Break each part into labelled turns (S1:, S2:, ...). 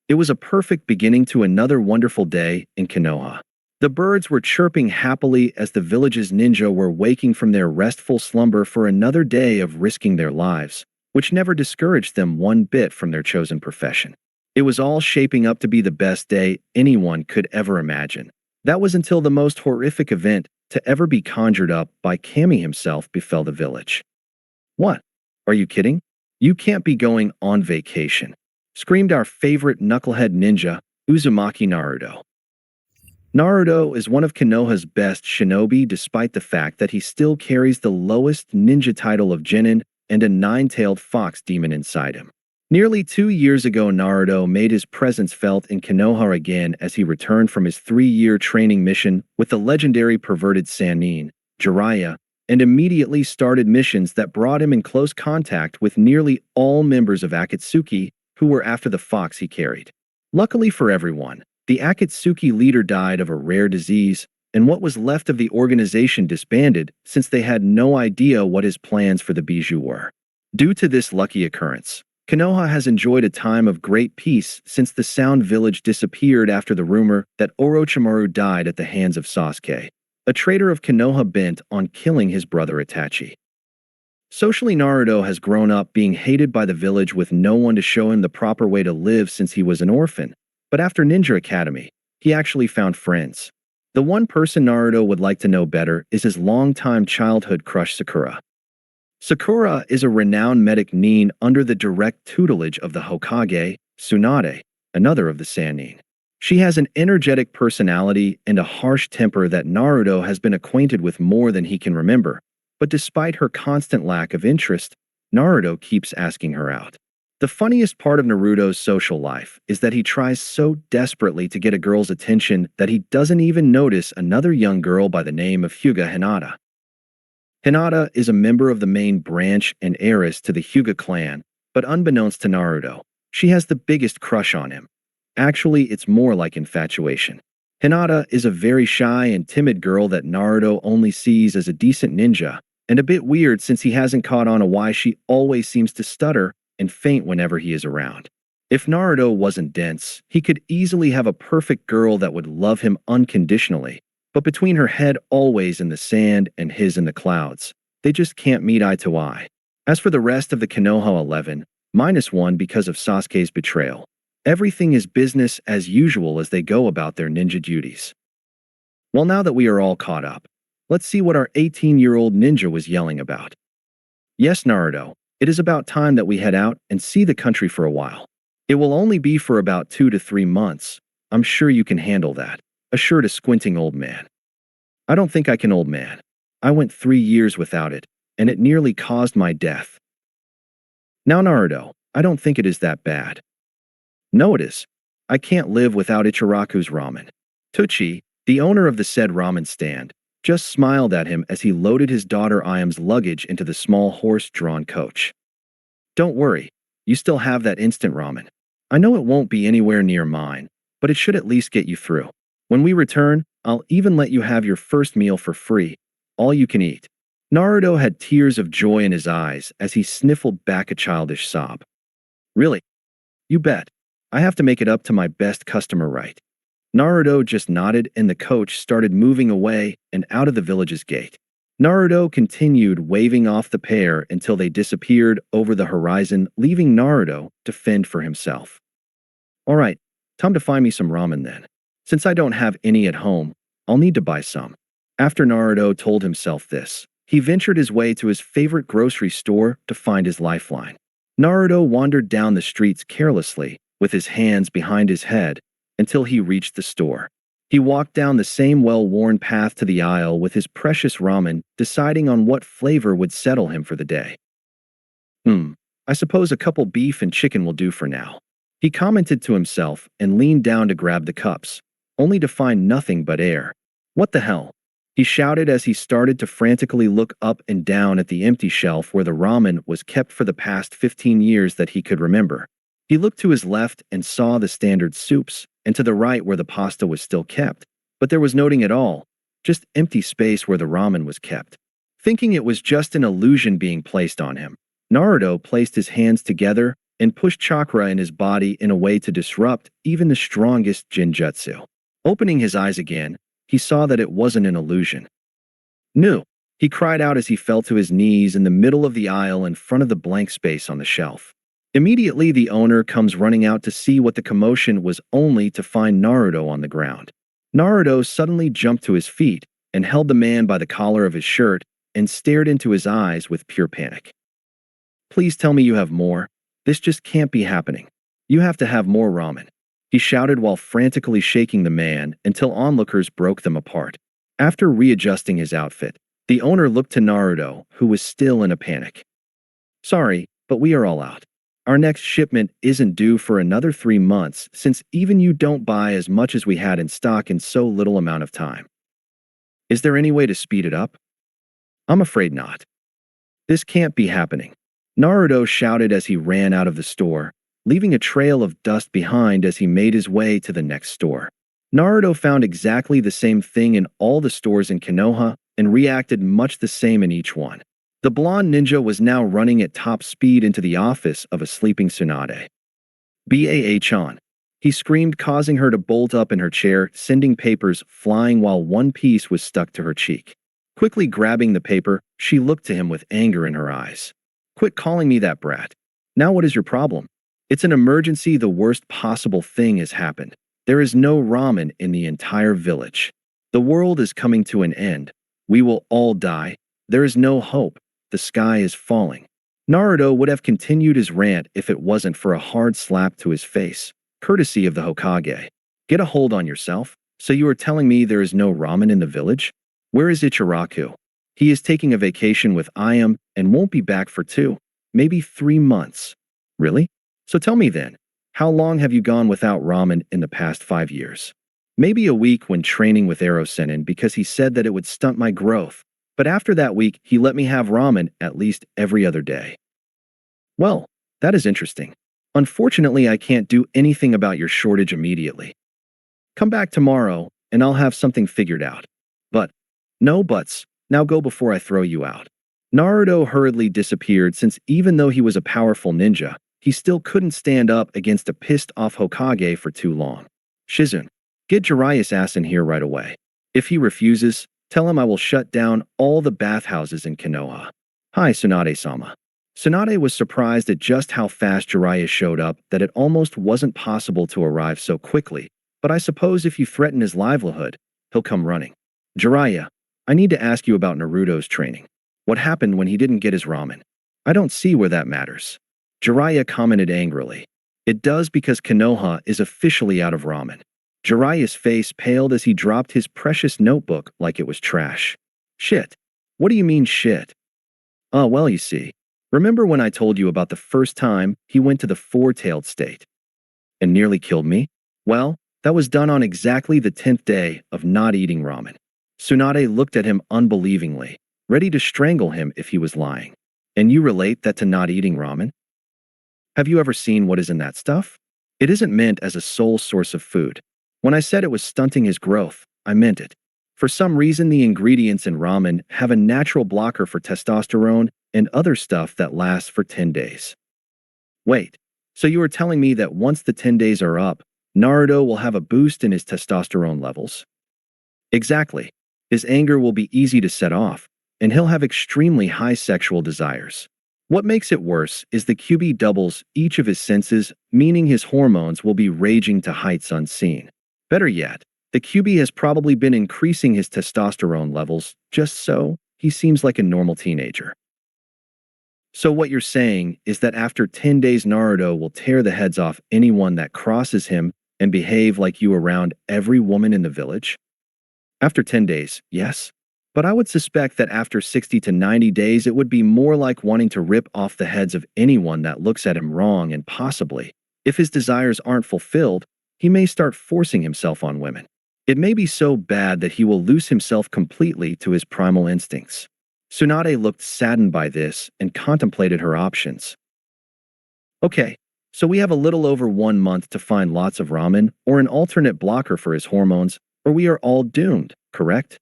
S1: It was a perfect beginning to another wonderful day in Konoha. The birds were chirping happily as the village's ninja were waking from their restful slumber for another day of risking their lives, which never discouraged them one bit from their chosen profession. It was all shaping up to be the best day anyone could ever imagine. That was until the most horrific event to ever be conjured up by Kami himself befell the village. What? Are you kidding? You can't be going on vacation, screamed our favorite knucklehead ninja, Uzumaki Naruto. Naruto is one of Konoha's best shinobi despite the fact that he still carries the lowest ninja title of Genin and a nine-tailed fox demon inside him. Nearly 2 years ago, Naruto made his presence felt in Konoha again as he returned from his 3-year training mission with the legendary perverted Sannin, Jiraiya, and immediately started missions that brought him in close contact with nearly all members of Akatsuki who were after the fox he carried. Luckily for everyone, the Akatsuki leader died of a rare disease, and what was left of the organization disbanded since they had no idea what his plans for the bijou were. Due to this lucky occurrence, Konoha has enjoyed a time of great peace since the Sound Village disappeared after the rumor that Orochimaru died at the hands of Sasuke, a traitor of Konoha bent on killing his brother Itachi. Socially, Naruto has grown up being hated by the village with no one to show him the proper way to live since he was an orphan, but after Ninja Academy, he actually found friends. The one person Naruto would like to know better is his longtime childhood crush Sakura. Sakura is a renowned medic nin under the direct tutelage of the Hokage, Tsunade, another of the Sannin. She has an energetic personality and a harsh temper that Naruto has been acquainted with more than he can remember, but despite her constant lack of interest, Naruto keeps asking her out. The funniest part of Naruto's social life is that he tries so desperately to get a girl's attention that he doesn't even notice another young girl by the name of Hyuga Hinata. Hinata is a member of the main branch and heiress to the Hyuga clan, but unbeknownst to Naruto, she has the biggest crush on him. Actually, it's more like infatuation. Hinata is a very shy and timid girl that Naruto only sees as a decent ninja, and a bit weird since he hasn't caught on to why she always seems to stutter and faint whenever he is around. If Naruto wasn't dense, he could easily have a perfect girl that would love him unconditionally, but between her head always in the sand and his in the clouds, they just can't meet eye to eye. As for the rest of the Konoha 11, -1 because of Sasuke's betrayal, everything is business as usual as they go about their ninja duties. Well, now that we are all caught up, let's see what our 18-year-old ninja was yelling about. Yes, Naruto, it is about time that we head out and see the country for a while. It will only be for about 2 to 3 months. I'm sure you can handle that, assured a squinting old man. I don't think I can, old man. I went 3 years without it, and it nearly caused my death. Now, Naruto, I don't think it is that bad. No, it is. I can't live without Ichiraku's ramen. Tucci, the owner of the said ramen stand, just smiled at him as he loaded his daughter Ayam's luggage into the small horse-drawn coach. Don't worry, you still have that instant ramen. I know it won't be anywhere near mine, but it should at least get you through. When we return, I'll even let you have your first meal for free, all you can eat. Naruto had tears of joy in his eyes as he sniffled back a childish sob. Really? You bet. I have to make it up to my best customer, right? Naruto just nodded and the coach started moving away and out of the village's gate. Naruto continued waving off the pair until they disappeared over the horizon, leaving Naruto to fend for himself. All right, time to find me some ramen then. Since I don't have any at home, I'll need to buy some. After Naruto told himself this, he ventured his way to his favorite grocery store to find his lifeline. Naruto wandered down the streets carelessly, with his hands behind his head, until he reached the store. He walked down the same well-worn path to the aisle with his precious ramen, deciding on what flavor would settle him for the day. I suppose a couple beef and chicken will do for now. He commented to himself and leaned down to grab the cups, only to find nothing but air. What the hell? He shouted as he started to frantically look up and down at the empty shelf where the ramen was kept for the past 15 years that he could remember. He looked to his left and saw the standard soups, and to the right where the pasta was still kept, but there was nothing at all, just empty space where the ramen was kept. Thinking it was just an illusion being placed on him, Naruto placed his hands together and pushed chakra in his body in a way to disrupt even the strongest jinjutsu. Opening his eyes again, he saw that it wasn't an illusion. "No!" He cried out as he fell to his knees in the middle of the aisle in front of the blank space on the shelf. Immediately, the owner comes running out to see what the commotion was, only to find Naruto on the ground. Naruto suddenly jumped to his feet and held the man by the collar of his shirt and stared into his eyes with pure panic. "Please tell me you have more. This just can't be happening. You have to have more ramen," he shouted while frantically shaking the man until onlookers broke them apart. After readjusting his outfit, the owner looked to Naruto, who was still in a panic. "Sorry, but we are all out. Our next shipment isn't due for another 3 months since even you don't buy as much as we had in stock in so little amount of time. Is there any way to speed it up?" "I'm afraid not. This can't be happening," Naruto shouted as he ran out of the store, leaving a trail of dust behind as he made his way to the next store. Naruto found exactly the same thing in all the stores in Konoha and reacted much the same in each one. The blonde ninja was now running at top speed into the office of a sleeping Tsunade. "Bah-chan!" He screamed, causing her to bolt up in her chair, sending papers flying while one piece was stuck to her cheek. Quickly grabbing the paper, she looked to him with anger in her eyes. "Quit calling me that brat. Now what is your problem?" "It's an emergency. The worst possible thing has happened. There is no ramen in the entire village. The world is coming to an end. We will all die. There is no hope. The sky is falling." Naruto would have continued his rant if it wasn't for a hard slap to his face, courtesy of the Hokage. "Get a hold on yourself. So you are telling me there is no ramen in the village? Where is Ichiraku? He is taking a vacation with Ayam and won't be back for 2, maybe 3 months. Really? So tell me then, how long have you gone without ramen in the past 5 years?" "Maybe a week when training with Ero Sennin because he said that it would stunt my growth. But after that week, he let me have ramen at least every other day." "Well, that is interesting. Unfortunately, I can't do anything about your shortage immediately. Come back tomorrow, and I'll have something figured out. But, no buts, now go before I throw you out." Naruto hurriedly disappeared since even though he was a powerful ninja, he still couldn't stand up against a pissed-off Hokage for too long. "Shizune, get Jiraiya's ass in here right away. If he refuses, tell him I will shut down all the bathhouses in Konoha." "Hi, Tsunade-sama." Tsunade was surprised at just how fast Jiraiya showed up, that it almost wasn't possible to arrive so quickly, but I suppose if you threaten his livelihood, he'll come running. "Jiraiya, I need to ask you about Naruto's training. What happened when he didn't get his ramen?" "I don't see where that matters," Jiraiya commented angrily. "It does because Konoha is officially out of ramen." Jiraiya's face paled as he dropped his precious notebook like it was trash. "Shit. What do you mean shit?" Well, you see. Remember when I told you about the first time he went to the four-tailed state and nearly killed me? Well, that was done on exactly the 10th day of not eating ramen." Tsunade looked at him unbelievingly, ready to strangle him if he was lying. "And you relate that to not eating ramen? Have you ever seen what is in that stuff? It isn't meant as a sole source of food. When I said it was stunting his growth, I meant it. For some reason, the ingredients in ramen have a natural blocker for testosterone and other stuff that lasts for 10 days. Wait, so you are telling me that once the 10 days are up, Naruto will have a boost in his testosterone levels? Exactly. His anger will be easy to set off, and he'll have extremely high sexual desires. What makes it worse is the QB doubles each of his senses, meaning his hormones will be raging to heights unseen. Better yet, the QB has probably been increasing his testosterone levels just so he seems like a normal teenager. So what you're saying is that after 10 days Naruto will tear the heads off anyone that crosses him and behave like you around every woman in the village? After 10 days, yes. But I would suspect that after 60 to 90 days it would be more like wanting to rip off the heads of anyone that looks at him wrong, and possibly, if his desires aren't fulfilled, he may start forcing himself on women. It may be so bad that he will lose himself completely to his primal instincts. Tsunade looked saddened by this and contemplated her options. Okay, so we have a little over 1 month to find lots of ramen or an alternate blocker for his hormones, or we are all doomed, correct?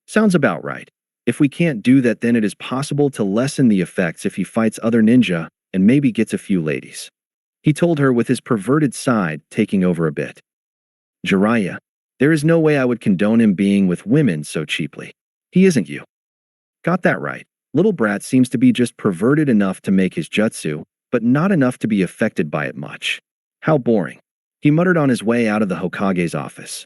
S1: Sounds about right. If we can't do that, then it is possible to lessen the effects if he fights other ninja and maybe gets a few ladies. He told her with his perverted side taking over a bit. Jiraiya, there is no way I would condone him being with women so cheaply. He isn't you. Got that right. Little brat seems to be just perverted enough to make his jutsu, but not enough to be affected by it much. How boring. He muttered on his way out of the Hokage's office.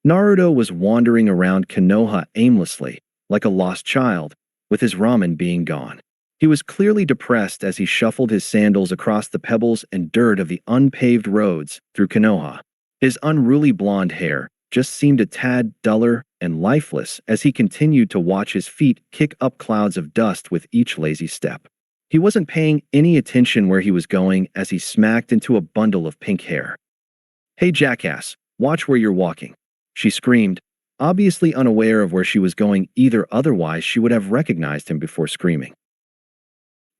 S1: Naruto was wandering around Konoha aimlessly, like a lost child, with his ramen being gone. He was clearly depressed as he shuffled his sandals across the pebbles and dirt of the unpaved roads through Konoha. His unruly blonde hair just seemed a tad duller and lifeless as he continued to watch his feet kick up clouds of dust with each lazy step. He wasn't paying any attention where he was going as he smacked into a bundle of pink hair. "Hey jackass, watch where you're walking," she screamed, obviously unaware of where she was going either, otherwise she would have recognized him before screaming.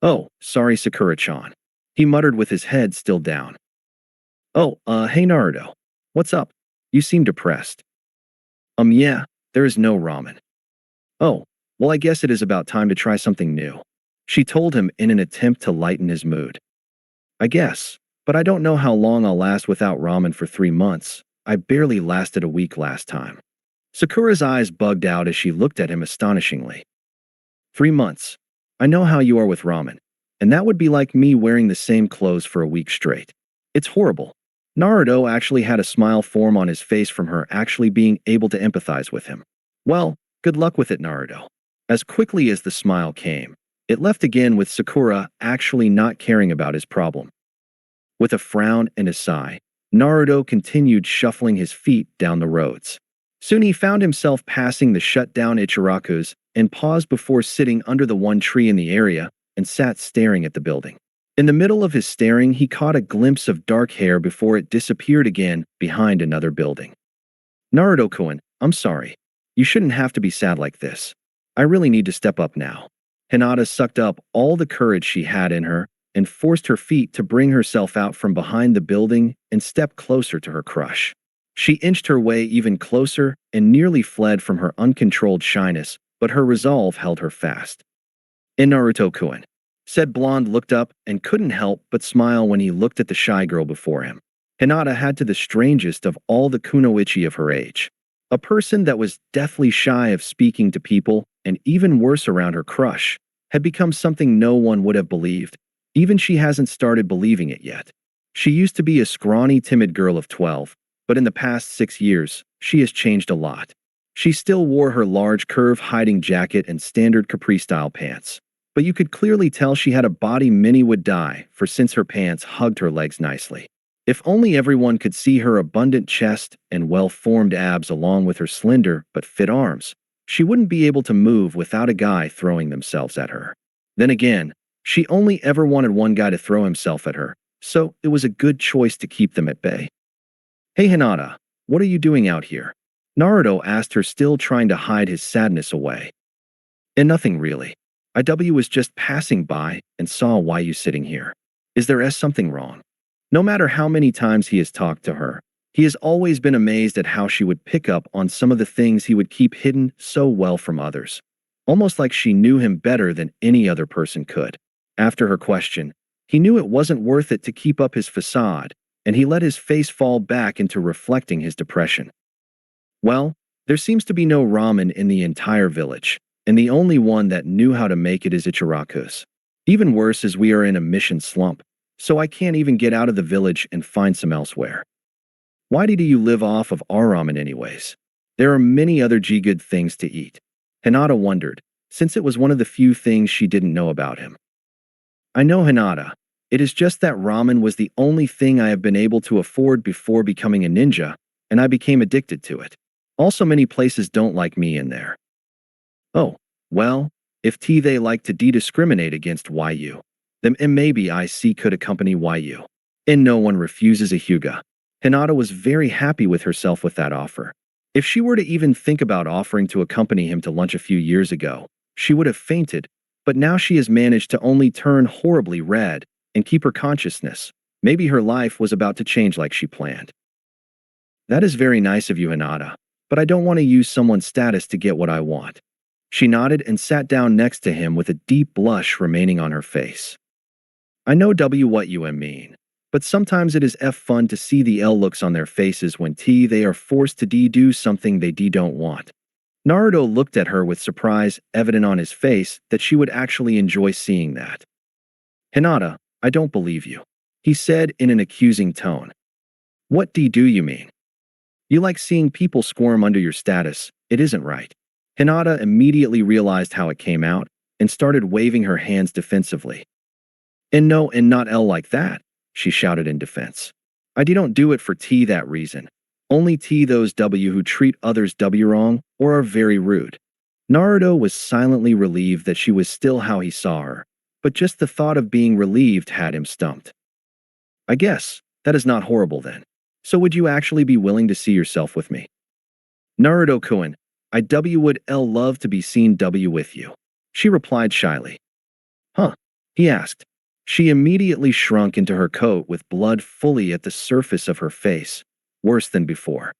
S1: "Oh, sorry Sakura-chan," he muttered with his head still down. "Oh, hey Naruto. What's up? You seem depressed." Yeah, there is no ramen." "Oh, well I guess it is about time to try something new," she told him in an attempt to lighten his mood. "I guess, but I don't know how long I'll last without ramen for 3 months. I barely lasted a week last time." Sakura's eyes bugged out as she looked at him astonishingly. 3 months. I know how you are with ramen, and that would be like me wearing the same clothes for a week straight. It's horrible." Naruto actually had a smile form on his face from her actually being able to empathize with him. "Well, good luck with it, Naruto." As quickly as the smile came, it left again with Sakura actually not caring about his problem. With a frown and a sigh, Naruto continued shuffling his feet down the roads. Soon he found himself passing the shut-down Ichirakus and paused before sitting under the one tree in the area and sat staring at the building. In the middle of his staring, he caught a glimpse of dark hair before it disappeared again behind another building. "Naruto-kun, I'm sorry. You shouldn't have to be sad like this. I really need to step up now." Hinata sucked up all the courage she had in her and forced her feet to bring herself out from behind the building and step closer to her crush. She inched her way even closer and nearly fled from her uncontrolled shyness, but her resolve held her fast. "Naruto-kun," said Blonde looked up and couldn't help but smile when he looked at the shy girl before him. Hinata had to the strangest of all the kunoichi of her age. A person that was deathly shy of speaking to people and even worse around her crush had become something no one would have believed. Even she hasn't started believing it yet. She used to be a scrawny, timid girl of 12, but in the past 6 years, she has changed a lot. She still wore her large curve-hiding jacket and standard capri-style pants, but you could clearly tell she had a body many would die for since her pants hugged her legs nicely. If only everyone could see her abundant chest and well-formed abs along with her slender but fit arms, she wouldn't be able to move without a guy throwing themselves at her. Then again, she only ever wanted one guy to throw himself at her, so it was a good choice to keep them at bay. "Hey Hinata, what are you doing out here?" Naruto asked her, still trying to hide his sadness away. Nothing really. IW was just passing by and saw why you sitting here. Is there something wrong?" No matter how many times he has talked to her, he has always been amazed at how she would pick up on some of the things he would keep hidden so well from others. Almost like she knew him better than any other person could. After her question, he knew it wasn't worth it to keep up his facade, and he let his face fall back into reflecting his depression. "Well, there seems to be no ramen in the entire village, and the only one that knew how to make it is Ichiraku's. Even worse is we are in a mission slump, so I can't even get out of the village and find some elsewhere. Why do you live off of our ramen anyways? There are many other good things to eat." Hinata wondered, since it was one of the few things she didn't know about him. "I know, Hinata. It is just that ramen was the only thing I have been able to afford before becoming a ninja, and I became addicted to it. Also, many places don't like me in there." "Oh, well, if they like to discriminate against YU, then maybe IC could accompany YU. And no one refuses a Hyuga." Hinata was very happy with herself with that offer. If she were to even think about offering to accompany him to lunch a few years ago, she would have fainted, but now she has managed to only turn horribly red and keep her consciousness. Maybe her life was about to change like she planned. "That is very nice of you, Hinata, but I don't want to use someone's status to get what I want." She nodded and sat down next to him with a deep blush remaining on her face. I know what you mean. But sometimes it is fun to see the L looks on their faces when they are forced to do something they don't want. Naruto looked at her with surprise evident on his face that she would actually enjoy seeing that. Hinata, I don't believe you, he said in an accusing tone. What do you mean? You like seeing people squirm under your status, it isn't right. Hinata immediately realized how it came out and started waving her hands defensively. And no, and not L like that, she shouted in defense. I don't do it for that reason. Only those who treat others wrong or are very rude. Naruto was silently relieved that she was still how he saw her, but just the thought of being relieved had him stumped. I guess, that is not horrible then. So would you actually be willing to see yourself with me? Naruto-kun, I would love to be seen with you. She replied shyly. Huh? He asked. She immediately shrunk into her coat with blood fully at the surface of her face, worse than before.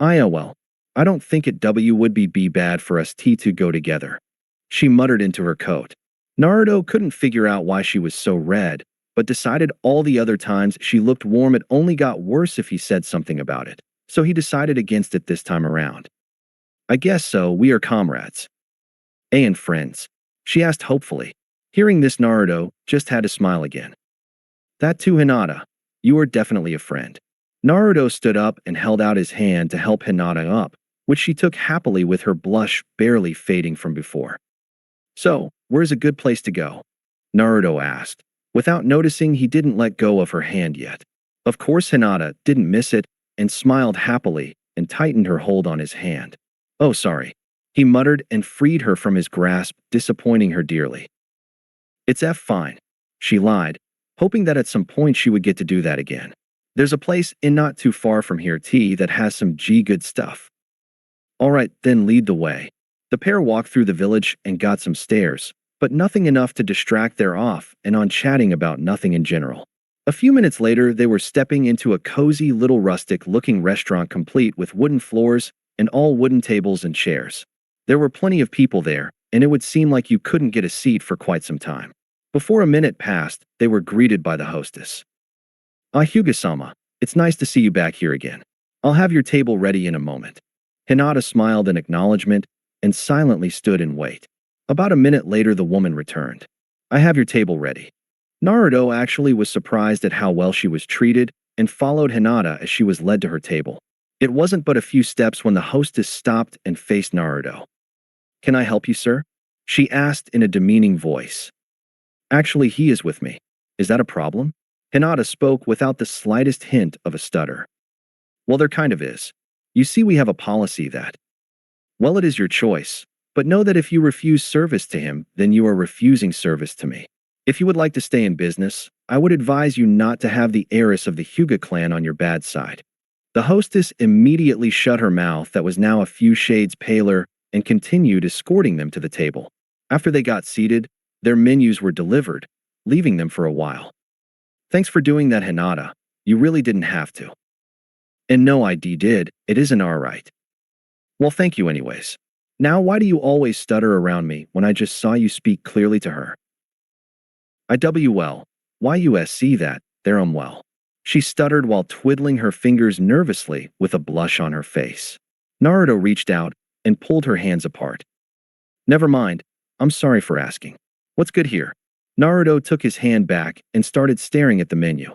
S1: Well, I don't think it would be bad for us to go together. She muttered into her coat. Naruto couldn't figure out why she was so red, but decided all the other times she looked warm it only got worse if he said something about it, so he decided against it this time around. I guess so, we are comrades. And friends? She asked hopefully. Hearing this, Naruto just had to smile again. That too, Hinata. You are definitely a friend. Naruto stood up and held out his hand to help Hinata up, which she took happily with her blush barely fading from before. So, where's a good place to go? Naruto asked, without noticing he didn't let go of her hand yet. Of course Hinata didn't miss it and smiled happily and tightened her hold on his hand. Oh sorry. He muttered and freed her from his grasp, disappointing her dearly. It's fine. She lied, hoping that at some point she would get to do that again. There's a place in not too far from here that has some good stuff. Alright, then lead the way. The pair walked through the village and got some stares, but nothing enough to distract their off and on chatting about nothing in general. A few minutes later, they were stepping into a cozy little rustic-looking restaurant complete with wooden floors and all wooden tables and chairs. There were plenty of people there, and it would seem like you couldn't get a seat for quite some time. Before a minute passed, they were greeted by the hostess. Hyuga-sama, it's nice to see you back here again. I'll have your table ready in a moment. Hinata smiled in acknowledgement and silently stood in wait. About a minute later, the woman returned. I have your table ready. Naruto actually was surprised at how well she was treated and followed Hinata as she was led to her table. It wasn't but a few steps when the hostess stopped and faced Naruto. Can I help you, sir? She asked in a demeaning voice. Actually, he is with me. Is that a problem? Hinata spoke without the slightest hint of a stutter. Well, there kind of is. You see, we have a policy that. Well, it is your choice, but know that if you refuse service to him, then you are refusing service to me. If you would like to stay in business, I would advise you not to have the heiress of the Hyuga clan on your bad side. The hostess immediately shut her mouth that was now a few shades paler and continued escorting them to the table. After they got seated, their menus were delivered, leaving them for a while. Thanks for doing that, Hinata. You really didn't have to. And no, I did. It isn't alright. Well, thank you anyways. Now why do you always stutter around me when I just saw you speak clearly to her? Well. Why you see that, there well. She stuttered while twiddling her fingers nervously with a blush on her face. Naruto reached out and pulled her hands apart. Never mind. I'm sorry for asking. What's good here? Naruto took his hand back and started staring at the menu.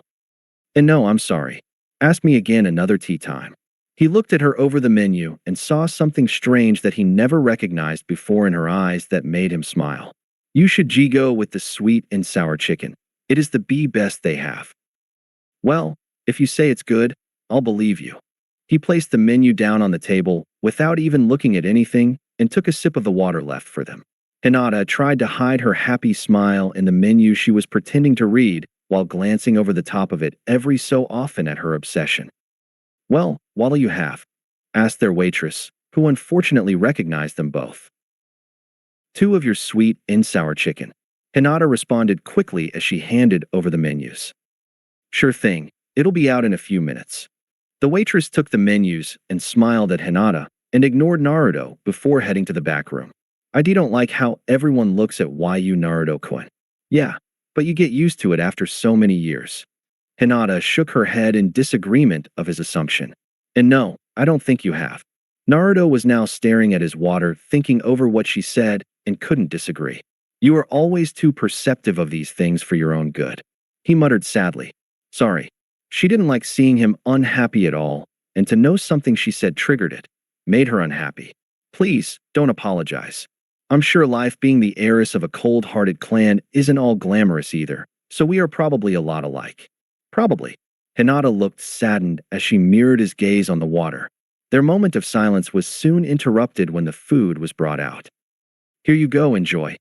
S1: And no, I'm sorry. Ask me again another tea time. He looked at her over the menu and saw something strange that he never recognized before in her eyes that made him smile. You should go with the sweet and sour chicken. It is the best they have. Well, if you say it's good, I'll believe you. He placed the menu down on the table without even looking at anything and took a sip of the water left for them. Hinata tried to hide her happy smile in the menu she was pretending to read while glancing over the top of it every so often at her obsession. Well, what'll you have? Asked their waitress, who unfortunately recognized them both. 2 of your sweet and sour chicken. Hinata responded quickly as she handed over the menus. Sure thing, it'll be out in a few minutes. The waitress took the menus and smiled at Hinata and ignored Naruto before heading to the back room. I don't like how everyone looks at you, Naruto-kun. Yeah, but you get used to it after so many years. Hinata shook her head in disagreement of his assumption. And no, I don't think you have. Naruto was now staring at his water, thinking over what she said, and couldn't disagree. You are always too perceptive of these things for your own good. He muttered sadly. Sorry. She didn't like seeing him unhappy at all, and to know something she said triggered it, made her unhappy. Please, don't apologize. I'm sure life being the heiress of a cold-hearted clan isn't all glamorous either, so we are probably a lot alike. Probably. Hinata looked saddened as she mirrored his gaze on the water. Their moment of silence was soon interrupted when the food was brought out. Here you go, enjoy.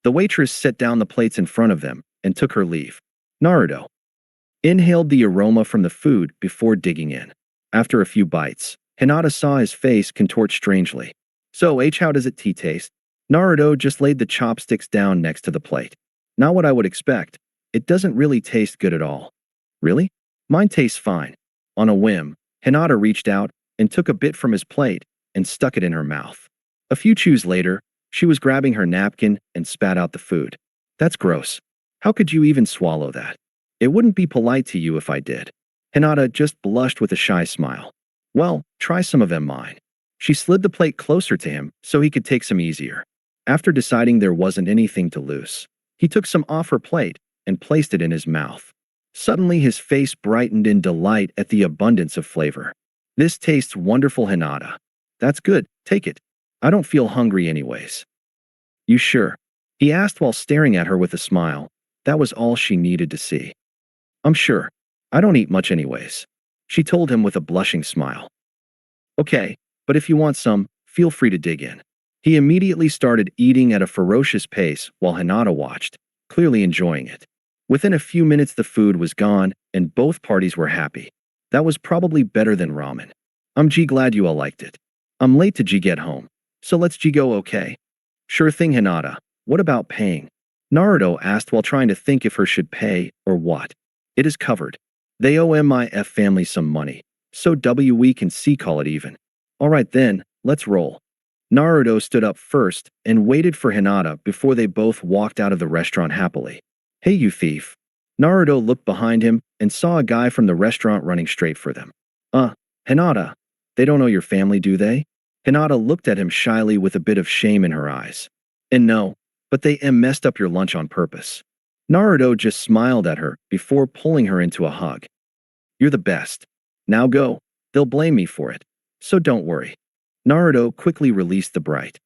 S1: The waitress set down the plates in front of them and took her leave. Naruto inhaled the aroma from the food before digging in. After a few bites, Hinata saw his face contort strangely. So, how does it taste? Naruto just laid the chopsticks down next to the plate. Not what I would expect. It doesn't really taste good at all. Really? Mine tastes fine. On a whim, Hinata reached out and took a bit from his plate and stuck it in her mouth. A few chews later, she was grabbing her napkin and spat out the food. That's gross. How could you even swallow that? It wouldn't be polite to you if I did. Hinata just blushed with a shy smile. Well, try some of them mine. She slid the plate closer to him so he could take some easier. After deciding there wasn't anything to lose, he took some off her plate and placed it in his mouth. Suddenly his face brightened in delight at the abundance of flavor. This tastes wonderful, Hinata. That's good, take it. I don't feel hungry anyways. You sure? He asked while staring at her with a smile. That was all she needed to see. I'm sure. I don't eat much anyways. She told him with a blushing smile. Okay, but if you want some, feel free to dig in. He immediately started eating at a ferocious pace while Hinata watched, clearly enjoying it. Within a few minutes the food was gone and both parties were happy. That was probably better than ramen. I'm glad you all liked it. I'm late to get home, so let's go okay? Sure thing, Hinata. What about paying? Naruto asked while trying to think if her should pay or what. It is covered. They owe MIF family some money, so we can call it even. Alright then, let's roll. Naruto stood up first and waited for Hinata before they both walked out of the restaurant happily. Hey you thief. Naruto looked behind him and saw a guy from the restaurant running straight for them. Hinata. They don't know your family, do they? Hinata looked at him shyly with a bit of shame in her eyes. And no, but they messed up your lunch on purpose. Naruto just smiled at her before pulling her into a hug. You're the best. Now go. They'll blame me for it. So don't worry. Naruto quickly released the bright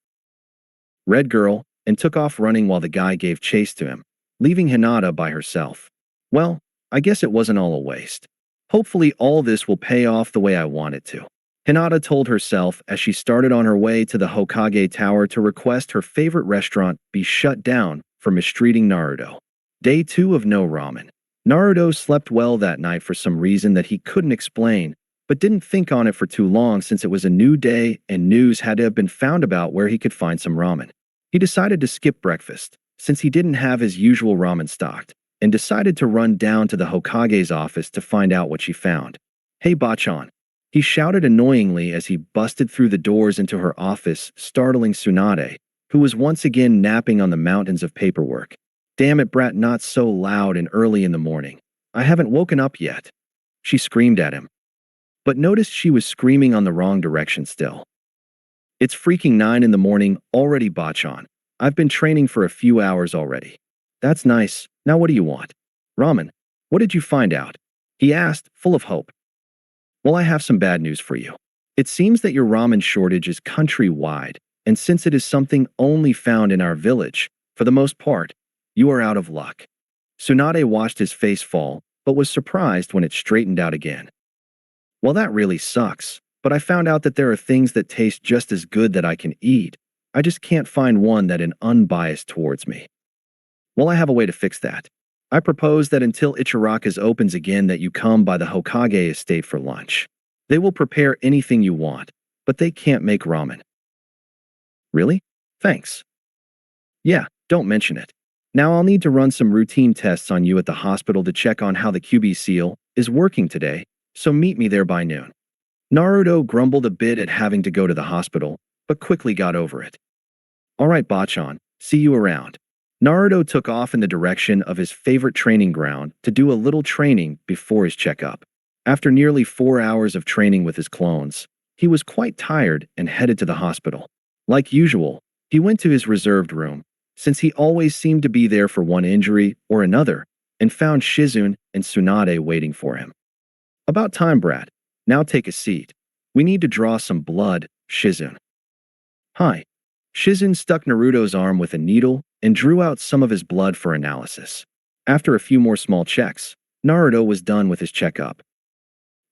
S1: red girl and took off running while the guy gave chase to him, leaving Hinata by herself. Well, I guess it wasn't all a waste. Hopefully all this will pay off the way I want it to. Hinata told herself as she started on her way to the Hokage Tower to request her favorite restaurant be shut down for mistreating Naruto. Day 2 of no ramen. Naruto slept well that night for some reason that he couldn't explain, but didn't think on it for too long since it was a new day and news had to have been found about where he could find some ramen. He decided to skip breakfast, since he didn't have his usual ramen stocked, and decided to run down to the Hokage's office to find out what she found. Hey Bachan. He shouted annoyingly as he busted through the doors into her office, startling Tsunade, who was once again napping on the mountains of paperwork. Damn it, brat, not so loud and early in the morning. I haven't woken up yet. She screamed at him. But noticed she was screaming on the wrong direction still. It's freaking 9 in the morning already, Bachan. I've been training for a few hours already. That's nice. Now what do you want? Ramen. What did you find out? He asked, full of hope. Well, I have some bad news for you. It seems that your ramen shortage is countrywide, and since it is something only found in our village, for the most part, you are out of luck. Tsunade watched his face fall, but was surprised when it straightened out again. Well, that really sucks, but I found out that there are things that taste just as good that I can eat. I just can't find one that is unbiased towards me. Well, I have a way to fix that. I propose that until Ichiraka's opens again that you come by the Hokage estate for lunch. They will prepare anything you want, but they can't make ramen. Really? Thanks. Yeah, don't mention it. Now I'll need to run some routine tests on you at the hospital to check on how the QB seal is working today, so meet me there by noon. Naruto grumbled a bit at having to go to the hospital, but quickly got over it. Alright Bachan, see you around. Naruto took off in the direction of his favorite training ground to do a little training before his checkup. After nearly 4 hours of training with his clones, he was quite tired and headed to the hospital. Like usual, he went to his reserved room, since he always seemed to be there for one injury or another, and found Shizune and Tsunade waiting for him. "About time, brat. Now take a seat. We need to draw some blood, Shizune." "Hi." Shizune stuck Naruto's arm with a needle and drew out some of his blood for analysis. After a few more small checks, Naruto was done with his checkup.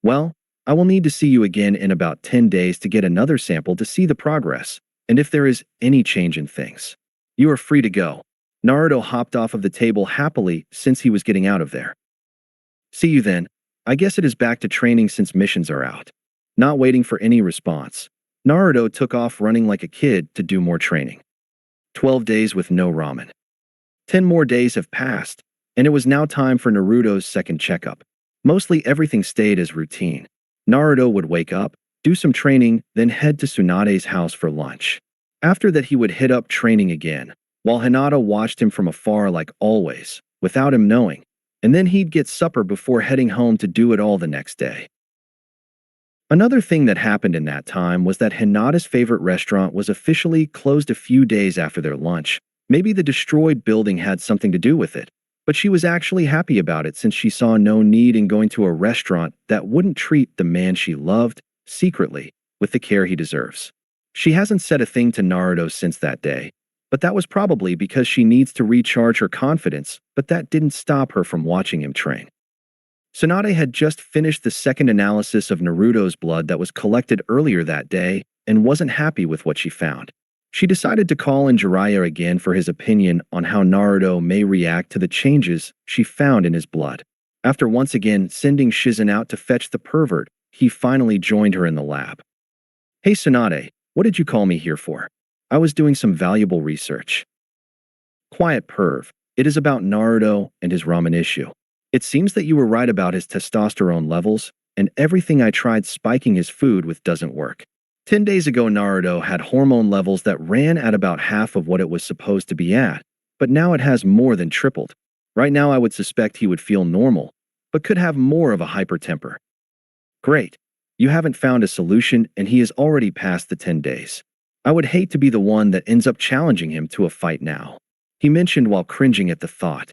S1: "Well, I will need to see you again in about 10 days to get another sample to see the progress, and if there is any change in things. You are free to go." Naruto hopped off of the table happily since he was getting out of there. "See you then. I guess it is back to training since missions are out." Not waiting for any response, Naruto took off running like a kid to do more training. 12 days with no ramen. 10 more days have passed, and it was now time for Naruto's second checkup. Mostly everything stayed as routine. Naruto would wake up, do some training, then head to Tsunade's house for lunch. After that he would hit up training again, while Hinata watched him from afar like always, without him knowing, and then he'd get supper before heading home to do it all the next day. Another thing that happened in that time was that Hinata's favorite restaurant was officially closed a few days after their lunch. Maybe the destroyed building had something to do with it, but she was actually happy about it since she saw no need in going to a restaurant that wouldn't treat the man she loved, secretly, with the care he deserves. She hasn't said a thing to Naruto since that day, but that was probably because she needs to recharge her confidence, but that didn't stop her from watching him train. Tsunade had just finished the second analysis of Naruto's blood that was collected earlier that day and wasn't happy with what she found. She decided to call in Jiraiya again for his opinion on how Naruto may react to the changes she found in his blood. After once again sending Shizune out to fetch the pervert, he finally joined her in the lab. "Hey Tsunade, what did you call me here for?" "I was doing some valuable research." "Quiet perv. It is about Naruto and his ramen issue. It seems that you were right about his testosterone levels, and everything I tried spiking his food with doesn't work. 10 days ago Naruto had hormone levels that ran at about half of what it was supposed to be at, but now it has more than tripled. Right now I would suspect he would feel normal, but could have more of a hypertemper." "Great. You haven't found a solution and he is already past the 10 days. I would hate to be the one that ends up challenging him to a fight now," he mentioned while cringing at the thought.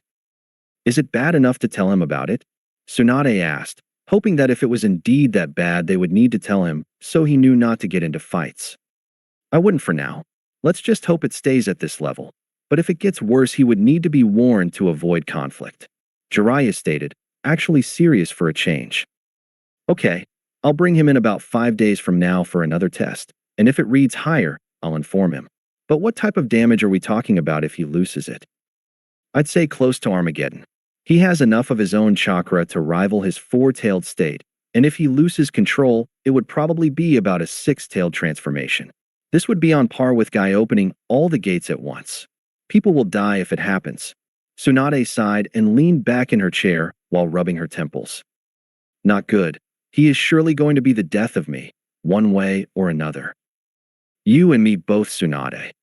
S1: "Is it bad enough to tell him about it?" Tsunade asked, hoping that if it was indeed that bad they would need to tell him, so he knew not to get into fights. "I wouldn't for now. Let's just hope it stays at this level. But if it gets worse he would need to be warned to avoid conflict," Jiraiya stated, actually serious for a change. "Okay, I'll bring him in about 5 days from now for another test, and if it reads higher, I'll inform him. But what type of damage are we talking about if he loses it?" "I'd say close to Armageddon. He has enough of his own chakra to rival his four-tailed state, and if he loses control, it would probably be about a six-tailed transformation. This would be on par with Guy opening all the gates at once. People will die if it happens." Tsunade sighed and leaned back in her chair while rubbing her temples. "Not good. He is surely going to be the death of me, one way or another." "You and me both, Tsunade."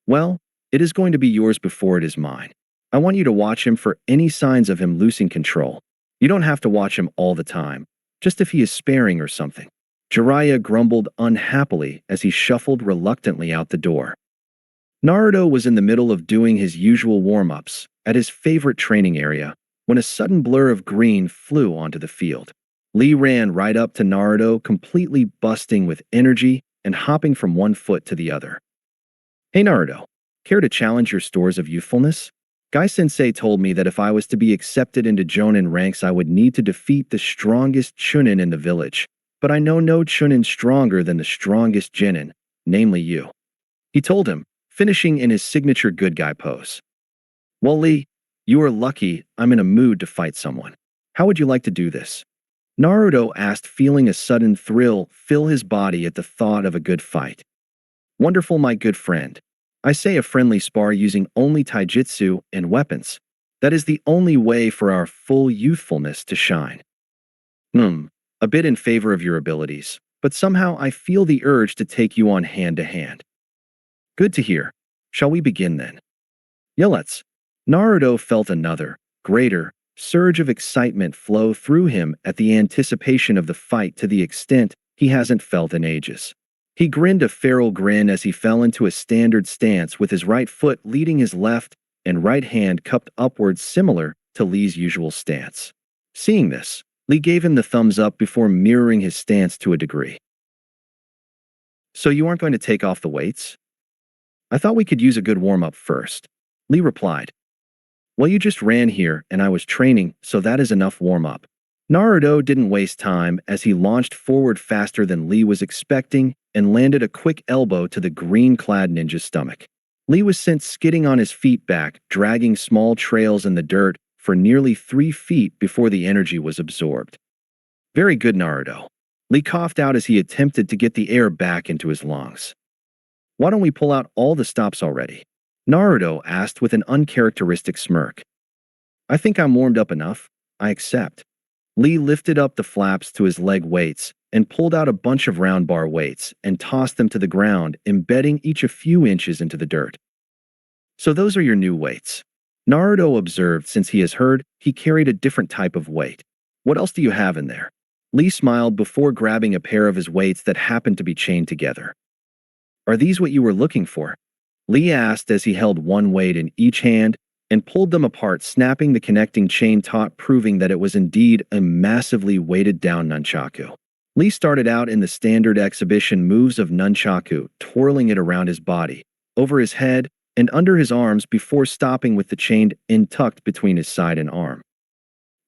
S1: "Well, it is going to be yours before it is mine. I want you to watch him for any signs of him losing control. You don't have to watch him all the time, just if he is sparing or something." Jiraiya grumbled unhappily as he shuffled reluctantly out the door. Naruto was in the middle of doing his usual warm-ups at his favorite training area when a sudden blur of green flew onto the field. Lee ran right up to Naruto, completely busting with energy and hopping from one foot to the other. "Hey Naruto, care to challenge your stores of youthfulness? Guy-sensei told me that if I was to be accepted into Jonin ranks I would need to defeat the strongest Chunin in the village, but I know no Chunin stronger than the strongest Genin, namely you," he told him, finishing in his signature good guy pose. "Well Lee, you are lucky I'm in a mood to fight someone. How would you like to do this?" Naruto asked, feeling a sudden thrill fill his body at the thought of a good fight. "Wonderful my good friend. I say a friendly spar using only taijutsu and weapons. That is the only way for our full youthfulness to shine." A bit in favor of your abilities, but somehow I feel the urge to take you on hand to hand." "Good to hear. Shall we begin then?" Yellets. Naruto felt another, greater, surge of excitement flow through him at the anticipation of the fight to the extent he hasn't felt in ages. He grinned a feral grin as he fell into a standard stance with his right foot leading his left and right hand cupped upwards similar to Lee's usual stance. Seeing this, Lee gave him the thumbs up before mirroring his stance to a degree. So you aren't going to take off the weights? I thought we could use a good warm-up first. Lee replied. Well, you just ran here and I was training, so that is enough warm-up. Naruto didn't waste time as he launched forward faster than Lee was expecting and landed a quick elbow to the green-clad ninja's stomach. Lee was sent skidding on his feet back, dragging small trails in the dirt for nearly 3 feet before the energy was absorbed. Very good, Naruto. Lee coughed out as he attempted to get the air back into his lungs. Why don't we pull out all the stops already? Naruto asked with an uncharacteristic smirk. I think I'm warmed up enough. I accept. Lee lifted up the flaps to his leg weights and pulled out a bunch of round bar weights and tossed them to the ground, embedding each a few inches into the dirt. So those are your new weights. Naruto observed since he has heard he carried a different type of weight. What else do you have in there? Lee smiled before grabbing a pair of his weights that happened to be chained together. Are these what you were looking for? Lee asked as he held one weight in each hand and pulled them apart, snapping the connecting chain taut, proving that it was indeed a massively weighted down nunchaku. Lee started out in the standard exhibition moves of nunchaku, twirling it around his body, over his head, and under his arms before stopping with the chain end tucked between his side and arm.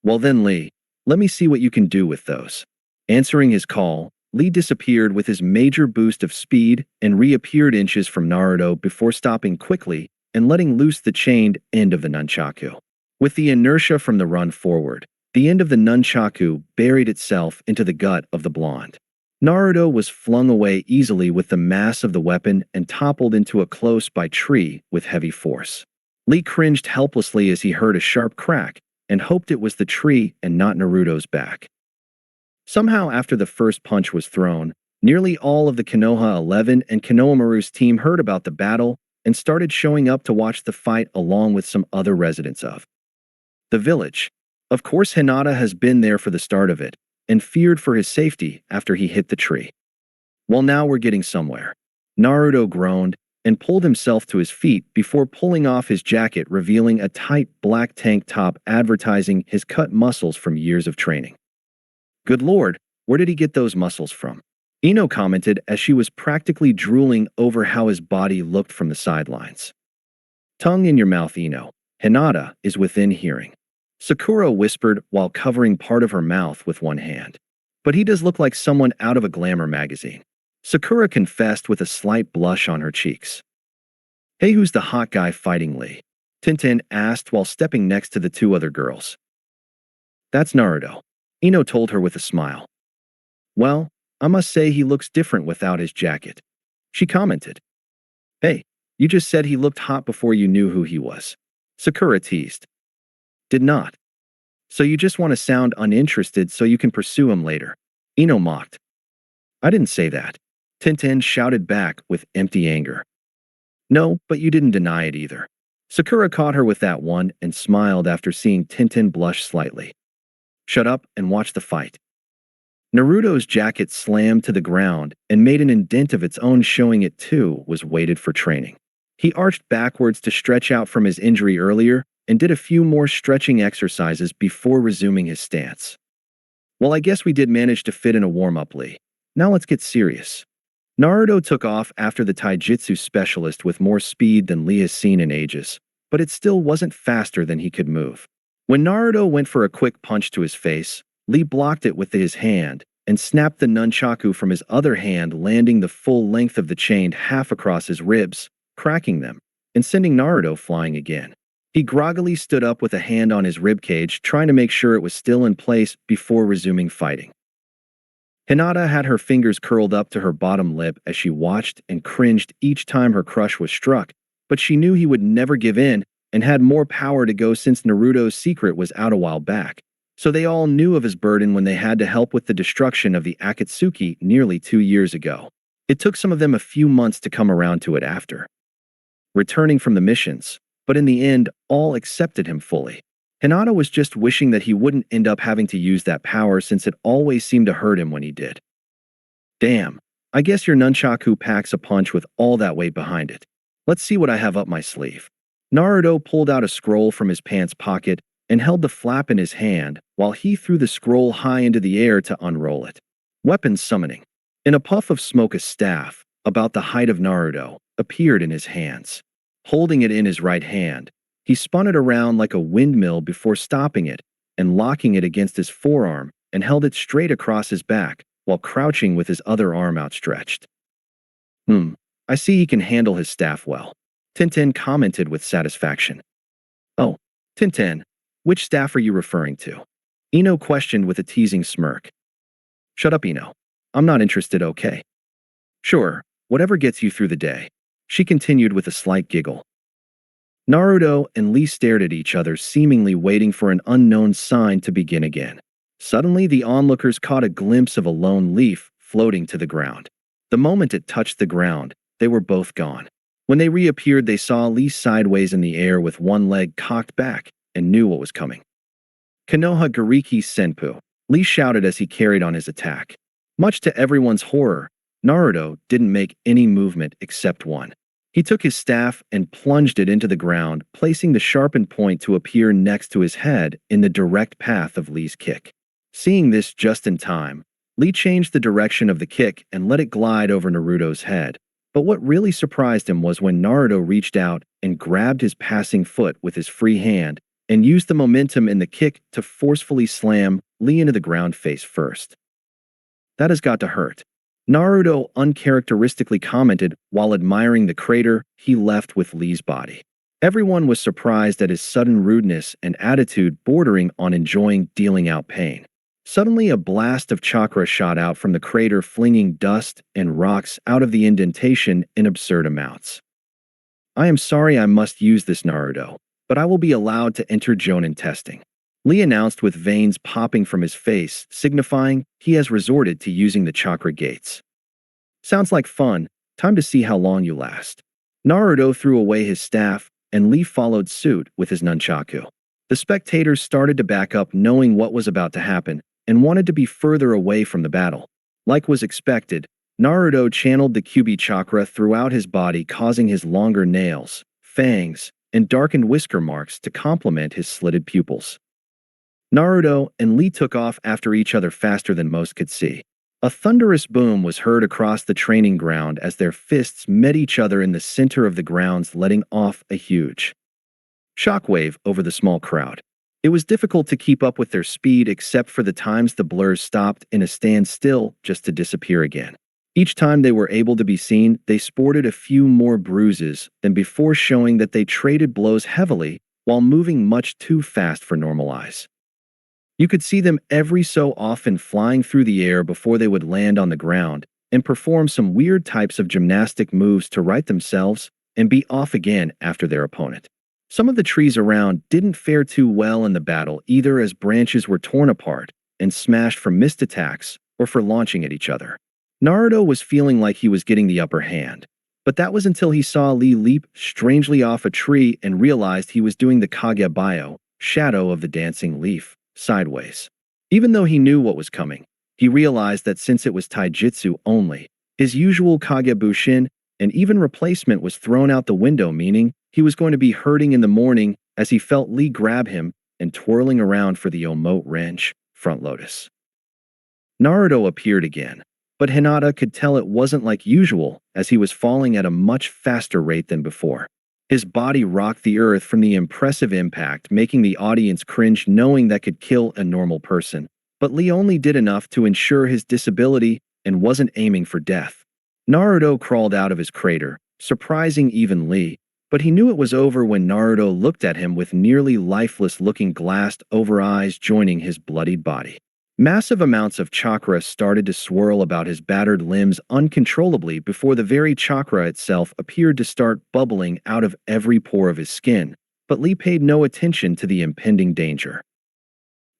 S1: Well then, Lee, let me see what you can do with those. Answering his call, Lee disappeared with his major boost of speed and reappeared inches from Naruto before stopping quickly and letting loose the chained end of the nunchaku. With the inertia from the run forward, the end of the nunchaku buried itself into the gut of the blonde. Naruto was flung away easily with the mass of the weapon and toppled into a close-by tree with heavy force. Lee cringed helplessly as he heard a sharp crack and hoped it was the tree and not Naruto's back. Somehow, after the first punch was thrown, nearly all of the Konoha 11 and Konohamaru's team heard about the battle and started showing up to watch the fight along with some other residents of the village. Of course, Hinata has been there for the start of it and feared for his safety after he hit the tree. Well, now we're getting somewhere. Naruto groaned and pulled himself to his feet before pulling off his jacket, revealing a tight black tank top advertising his cut muscles from years of training. Good lord, where did he get those muscles from? Ino commented as she was practically drooling over how his body looked from the sidelines. Tongue in your mouth, Ino. Hinata is within hearing. Sakura whispered while covering part of her mouth with one hand. But he does look like someone out of a glamour magazine. Sakura confessed with a slight blush on her cheeks. Hey, who's the hot guy fighting Lee? Tintin asked while stepping next to the 2 other girls. That's Naruto. Ino told her with a smile. Well, I must say he looks different without his jacket. She commented. Hey, you just said he looked hot before you knew who he was. Sakura teased. Did not. So you just want to sound uninterested so you can pursue him later. Ino mocked. I didn't say that. Tintin shouted back with empty anger. No, but you didn't deny it either. Sakura caught her with that one and smiled after seeing Tintin blush slightly. Shut up and watch the fight. Naruto's jacket slammed to the ground and made an indent of its own, showing it too was weighted for training. He arched backwards to stretch out from his injury earlier and did a few more stretching exercises before resuming his stance. Well, I guess we did manage to fit in a warm-up, Lee. Now let's get serious. Naruto took off after the taijutsu specialist with more speed than Lee has seen in ages, but it still wasn't faster than he could move. When Naruto went for a quick punch to his face, Lee blocked it with his hand and snapped the nunchaku from his other hand, landing the full length of the chain half across his ribs, cracking them, and sending Naruto flying again. He groggily stood up with a hand on his ribcage, trying to make sure it was still in place before resuming fighting. Hinata had her fingers curled up to her bottom lip as she watched and cringed each time her crush was struck, but she knew he would never give in and had more power to go since Naruto's secret was out a while back. So they all knew of his burden when they had to help with the destruction of the Akatsuki nearly 2 years ago. It took some of them a few months to come around to it after. Returning from the missions, but in the end, all accepted him fully. Hinata was just wishing that he wouldn't end up having to use that power since it always seemed to hurt him when he did. Damn, I guess your nunchaku packs a punch with all that weight behind it. Let's see what I have up my sleeve. Naruto pulled out a scroll from his pants pocket and held the flap in his hand while he threw the scroll high into the air to unroll it. Weapon summoning. In a puff of smoke, a staff, about the height of Naruto, appeared in his hands. Holding it in his right hand, he spun it around like a windmill before stopping it and locking it against his forearm and held it straight across his back while crouching with his other arm outstretched. I see he can handle his staff well, Tintin commented with satisfaction. Oh, Tintin, which staff are you referring to? Ino questioned with a teasing smirk. Shut up, Ino. I'm not interested, okay? Sure, whatever gets you through the day, she continued with a slight giggle. Naruto and Lee stared at each other, seemingly waiting for an unknown sign to begin again. Suddenly, the onlookers caught a glimpse of a lone leaf floating to the ground. The moment it touched the ground, they were both gone. When they reappeared, they saw Lee sideways in the air with one leg cocked back and knew what was coming. Konoha Gariki Senpu, Lee shouted as he carried on his attack. Much to everyone's horror, Naruto didn't make any movement except one. He took his staff and plunged it into the ground, placing the sharpened point to appear next to his head in the direct path of Lee's kick. Seeing this just in time, Lee changed the direction of the kick and let it glide over Naruto's head. But what really surprised him was when Naruto reached out and grabbed his passing foot with his free hand and used the momentum in the kick to forcefully slam Lee into the ground face first. That has got to hurt, Naruto uncharacteristically commented while admiring the crater he left with Lee's body. Everyone was surprised at his sudden rudeness and attitude bordering on enjoying dealing out pain. Suddenly, a blast of chakra shot out from the crater, flinging dust and rocks out of the indentation in absurd amounts. I am sorry I must use this, Naruto, but I will be allowed to enter Jonin testing, Lee announced with veins popping from his face, signifying he has resorted to using the chakra gates. Sounds like fun. Time to see how long you last. Naruto threw away his staff, and Lee followed suit with his nunchaku. The spectators started to back up, knowing what was about to happen, and wanted to be further away from the battle. Like was expected, Naruto channeled the Kyuubi chakra throughout his body, causing his longer nails, fangs, and darkened whisker marks to complement his slitted pupils. Naruto and Lee took off after each other faster than most could see. A thunderous boom was heard across the training ground as their fists met each other in the center of the grounds, letting off a huge shockwave over the small crowd. It was difficult to keep up with their speed except for the times the blurs stopped in a standstill just to disappear again. Each time they were able to be seen, they sported a few more bruises than before, showing that they traded blows heavily while moving much too fast for normal eyes. You could see them every so often flying through the air before they would land on the ground and perform some weird types of gymnastic moves to right themselves and be off again after their opponent. Some of the trees around didn't fare too well in the battle either, as branches were torn apart and smashed for missed attacks or for launching at each other. Naruto was feeling like he was getting the upper hand, but that was until he saw Lee leap strangely off a tree and realized he was doing the Kagebuyo, shadow of the dancing leaf, sideways. Even though he knew what was coming, he realized that since it was taijutsu only, his usual Kagebushin and even replacement was thrown out the window, meaning he was going to be hurting in the morning as he felt Lee grab him and twirling around for the Omote wrench, front lotus. Naruto appeared again, but Hinata could tell it wasn't like usual as he was falling at a much faster rate than before. His body rocked the earth from the impressive impact, making the audience cringe, knowing that could kill a normal person. But Lee only did enough to ensure his disability and wasn't aiming for death. Naruto crawled out of his crater, surprising even Lee, but he knew it was over when Naruto looked at him with nearly lifeless-looking glassed-over eyes joining his bloodied body. Massive amounts of chakra started to swirl about his battered limbs uncontrollably before the very chakra itself appeared to start bubbling out of every pore of his skin, but Lee paid no attention to the impending danger.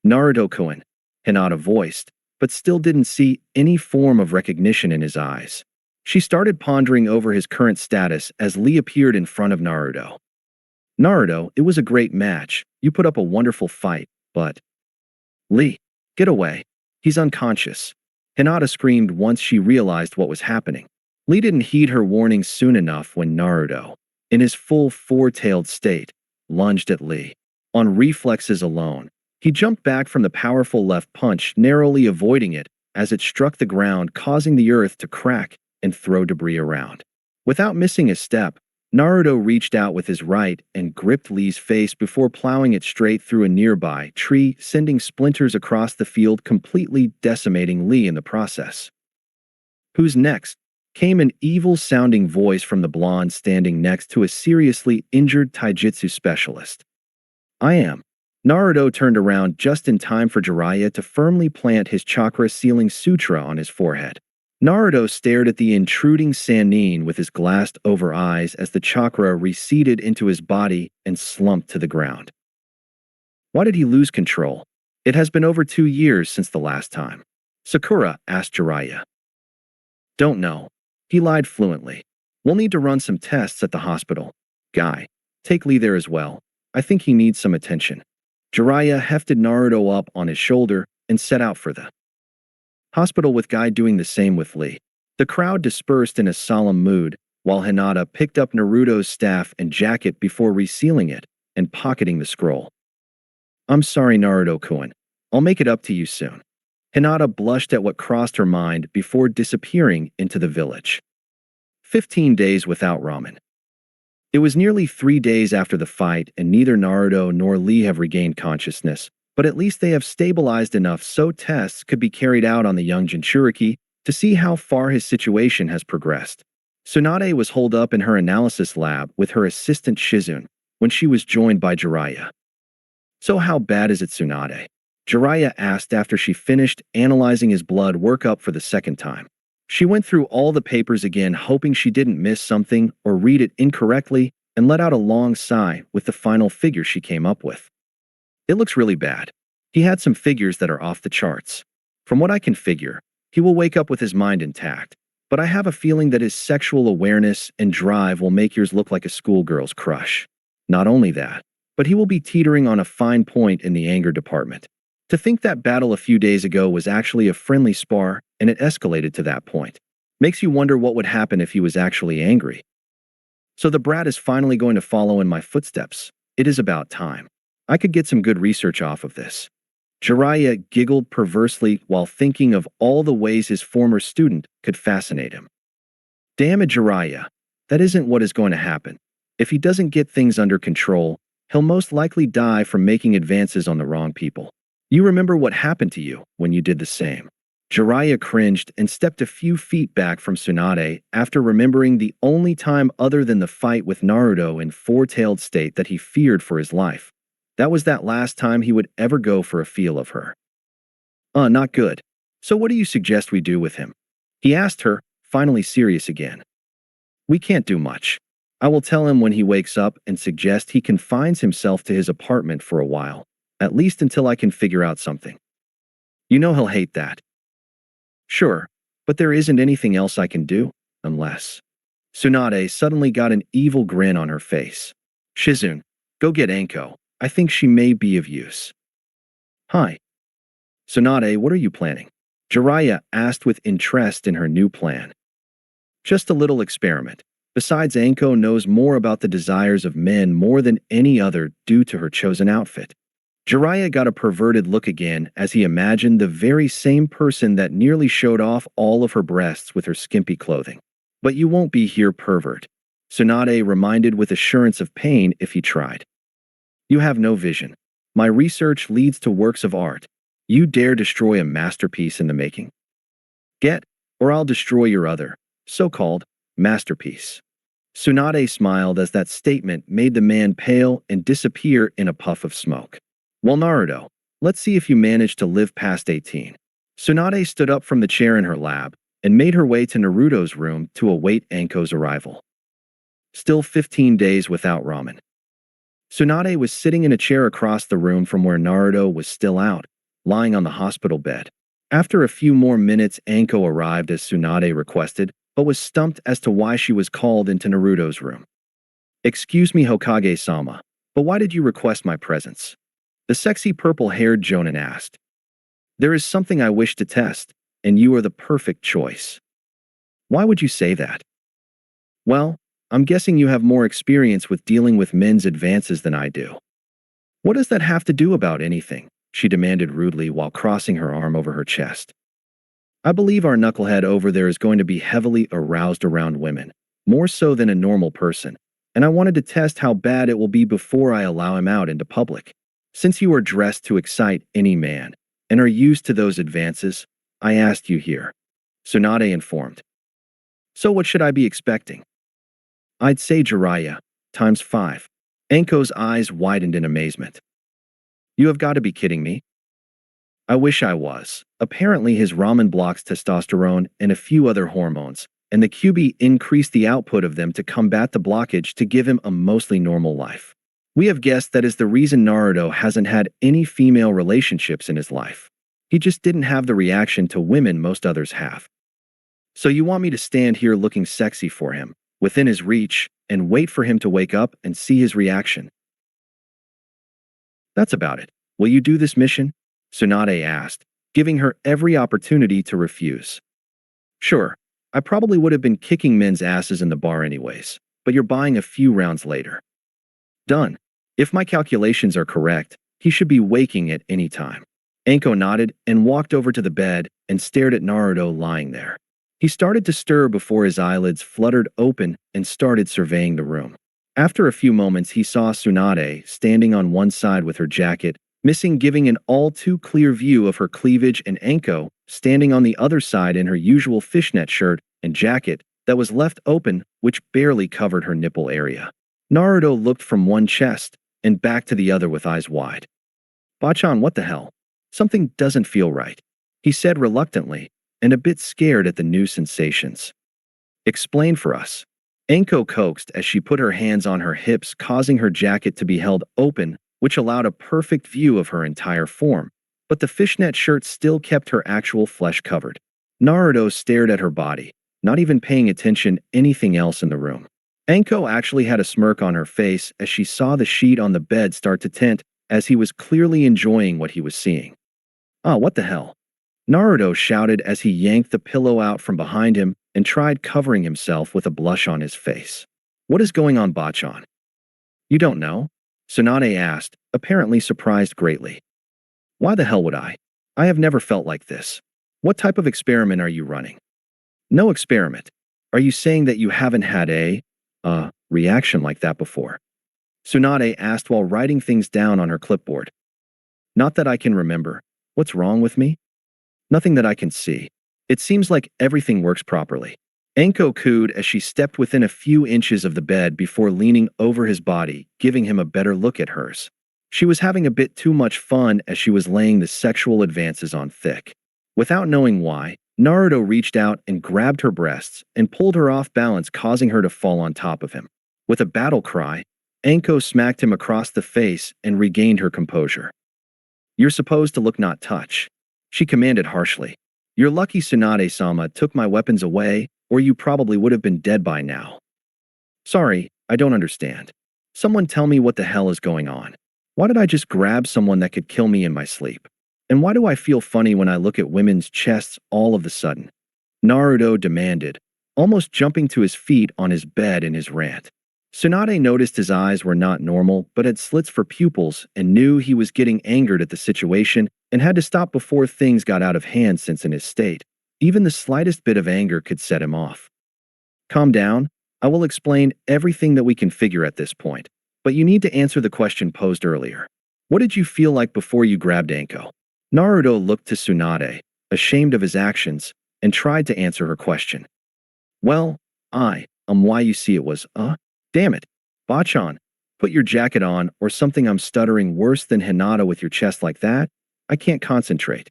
S1: Naruto-kun, Hinata voiced, but still didn't see any form of recognition in his eyes. She started pondering over his current status as Lee appeared in front of Naruto. Naruto, it was a great match. You put up a wonderful fight, but… Lee, get away. He's unconscious. Hinata screamed once she realized what was happening. Lee didn't heed her warning soon enough when Naruto, in his full four-tailed state, lunged at Lee. On reflexes alone, he jumped back from the powerful left punch, narrowly avoiding it as it struck the ground, causing the earth to crack and throw debris around. Without missing a step, Naruto reached out with his right and gripped Lee's face before plowing it straight through a nearby tree, sending splinters across the field, completely decimating Lee in the process. "Who's next?" came an evil-sounding voice from the blonde standing next to a seriously injured taijutsu specialist. "I am." Naruto turned around just in time for Jiraiya to firmly plant his chakra-sealing sutra on his forehead. Naruto stared at the intruding Sannin with his glassed-over eyes as the chakra receded into his body and slumped to the ground. Why did he lose control? It has been over 2 years since the last time. Sakura asked Jiraiya. Don't know. He lied fluently. We'll need to run some tests at the hospital. Guy, take Lee there as well. I think he needs some attention. Jiraiya hefted Naruto up on his shoulder and set out for the hospital, with Guy doing the same with Lee. The crowd dispersed in a solemn mood, while Hinata picked up Naruto's staff and jacket before resealing it and pocketing the scroll. I'm sorry, Naruto-kun. I'll make it up to you soon. Hinata blushed at what crossed her mind before disappearing into the village. 15 days without ramen. It was nearly 3 days after the fight, and neither Naruto nor Lee have regained consciousness, but at least they have stabilized enough so tests could be carried out on the young Jinchuriki to see how far his situation has progressed. Tsunade was holed up in her analysis lab with her assistant Shizune when she was joined by Jiraiya. So how bad is it, Tsunade? Jiraiya asked after she finished analyzing his blood workup for the second time. She went through all the papers again, hoping she didn't miss something or read it incorrectly, and let out a long sigh with the final figure she came up with. It looks really bad. He had some figures that are off the charts. From what I can figure, he will wake up with his mind intact, but I have a feeling that his sexual awareness and drive will make yours look like a schoolgirl's crush. Not only that, but he will be teetering on a fine point in the anger department. To think that battle a few days ago was actually a friendly spar and it escalated to that point. Makes you wonder what would happen if he was actually angry. So the brat is finally going to follow in my footsteps. It is about time. I could get some good research off of this. Jiraiya giggled perversely while thinking of all the ways his former student could fascinate him. Damn it, Jiraiya. That isn't what is going to happen. If he doesn't get things under control, he'll most likely die from making advances on the wrong people. You remember what happened to you when you did the same. Jiraiya cringed and stepped a few feet back from Tsunade after remembering the only time other than the fight with Naruto in four-tailed state that he feared for his life. That was that last time he would ever go for a feel of her. Not good. So what do you suggest we do with him? He asked her, finally serious again. We can't do much. I will tell him when he wakes up and suggest he confines himself to his apartment for a while, at least until I can figure out something. You know he'll hate that. Sure, but there isn't anything else I can do, unless… Tsunade suddenly got an evil grin on her face. Shizune, go get Anko. I think she may be of use. Hi. Tsunade, what are you planning? Jiraiya asked with interest in her new plan. Just a little experiment. Besides, Anko knows more about the desires of men more than any other due to her chosen outfit. Jiraiya got a perverted look again as he imagined the very same person that nearly showed off all of her breasts with her skimpy clothing. But you won't be here, pervert. Tsunade reminded with assurance of pain if he tried. You have no vision. My research leads to works of art. You dare destroy a masterpiece in the making? Get, or I'll destroy your other, so-called, masterpiece. Tsunade smiled as that statement made the man pale and disappear in a puff of smoke. Well, Naruto, let's see if you manage to live past 18. Tsunade stood up from the chair in her lab and made her way to Naruto's room to await Anko's arrival. Still 15 days without ramen. Tsunade was sitting in a chair across the room from where Naruto was still out, lying on the hospital bed. After a few more minutes, Anko arrived as Tsunade requested, but was stumped as to why she was called into Naruto's room. Excuse me, Hokage-sama, But why did you request my presence? The sexy purple-haired Jonan asked. There is something I wish to test, and you are the perfect choice. Why would you say that? Well, I'm guessing you have more experience with dealing with men's advances than I do. What does that have to do about anything? She demanded rudely while crossing her arm over her chest. I believe our knucklehead over there is going to be heavily aroused around women, more so than a normal person, and I wanted to test how bad it will be before I allow him out into public. Since you are dressed to excite any man, and are used to those advances, I asked you here. Tsunade informed. So what should I be expecting? I'd say Jiraiya, times 5. Anko's eyes widened in amazement. You have got to be kidding me. I wish I was. Apparently his ramen blocks testosterone and a few other hormones, and the QB increased the output of them to combat the blockage to give him a mostly normal life. We have guessed that is the reason Naruto hasn't had any female relationships in his life. He just didn't have the reaction to women most others have. So you want me to stand here looking sexy for him, within his reach, and wait for him to wake up and see his reaction? That's about it. Will you do this mission? Tsunade asked, giving her every opportunity to refuse. Sure, I probably would have been kicking men's asses in the bar anyways, but you're buying a few rounds later. Done. If my calculations are correct, he should be waking at any time. Anko nodded and walked over to the bed and stared at Naruto lying there. He started to stir before his eyelids fluttered open and started surveying the room. After a few moments, he saw Tsunade standing on one side with her jacket missing, giving an all-too-clear view of her cleavage, and Anko standing on the other side in her usual fishnet shirt and jacket that was left open, which barely covered her nipple area. Naruto looked from one chest and back to the other with eyes wide. Bachan, what the hell? Something doesn't feel right, he said reluctantly, and a bit scared at the new sensations. Explain for us. Anko coaxed as she put her hands on her hips, causing her jacket to be held open, which allowed a perfect view of her entire form, but the fishnet shirt still kept her actual flesh covered. Naruto stared at her body, not even paying attention anything else in the room. Anko actually had a smirk on her face as she saw the sheet on the bed start to tint, as he was clearly enjoying what he was seeing. Ah, what the hell? Naruto shouted as he yanked the pillow out from behind him and tried covering himself with a blush on his face. What is going on, Bachan? You don't know? Tsunade asked, apparently surprised greatly. Why the hell would I? I have never felt like this. What type of experiment are you running? No experiment. Are you saying that you haven't had a reaction like that before? Tsunade asked while writing things down on her clipboard. Not that I can remember. What's wrong with me? Nothing that I can see. It seems like everything works properly. Anko cooed as she stepped within a few inches of the bed before leaning over his body, giving him a better look at hers. She was having a bit too much fun as she was laying the sexual advances on thick. Without knowing why, Naruto reached out and grabbed her breasts and pulled her off balance, causing her to fall on top of him. With a battle cry, Anko smacked him across the face and regained her composure. You're supposed to look, not touch, she commanded harshly. You're lucky Tsunade-sama took my weapons away, or you probably would have been dead by now. Sorry, I don't understand. Someone tell me what the hell is going on. Why did I just grab someone that could kill me in my sleep? And why do I feel funny when I look at women's chests all of a sudden? Naruto demanded, almost jumping to his feet on his bed in his rant. Tsunade noticed his eyes were not normal but had slits for pupils and knew he was getting angered at the situation and had to stop before things got out of hand, since in his state, even the slightest bit of anger could set him off. Calm down. I will explain everything that we can figure at this point, but you need to answer the question posed earlier. What did you feel like before you grabbed Anko? Naruto looked to Tsunade, ashamed of his actions, and tried to answer her question. Well, why you see it was, damn it. Bachan, put your jacket on or something. I'm stuttering worse than Hinata with your chest like that. I can't concentrate.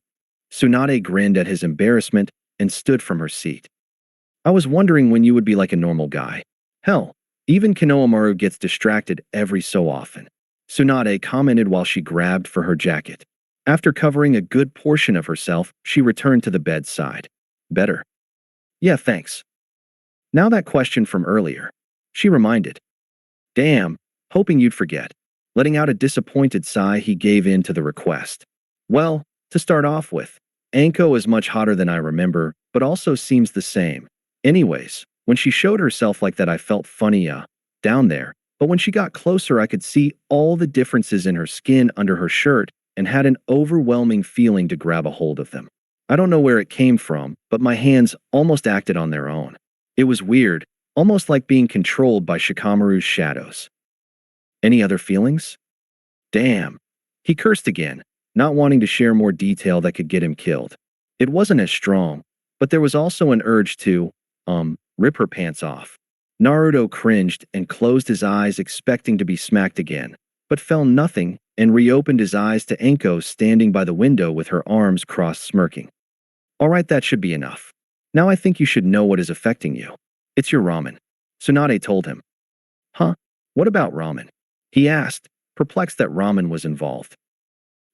S1: Tsunade grinned at his embarrassment and stood from her seat. I was wondering when you would be like a normal guy. Hell, even Konohamaru gets distracted every so often. Tsunade commented while she grabbed for her jacket. After covering a good portion of herself, she returned to the bedside. Better? Yeah, thanks. Now that question from earlier. She reminded. Damn, hoping you'd forget. Letting out a disappointed sigh, he gave in to the request. Well, to start off with, Anko is much hotter than I remember, but also seems the same. Anyways, when she showed herself like that I felt funny, down there, but when she got closer I could see all the differences in her skin under her shirt and had an overwhelming feeling to grab a hold of them. I don't know where it came from, but my hands almost acted on their own. It was weird, almost like being controlled by Shikamaru's shadows. Any other feelings? Damn. He cursed again, not wanting to share more detail that could get him killed. It wasn't as strong, but there was also an urge to, rip her pants off. Naruto cringed and closed his eyes expecting to be smacked again, but found nothing and reopened his eyes to Enko standing by the window with her arms crossed smirking. Alright, that should be enough. Now I think you should know what is affecting you. It's your ramen. Tsunade told him. Huh? What about ramen? He asked, perplexed that ramen was involved.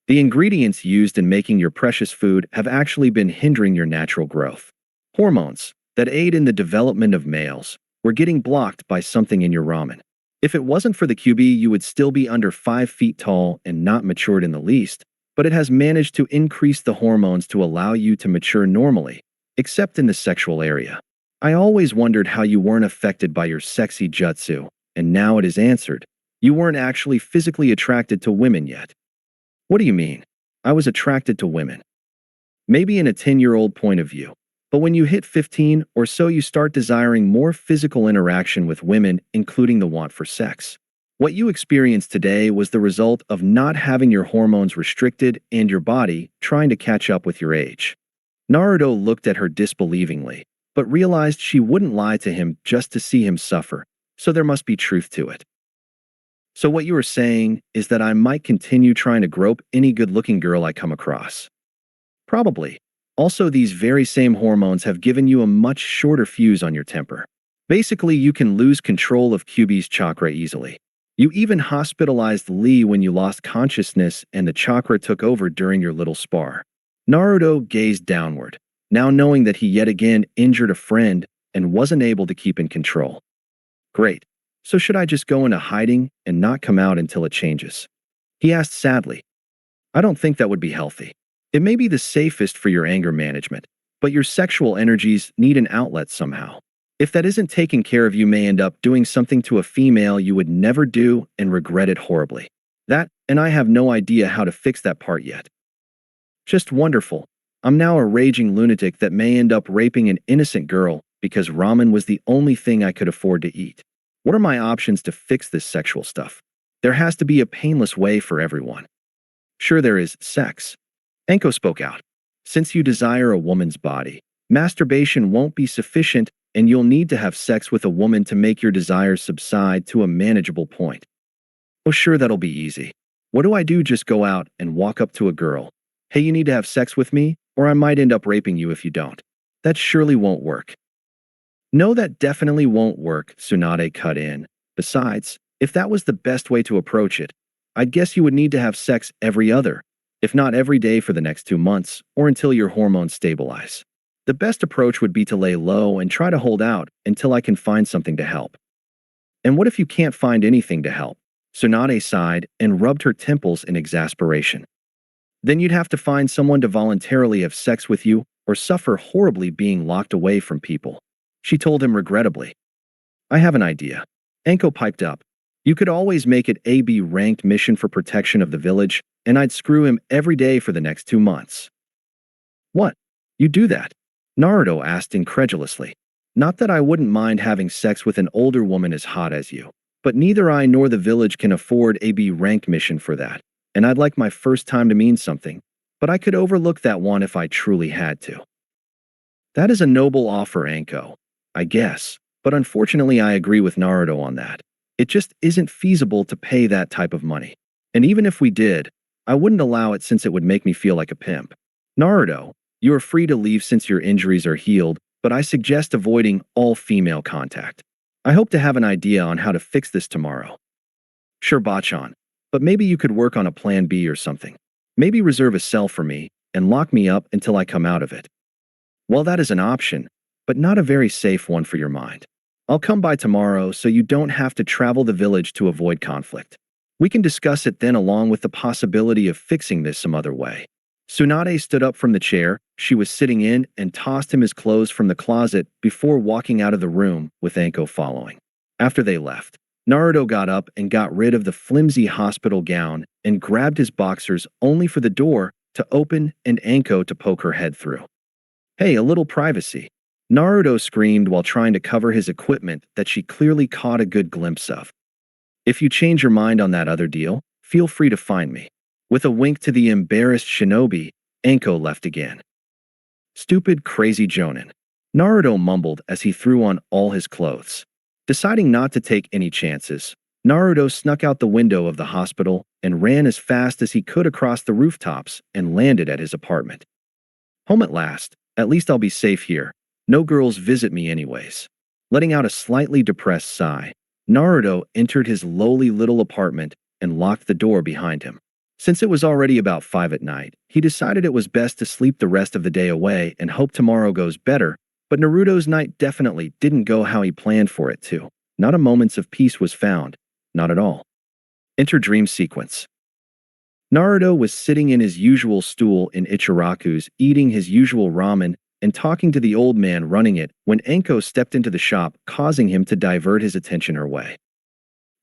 S1: The ingredients used in making your precious food have actually been hindering your natural growth. Hormones that aid in the development of males were getting blocked by something in your ramen. If it wasn't for the QB, you would still be under 5 feet tall and not matured in the least, but it has managed to increase the hormones to allow you to mature normally, except in the sexual area. I always wondered how you weren't affected by your sexy jutsu, and now it is answered. You weren't actually physically attracted to women yet. What do you mean? I was attracted to women. Maybe in a 10-year-old point of view. But when you hit 15 or so, you start desiring more physical interaction with women, including the want for sex. What you experienced today was the result of not having your hormones restricted and your body trying to catch up with your age. Naruto looked at her disbelievingly, but realized she wouldn't lie to him just to see him suffer, so there must be truth to it. So what you are saying is that I might continue trying to grope any good-looking girl I come across. Probably. Also, these very same hormones have given you a much shorter fuse on your temper. Basically, you can lose control of QB's chakra easily. You even hospitalized Lee when you lost consciousness and the chakra took over during your little spar. Naruto gazed downward, now knowing that he yet again injured a friend and wasn't able to keep in control. Great. So should I just go into hiding and not come out until it changes? He asked sadly. I don't think that would be healthy. It may be the safest for your anger management, but your sexual energies need an outlet somehow. If that isn't taken care of, you may end up doing something to a female you would never do and regret it horribly. That, and I have no idea how to fix that part yet. Just wonderful. I'm now a raging lunatic that may end up raping an innocent girl because ramen was the only thing I could afford to eat. What are my options to fix this sexual stuff? There has to be a painless way for everyone. Sure, there is sex. Enko spoke out. Since you desire a woman's body, masturbation won't be sufficient and you'll need to have sex with a woman to make your desires subside to a manageable point. Oh sure, that'll be easy. What do I do? Just go out and walk up to a girl. Hey, you need to have sex with me, or I might end up raping you if you don't. That surely won't work. No, that definitely won't work, Tsunade cut in. Besides, if that was the best way to approach it, I'd guess you would need to have sex every other, if not every day for the next 2 months, or until your hormones stabilize. The best approach would be to lay low and try to hold out until I can find something to help. And what if you can't find anything to help? Tsunade sighed and rubbed her temples in exasperation. Then you'd have to find someone to voluntarily have sex with you or suffer horribly being locked away from people. She told him regrettably. I have an idea. Enko piped up. You could always make it a B-ranked mission for protection of the village, and I'd screw him every day for the next 2 months. What? You do that? Naruto asked incredulously. Not that I wouldn't mind having sex with an older woman as hot as you, but neither I nor the village can afford a B-ranked mission for that, and I'd like my first time to mean something, but I could overlook that one if I truly had to. That is a noble offer, Anko, I guess, but unfortunately I agree with Naruto on that. It just isn't feasible to pay that type of money. And even if we did, I wouldn't allow it since it would make me feel like a pimp. Naruto, you are free to leave since your injuries are healed, but I suggest avoiding all female contact. I hope to have an idea on how to fix this tomorrow. Sure, Bachan, but maybe you could work on a plan B or something. Maybe reserve a cell for me and lock me up until I come out of it. Well, that is an option, but not a very safe one for your mind. I'll come by tomorrow so you don't have to travel the village to avoid conflict. We can discuss it then along with the possibility of fixing this some other way. Tsunade stood up from the chair she was sitting in and tossed him his clothes from the closet before walking out of the room, with Anko following. After they left, Naruto got up and got rid of the flimsy hospital gown and grabbed his boxers only for the door to open and Anko to poke her head through. "Hey, a little privacy," Naruto screamed while trying to cover his equipment that she clearly caught a good glimpse of. "If you change your mind on that other deal, feel free to find me." With a wink to the embarrassed shinobi, Anko left again. "Stupid, crazy Jonin," Naruto mumbled as he threw on all his clothes. Deciding not to take any chances, Naruto snuck out the window of the hospital and ran as fast as he could across the rooftops and landed at his apartment. "Home at last. At least I'll be safe here. No girls visit me anyways." Letting out a slightly depressed sigh, Naruto entered his lowly little apartment and locked the door behind him. Since it was already about 5 at night, he decided it was best to sleep the rest of the day away and hope tomorrow goes better, but Naruto's night definitely didn't go how he planned for it to. Not a moment of peace was found. Not at all. Enter dream sequence. Naruto was sitting in his usual stool in Ichiraku's, eating his usual ramen and talking to the old man running it when Anko stepped into the shop, causing him to divert his attention her way.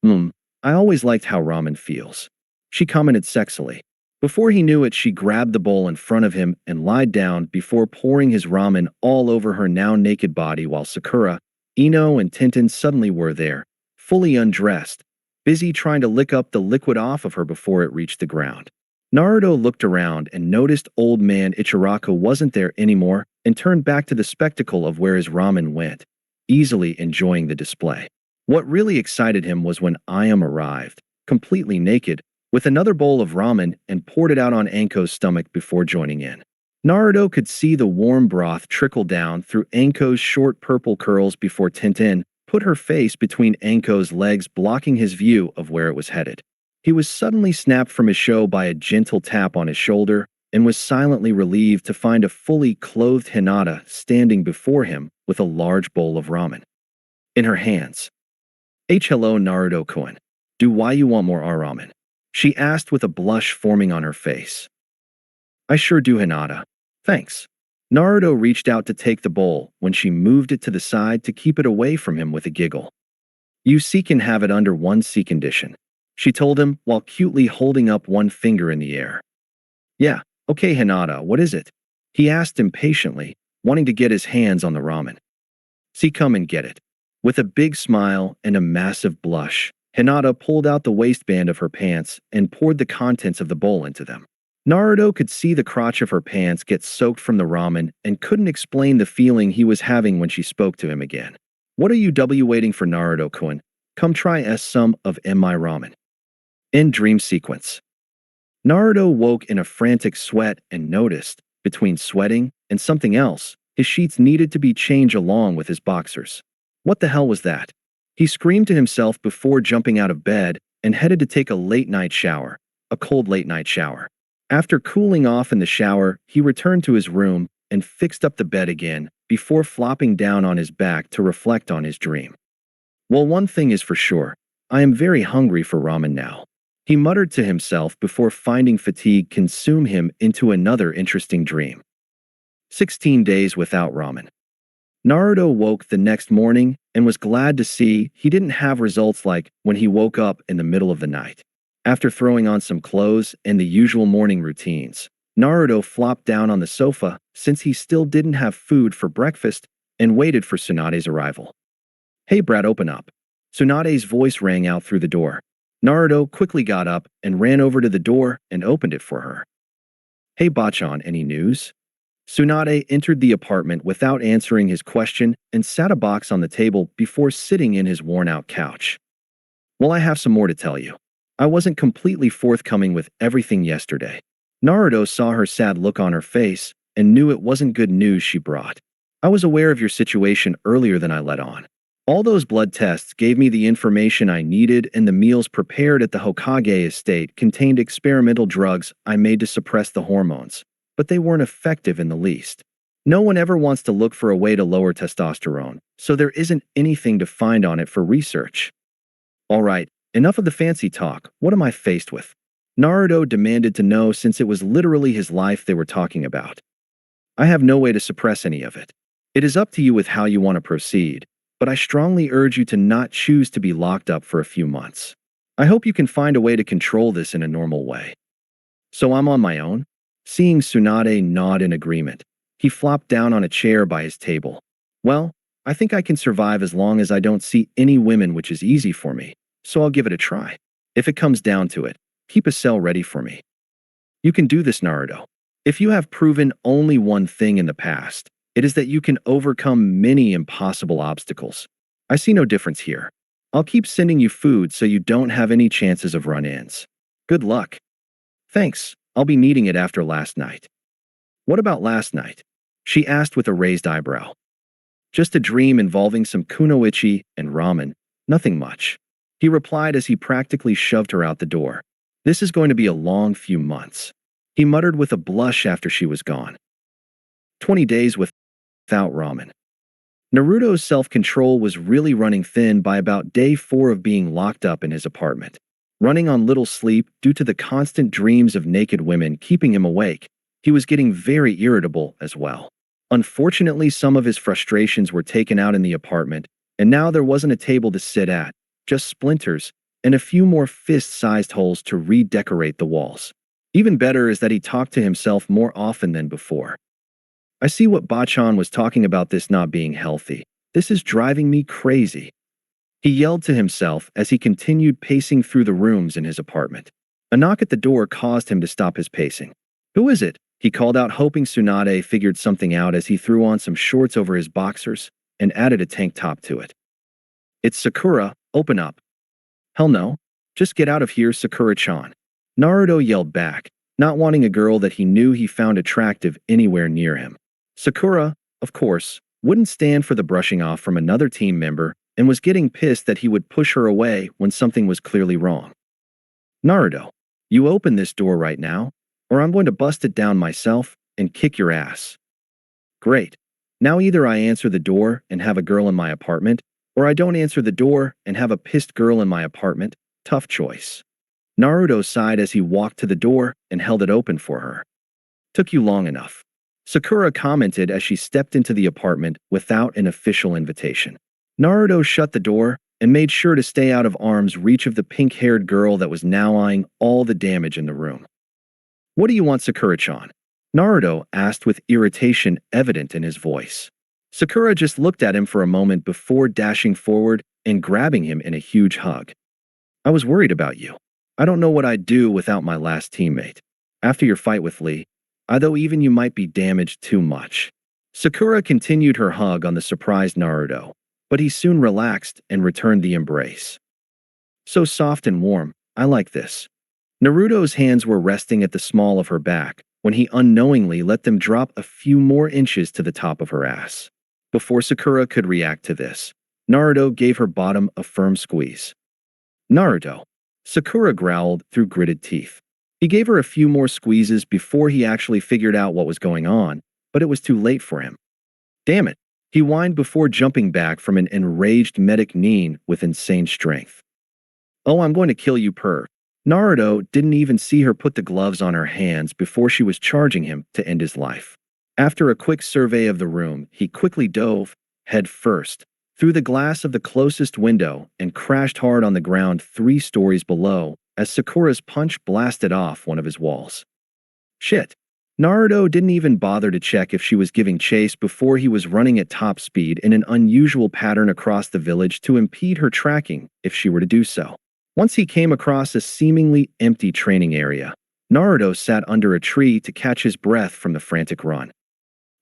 S1: I always liked how ramen feels," she commented sexily. Before he knew it, she grabbed the bowl in front of him and lied down before pouring his ramen all over her now naked body while Sakura, Ino, and Tintin suddenly were there, fully undressed, busy trying to lick up the liquid off of her before it reached the ground. Naruto looked around and noticed old man Ichiraku wasn't there anymore and turned back to the spectacle of where his ramen went, easily enjoying the display. What really excited him was when Ayam arrived, completely naked, with another bowl of ramen and poured it out on Anko's stomach before joining in. Naruto could see the warm broth trickle down through Anko's short purple curls before Tintin put her face between Anko's legs, blocking his view of where it was headed. He was suddenly snapped from his show by a gentle tap on his shoulder and was silently relieved to find a fully clothed Hinata standing before him with a large bowl of ramen in her hands. "Hello, Naruto-kun. Do why you want more ramen?" she asked with a blush forming on her face. "I sure do, Hinata. Thanks." Naruto reached out to take the bowl when she moved it to the side to keep it away from him with a giggle. "You see can have it under one C condition," she told him while cutely holding up one finger in the air. "Yeah, okay Hinata, what is it?" he asked impatiently, wanting to get his hands on the ramen. "See, come and get it." With a big smile and a massive blush, Hinata pulled out the waistband of her pants and poured the contents of the bowl into them. Naruto could see the crotch of her pants get soaked from the ramen and couldn't explain the feeling he was having when she spoke to him again. "What are you waiting for, Naruto-kun? Come try some of my ramen." End dream sequence. Naruto woke in a frantic sweat and noticed, between sweating and something else, his sheets needed to be changed along with his boxers. What the hell was that? He screamed to himself before jumping out of bed and headed to take a late-night shower, a cold late-night shower. After cooling off in the shower, he returned to his room and fixed up the bed again before flopping down on his back to reflect on his dream. "Well, one thing is for sure, I am very hungry for ramen now," he muttered to himself before finding fatigue consume him into another interesting dream. 16 days without ramen. Naruto woke the next morning and was glad to see he didn't have results like when he woke up in the middle of the night. After throwing on some clothes and the usual morning routines, Naruto flopped down on the sofa since he still didn't have food for breakfast and waited for Tsunade's arrival. "Hey brat, open up." Tsunade's voice rang out through the door. Naruto quickly got up and ran over to the door and opened it for her. "Hey Bachan, any news?" Tsunade entered the apartment without answering his question and sat a box on the table before sitting in his worn-out couch. "Well, I have some more to tell you. I wasn't completely forthcoming with everything yesterday." Naruto saw her sad look on her face and knew it wasn't good news she brought. "I was aware of your situation earlier than I let on. All those blood tests gave me the information I needed, and the meals prepared at the Hokage estate contained experimental drugs I made to suppress the hormones, but they weren't effective in the least. No one ever wants to look for a way to lower testosterone, so there isn't anything to find on it for research." "All right, Enough of the fancy talk. What am I faced with? Naruto demanded to know since it was literally his life they were talking about. I have no way to suppress any of it. It is up to you with how you want to proceed, but I strongly urge you to not choose to be locked up for a few months. I hope you can find a way to control this in a normal way. So I'm on my own? Seeing Tsunade nod in agreement, he flopped down on a chair by his table. Well, I think I can survive as long as I don't see any women, which is easy for me, so I'll give it a try. If it comes down to it, keep a cell ready for me. You can do this, Naruto. If you have proven only one thing in the past, it is that you can overcome many impossible obstacles. I see no difference here. I'll keep sending you food so you don't have any chances of run-ins. Good luck. Thanks, I'll be needing it after last night. What about last night? She asked with a raised eyebrow. Just a dream involving some kunoichi and ramen, nothing much. He replied as he practically shoved her out the door. This is going to be a long few months. He muttered with a blush after she was gone. 20 days without ramen. Naruto's self-control was really running thin by about day 4 of being locked up in his apartment. Running on little sleep due to the constant dreams of naked women keeping him awake, he was getting very irritable as well. Unfortunately, some of his frustrations were taken out in the apartment, and now there wasn't a table to sit at, just splinters and a few more fist-sized holes to redecorate the walls. Even better is that he talked to himself more often than before. I see what Bachan was talking about this not being healthy. This is driving me crazy. He yelled to himself as he continued pacing through the rooms in his apartment. A knock at the door caused him to stop his pacing. Who is it? He called out, hoping Tsunade figured something out as he threw on some shorts over his boxers and added a tank top to it. It's Sakura, open up. Hell no. Just get out of here, Sakura-chan. Naruto yelled back, not wanting a girl that he knew he found attractive anywhere near him. Sakura, of course, wouldn't stand for the brushing off from another team member and was getting pissed that he would push her away when something was clearly wrong. Naruto, you open this door right now, or I'm going to bust it down myself and kick your ass. Great. Now either I answer the door and have a girl in my apartment, or I don't answer the door and have a pissed girl in my apartment. Tough choice. Naruto sighed as he walked to the door and held it open for her. Took you long enough. Sakura commented as she stepped into the apartment without an official invitation. Naruto shut the door and made sure to stay out of arm's reach of the pink-haired girl that was now eyeing all the damage in the room. What do you want, Sakura-chan? Naruto asked with irritation evident in his voice. Sakura just looked at him for a moment before dashing forward and grabbing him in a huge hug. I was worried about you. I don't know what I'd do without my last teammate. After your fight with Lee, although even you might be damaged too much. Sakura continued her hug on the surprised Naruto, but he soon relaxed and returned the embrace. So soft and warm, I like this. Naruto's hands were resting at the small of her back when he unknowingly let them drop a few more inches to the top of her ass. Before Sakura could react to this, Naruto gave her bottom a firm squeeze. Naruto, Sakura growled through gritted teeth. He gave her a few more squeezes before he actually figured out what was going on, but it was too late for him. Damn it, he whined before jumping back from an enraged medic Nin with insane strength. Oh, I'm going to kill you, perv. Naruto didn't even see her put the gloves on her hands before she was charging him to end his life. After a quick survey of the room, he quickly dove, head first, through the glass of the closest window and crashed hard on the ground 3 stories below as Sakura's punch blasted off one of his walls. Shit. Naruto didn't even bother to check if she was giving chase before he was running at top speed in an unusual pattern across the village to impede her tracking if she were to do so. Once he came across a seemingly empty training area, Naruto sat under a tree to catch his breath from the frantic run.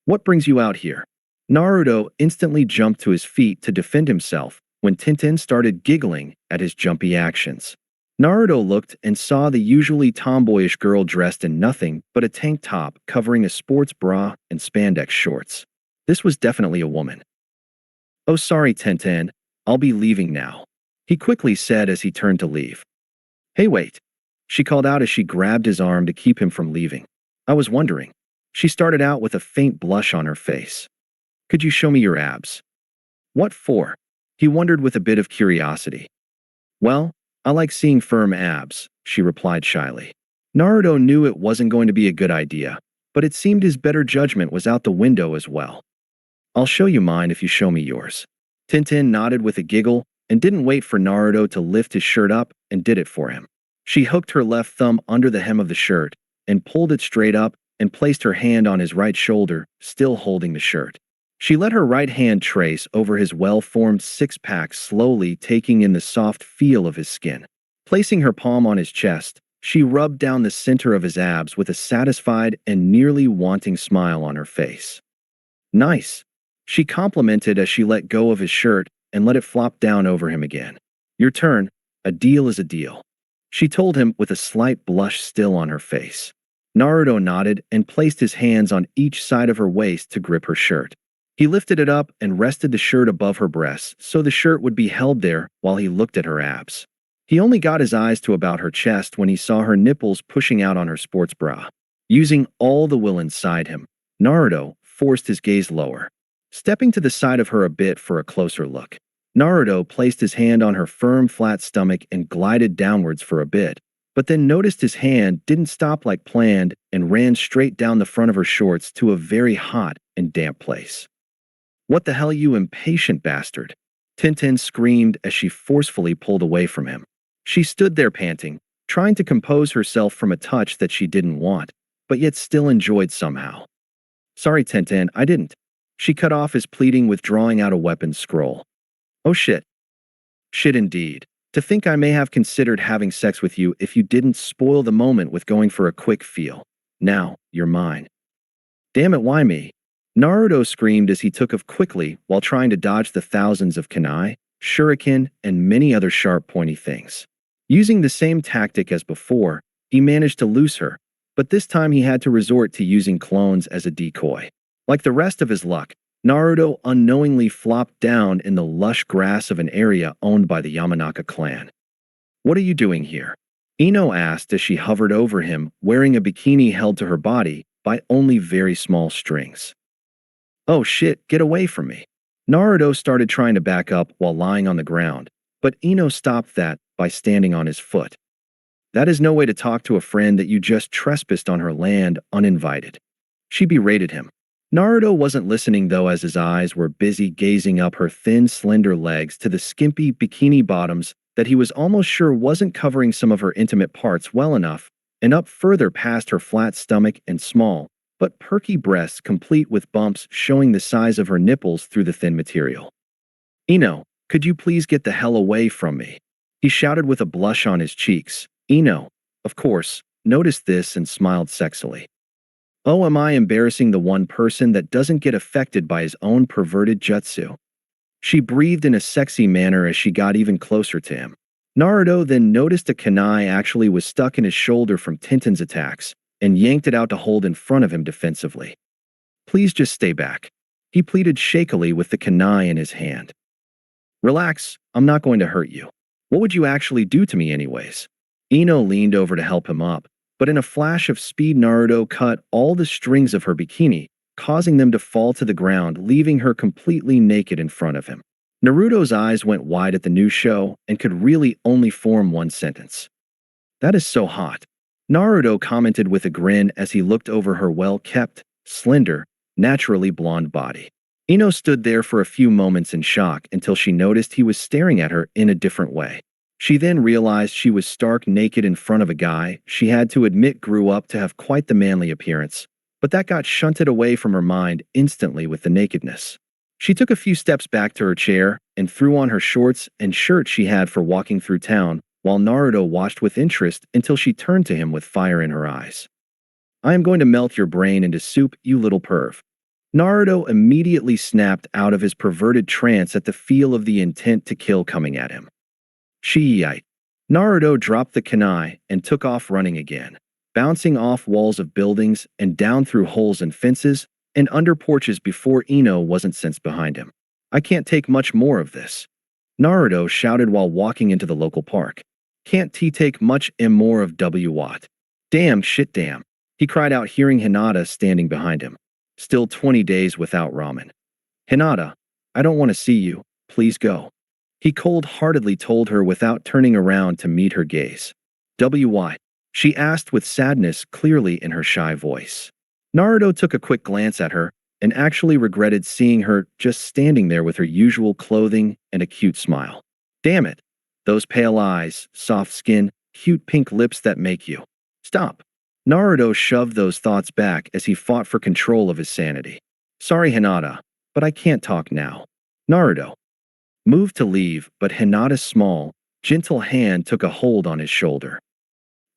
S1: What brings you out here? Naruto instantly jumped to his feet to defend himself when Tintin started giggling at his jumpy actions. Naruto looked and saw the usually tomboyish girl dressed in nothing but a tank top covering a sports bra and spandex shorts. This was definitely a woman. Oh, sorry, Tintin. I'll be leaving now, he quickly said as he turned to leave. Hey, wait, she called out as she grabbed his arm to keep him from leaving. I was wondering. She started out with a faint blush on her face. Could you show me your abs? What for? He wondered with a bit of curiosity. Well, I like seeing firm abs, she replied shyly. Naruto knew it wasn't going to be a good idea, but it seemed his better judgment was out the window as well. I'll show you mine if you show me yours. Tintin nodded with a giggle and didn't wait for Naruto to lift his shirt up and did it for him. She hooked her left thumb under the hem of the shirt and pulled it straight up and placed her hand on his right shoulder, still holding the shirt. She let her right hand trace over his well-formed six-pack, slowly taking in the soft feel of his skin. Placing her palm on his chest, she rubbed down the center of his abs with a satisfied and nearly wanting smile on her face. Nice, she complimented as she let go of his shirt and let it flop down over him again. Your turn, a deal is a deal, she told him with a slight blush still on her face. Naruto nodded and placed his hands on each side of her waist to grip her shirt. He lifted it up and rested the shirt above her breasts so the shirt would be held there while he looked at her abs. He only got his eyes to about her chest when he saw her nipples pushing out on her sports bra. Using all the will inside him, Naruto forced his gaze lower. Stepping to the side of her a bit for a closer look, Naruto placed his hand on her firm, flat stomach and glided downwards for a bit, but then noticed his hand didn't stop like planned and ran straight down the front of her shorts to a very hot and damp place. What the hell, you impatient bastard? Tintin screamed as she forcefully pulled away from him. She stood there panting, trying to compose herself from a touch that she didn't want, but yet still enjoyed somehow. Sorry, Tintin, I didn't. She cut off his pleading with drawing out a weapon scroll. Oh shit. Shit indeed. To think I may have considered having sex with you if you didn't spoil the moment with going for a quick feel. Now, you're mine. Damn it, why me? Naruto screamed as he took off quickly while trying to dodge the thousands of kunai, shuriken, and many other sharp pointy things. Using the same tactic as before, he managed to loose her, but this time he had to resort to using clones as a decoy. Like the rest of his luck, Naruto unknowingly flopped down in the lush grass of an area owned by the Yamanaka clan. What are you doing here? Ino asked as she hovered over him, wearing a bikini held to her body by only very small strings. Oh shit, get away from me. Naruto started trying to back up while lying on the ground, but Ino stopped that by standing on his foot. That is no way to talk to a friend that you just trespassed on her land uninvited. She berated him. Naruto wasn't listening though, as his eyes were busy gazing up her thin, slender legs to the skimpy bikini bottoms that he was almost sure wasn't covering some of her intimate parts well enough, and up further past her flat stomach and small, but perky breasts complete with bumps showing the size of her nipples through the thin material. Ino, could you please get the hell away from me? He shouted with a blush on his cheeks. Ino, of course, noticed this and smiled sexily. Oh, am I embarrassing the one person that doesn't get affected by his own perverted jutsu? She breathed in a sexy manner as she got even closer to him. Naruto then noticed a kunai actually was stuck in his shoulder from Tintin's attacks, and yanked it out to hold in front of him defensively. Please just stay back, he pleaded shakily with the kunai in his hand. Relax, I'm not going to hurt you. What would you actually do to me anyways? Ino leaned over to help him up, but in a flash of speed Naruto cut all the strings of her bikini, causing them to fall to the ground, leaving her completely naked in front of him. Naruto's eyes went wide at the new show and could really only form one sentence. That is so hot, Naruto commented with a grin as he looked over her well-kept, slender, naturally blonde body. Ino stood there for a few moments in shock until she noticed he was staring at her in a different way. She then realized she was stark naked in front of a guy she had to admit grew up to have quite the manly appearance, but that got shunted away from her mind instantly with the nakedness. She took a few steps back to her chair and threw on her shorts and shirt she had for walking through town, while Naruto watched with interest until she turned to him with fire in her eyes. I am going to melt your brain into soup, you little perv. Naruto immediately snapped out of his perverted trance at the feel of the intent to kill coming at him. Shiite. Naruto dropped the kunai and took off running again, bouncing off walls of buildings and down through holes in fences and under porches before Ino wasn't sensed behind him. I can't take much more of this, Naruto shouted while walking into the local park. Can't he take much more of what? Damn shit damn, he cried out hearing Hinata standing behind him. Still 20 days without ramen. Hinata, I don't want to see you, please go. he cold-heartedly told her without turning around to meet her gaze. Why? She asked with sadness clearly in her shy voice. Naruto took a quick glance at her and actually regretted seeing her just standing there with her usual clothing and a cute smile. Damn it. Those pale eyes, soft skin, cute pink lips that make you. Stop. Naruto shoved those thoughts back as he fought for control of his sanity. Sorry, Hinata, but I can't talk now. Naruto moved to leave, but Hinata's small, gentle hand took a hold on his shoulder.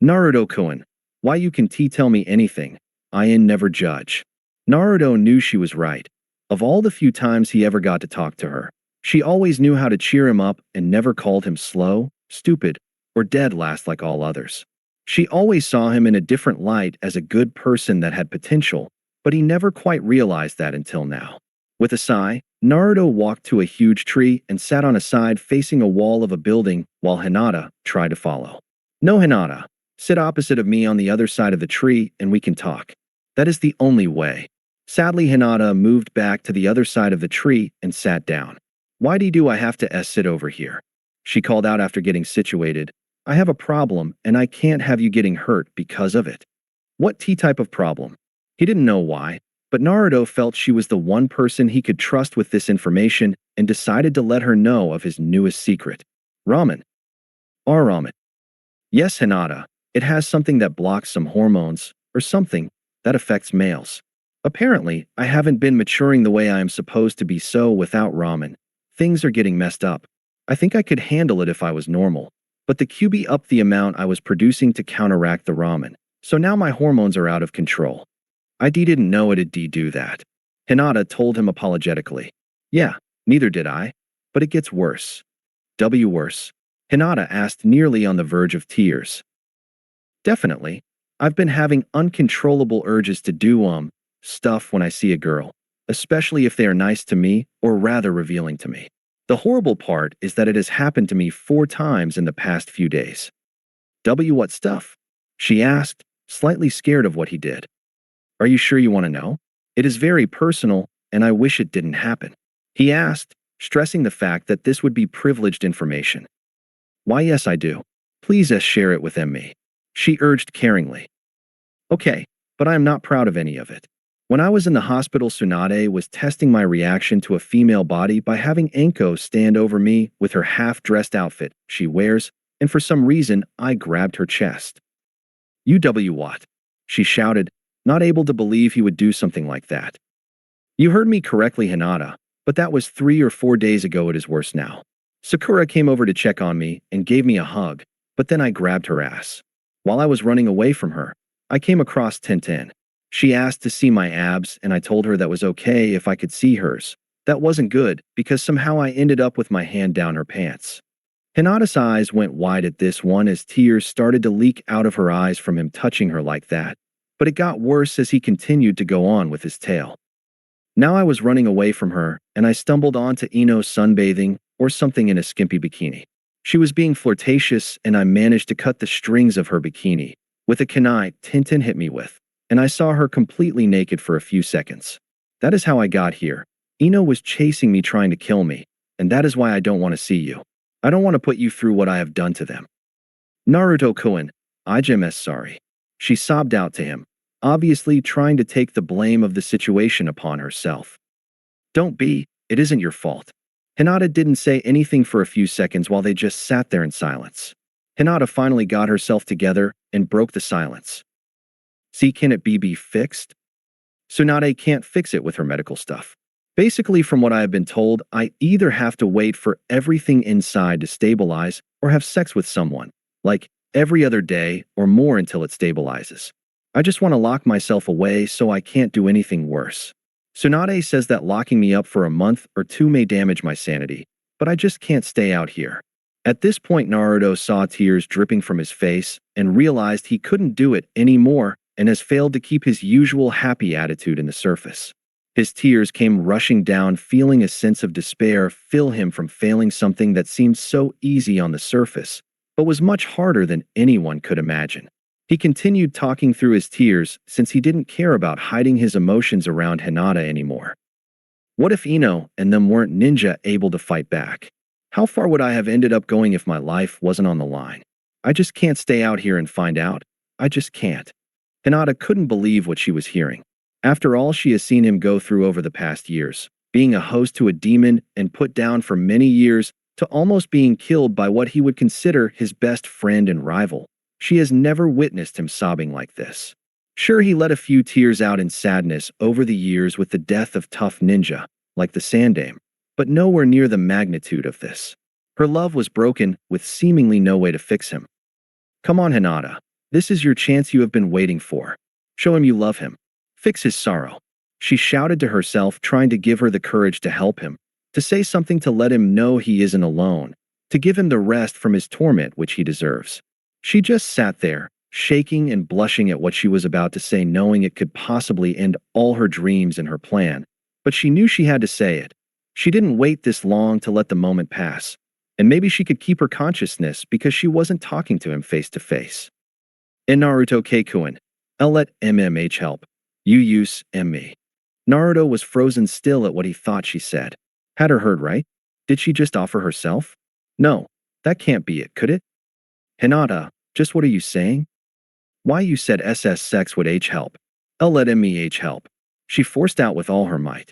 S1: Naruto-kun, why you can tell me anything, Ian never judge. Naruto knew she was right. Of all the few times he ever got to talk to her, she always knew how to cheer him up and never called him slow, stupid, or dead last like all others. She always saw him in a different light as a good person that had potential, but he never quite realized that until now. With a sigh, Naruto walked to a huge tree and sat on a side facing a wall of a building while Hinata tried to follow. No, Hinata, sit opposite of me on the other side of the tree and we can talk. That is the only way. Sadly, Hinata moved back to the other side of the tree and sat down. Why do I have to sit over here? She called out after getting situated. I have a problem and I can't have you getting hurt because of it. What type of problem? He didn't know why, but Naruto felt she was the one person he could trust with this information and decided to let her know of his newest secret. Ramen. Our ramen. Yes, Hinata, it has something that blocks some hormones, or something, that affects males. Apparently, I haven't been maturing the way I am supposed to be, so without ramen, things are getting messed up. I think I could handle it if I was normal, but the QB upped the amount I was producing to counteract the ramen, so now my hormones are out of control. I didn't know it'd do that. Hinata told him apologetically. Yeah, neither did I, but it gets worse. Worse? Hinata asked, nearly on the verge of tears. Definitely. I've been having uncontrollable urges to do stuff when I see a girl, especially if they are nice to me or rather revealing to me. The horrible part is that it has happened to me 4 times in the past few days. What stuff? She asked, slightly scared of what he did. Are you sure you want to know? It is very personal, and I wish it didn't happen. He asked, stressing the fact that this would be privileged information. Why, yes, I do. Please share it with me. She urged caringly. Okay, but I am not proud of any of it. When I was in the hospital, Tsunade was testing my reaction to a female body by having Anko stand over me with her half-dressed outfit she wears, and for some reason, I grabbed her chest. What? She shouted, not able to believe he would do something like that. You heard me correctly, Hinata, but that was 3 or 4 days ago. It is worse now. Sakura came over to check on me and gave me a hug, but then I grabbed her ass. While I was running away from her, I came across Tintin. She asked to see my abs, and I told her that was okay if I could see hers. That wasn't good, because somehow I ended up with my hand down her pants. Hinata's eyes went wide at this one as tears started to leak out of her eyes from him touching her like that, but it got worse as he continued to go on with his tale. Now I was running away from her, and I stumbled onto Ino sunbathing or something in a skimpy bikini. She was being flirtatious, and I managed to cut the strings of her bikini with a kunai Tintin hit me with, and I saw her completely naked for a few seconds. That is how I got here. Ino was chasing me, trying to kill me, and that is why I don't want to see you. I don't want to put you through what I have done to them. Naruto-kun, I'm sorry. She sobbed out to him, obviously trying to take the blame of the situation upon herself. Don't be, it isn't your fault. Hinata didn't say anything for a few seconds while they just sat there in silence. Hinata finally got herself together and broke the silence. See, can it be fixed? Tsunade can't fix it with her medical stuff. Basically, from what I have been told, I either have to wait for everything inside to stabilize or have sex with someone, like every other day or more until it stabilizes. I just want to lock myself away so I can't do anything worse. Tsunade says that locking me up for a month or 2 may damage my sanity, but I just can't stay out here. At this point, Naruto saw tears dripping from his face and realized he couldn't do it anymore and has failed to keep his usual happy attitude in the surface. His tears came rushing down, feeling a sense of despair fill him from failing something that seemed so easy on the surface, but was much harder than anyone could imagine. He continued talking through his tears since he didn't care about hiding his emotions around Hinata anymore. What if Ino and them weren't ninja able to fight back? How far would I have ended up going if my life wasn't on the line? I just can't stay out here and find out. I just can't. Hinata couldn't believe what she was hearing. After all she has seen him go through over the past years, being a host to a demon and put down for many years to almost being killed by what he would consider his best friend and rival, she has never witnessed him sobbing like this. Sure, he let a few tears out in sadness over the years with the death of tough ninja, like the Sandame, but nowhere near the magnitude of this. Her love was broken with seemingly no way to fix him. Come on, Hinata. This is your chance you have been waiting for. Show him you love him. Fix his sorrow. She shouted to herself, trying to give her the courage to help him, to say something to let him know he isn't alone, to give him the rest from his torment which he deserves. She just sat there, shaking and blushing at what she was about to say, knowing it could possibly end all her dreams and her plan, but she knew she had to say it. She didn't wait this long to let the moment pass, and maybe she could keep her consciousness because she wasn't talking to him face to face. In Naruto Keikuin, I'll let MMH help. You use me. Naruto was frozen still at what he thought she said. Had her heard right? Did she just offer herself? No, that can't be it, could it? Hinata, just what are you saying? Why you said SS sex would H help. I'll let MEH help. She forced out with all her might.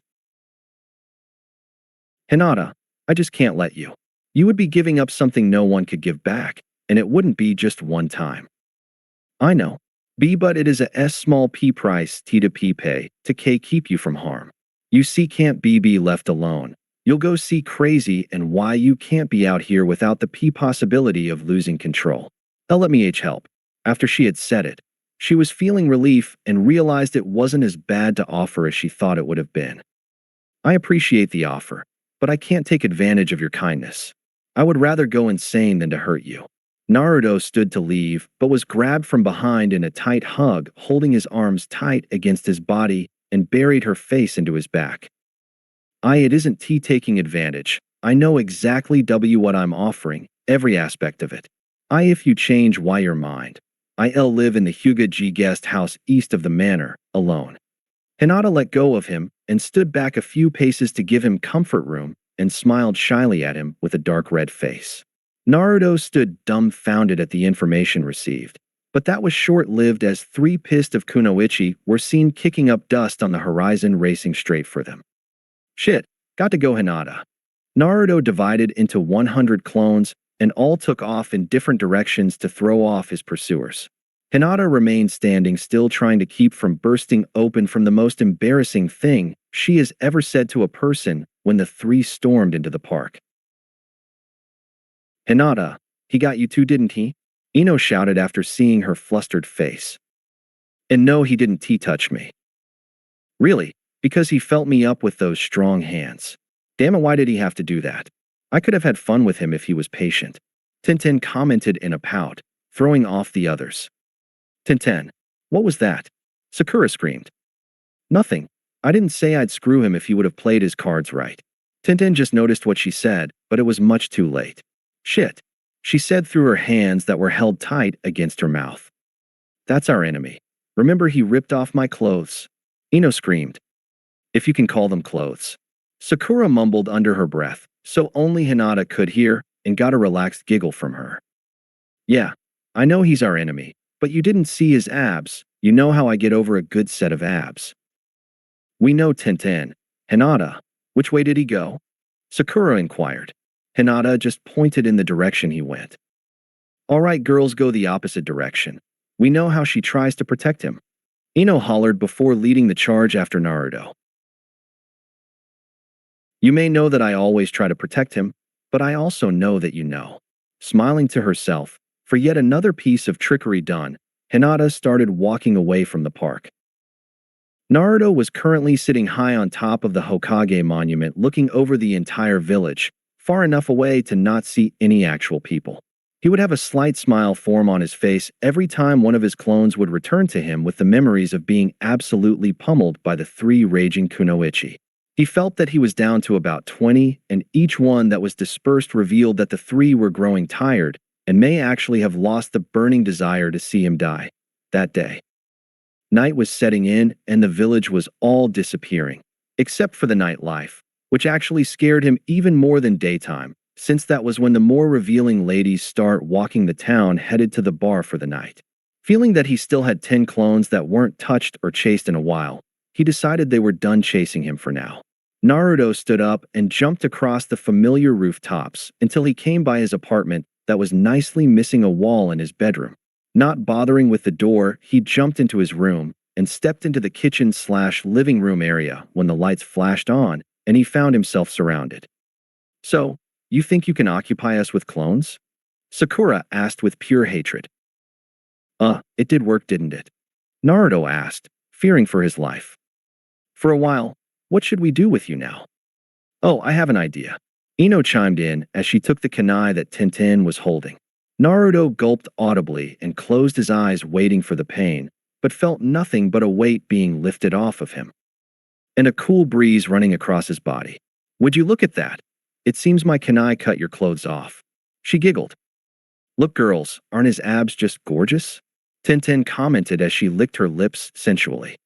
S1: Hinata, I just can't let you. You would be giving up something no one could give back, and it wouldn't be just one time. I know. B but it is a S small p price T to P pay to K keep you from harm. You see can't be left alone. You'll go see crazy and why you can't be out here without the P possibility of losing control. L let me H help. After she had said it, she was feeling relief and realized it wasn't as bad to offer as she thought it would have been. I appreciate the offer, but I can't take advantage of your kindness. I would rather go insane than to hurt you. Naruto stood to leave, but was grabbed from behind in a tight hug, holding his arms tight against his body and buried her face into his back. It isn't T taking advantage. I know exactly what I'm offering, every aspect of it. If you change why your mind. I'll live in the Hyuga G guest house east of the manor, alone. Hinata let go of him and stood back a few paces to give him comfort room and smiled shyly at him with a dark red face. Naruto stood dumbfounded at the information received, but that was short-lived as 3 pissed of Kunoichi were seen kicking up dust on the horizon racing straight for them. Shit, got to go Hinata. Naruto divided into 100 clones and all took off in different directions to throw off his pursuers. Hinata remained standing still, trying to keep from bursting open from the most embarrassing thing she has ever said to a person when the 3 stormed into the park. Hinata, he got you too, didn't he? Ino shouted after seeing her flustered face. And no, he didn't touch me. Really, because he felt me up with those strong hands. Damn it, why did he have to do that? I could have had fun with him if he was patient. Tintin commented in a pout, throwing off the others. Tintin, what was that? Sakura screamed. Nothing. I didn't say I'd screw him if he would have played his cards right. Tintin just noticed what she said, but it was much too late. Shit, she said through her hands that were held tight against her mouth. That's our enemy. Remember he ripped off my clothes. Ino screamed. If you can call them clothes. Sakura mumbled under her breath, so only Hinata could hear, and got a relaxed giggle from her. Yeah, I know he's our enemy, but you didn't see his abs. You know how I get over a good set of abs. We know, Tintin. Hinata, which way did he go? Sakura inquired. Hinata just pointed in the direction he went. All right, girls, go the opposite direction. We know how she tries to protect him. Ino hollered before leading the charge after Naruto. You may know that I always try to protect him, but I also know that you know. Smiling to herself, for yet another piece of trickery done, Hinata started walking away from the park. Naruto was currently sitting high on top of the Hokage monument looking over the entire village, far enough away to not see any actual people. He would have a slight smile form on his face every time one of his clones would return to him with the memories of being absolutely pummeled by the 3 raging Kunoichi. He felt that he was down to about 20, and each one that was dispersed revealed that the 3 were growing tired and may actually have lost the burning desire to see him die that day. Night was setting in, and the village was all disappearing, except for the nightlife, which actually scared him even more than daytime, since that was when the more revealing ladies start walking the town headed to the bar for the night. Feeling that he still had 10 clones that weren't touched or chased in a while, he decided they were done chasing him for now. Naruto stood up and jumped across the familiar rooftops until he came by his apartment that was nicely missing a wall in his bedroom. Not bothering with the door, he jumped into his room and stepped into the kitchen/living room area when the lights flashed on and he found himself surrounded. "So, you think you can occupy us with clones?" Sakura asked with pure hatred. It did work, didn't it?" Naruto asked, fearing for his life. "For a while. What should we do with you now?" "Oh, I have an idea." Ino chimed in as she took the kunai that Tintin was holding. Naruto gulped audibly and closed his eyes waiting for the pain, but felt nothing but a weight being lifted off of him. And a cool breeze running across his body. "Would you look at that? It seems my kunai cut your clothes off." She giggled. "Look, girls, aren't his abs just gorgeous?" Tintin commented as she licked her lips sensually.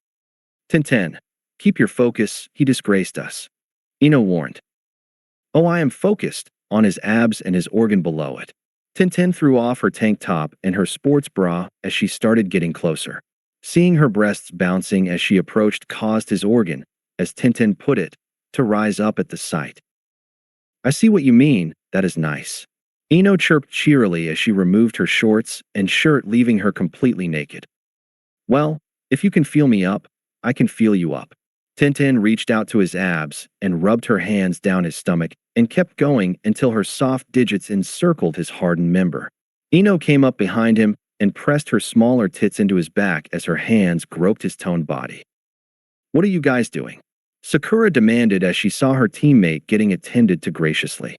S1: "Tintin, keep your focus, he disgraced us," Ino warned. "Oh, I am focused on his abs and his organ below it." Tintin threw off her tank top and her sports bra as she started getting closer. Seeing her breasts bouncing as she approached caused his organ, as Tintin put it, to rise up at the sight. "I see what you mean, that is nice." Ino chirped cheerily as she removed her shorts and shirt, leaving her completely naked. "Well, if you can feel me up, I can feel you up." Tintin reached out to his abs and rubbed her hands down his stomach and kept going until her soft digits encircled his hardened member. Ino came up behind him and pressed her smaller tits into his back as her hands groped his toned body. "What are you guys doing?" Sakura demanded as she saw her teammate getting attended to graciously.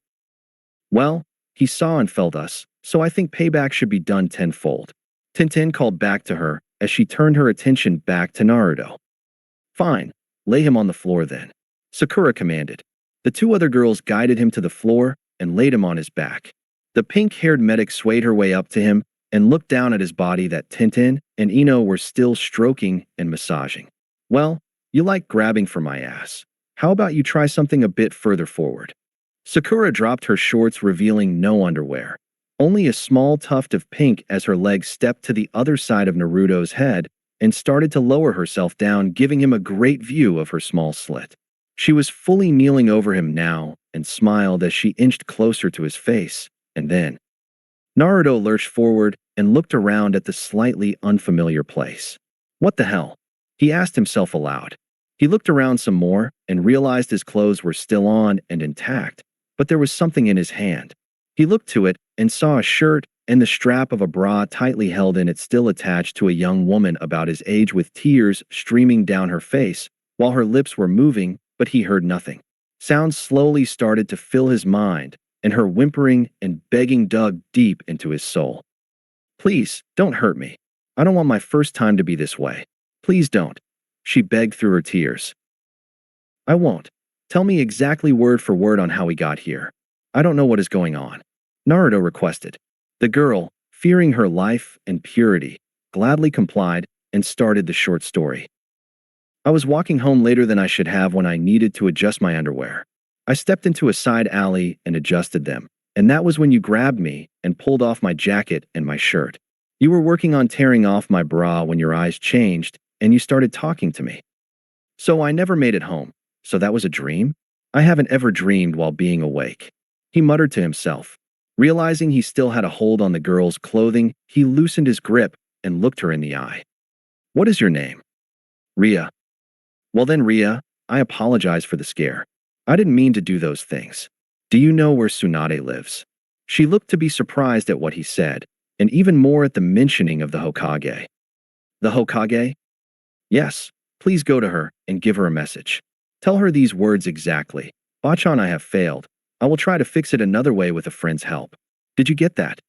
S1: "Well, he saw and felt us, so I think payback should be done tenfold." Tintin called back to her as she turned her attention back to Naruto. "Fine, lay him on the floor then," Sakura commanded. The two other girls guided him to the floor and laid him on his back. The pink-haired medic swayed her way up to him and looked down at his body that Tintin and Ino were still stroking and massaging. "Well, you like grabbing for my ass. How about you try something a bit further forward?" Sakura dropped her shorts, revealing no underwear. Only a small tuft of pink as her legs stepped to the other side of Naruto's head and started to lower herself down, giving him a great view of her small slit. She was fully kneeling over him now and smiled as she inched closer to his face, and then Naruto lurched forward and looked around at the slightly unfamiliar place. "What the hell?" he asked himself aloud. He looked around some more and realized his clothes were still on and intact, but there was something in his hand. He looked to it and saw a shirt and the strap of a bra tightly held in it, still attached to a young woman about his age with tears streaming down her face while her lips were moving, but he heard nothing. Sounds slowly started to fill his mind, and her whimpering and begging dug deep into his soul. "Please, don't hurt me. I don't want my first time to be this way. Please don't," she begged through her tears. "I won't. Tell me exactly word for word on how we got here. I don't know what is going on," Naruto requested. The girl, fearing her life and purity, gladly complied and started the short story. "I was walking home later than I should have when I needed to adjust my underwear. I stepped into a side alley and adjusted them, and that was when you grabbed me and pulled off my jacket and my shirt. You were working on tearing off my bra when your eyes changed and you started talking to me. So I never made it home. So that was a dream? I haven't ever dreamed while being awake," he muttered to himself. Realizing he still had a hold on the girl's clothing, he loosened his grip and looked her in the eye. "What is your name?" "Ria." "Well then, Ria, I apologize for the scare. I didn't mean to do those things. Do you know where Tsunade lives?" She looked to be surprised at what he said, and even more at the mentioning of the Hokage. "The Hokage?" "Yes, please go to her and give her a message. Tell her these words exactly. Bachan, I have failed. I will try to fix it another way with a friend's help. Did you get that?"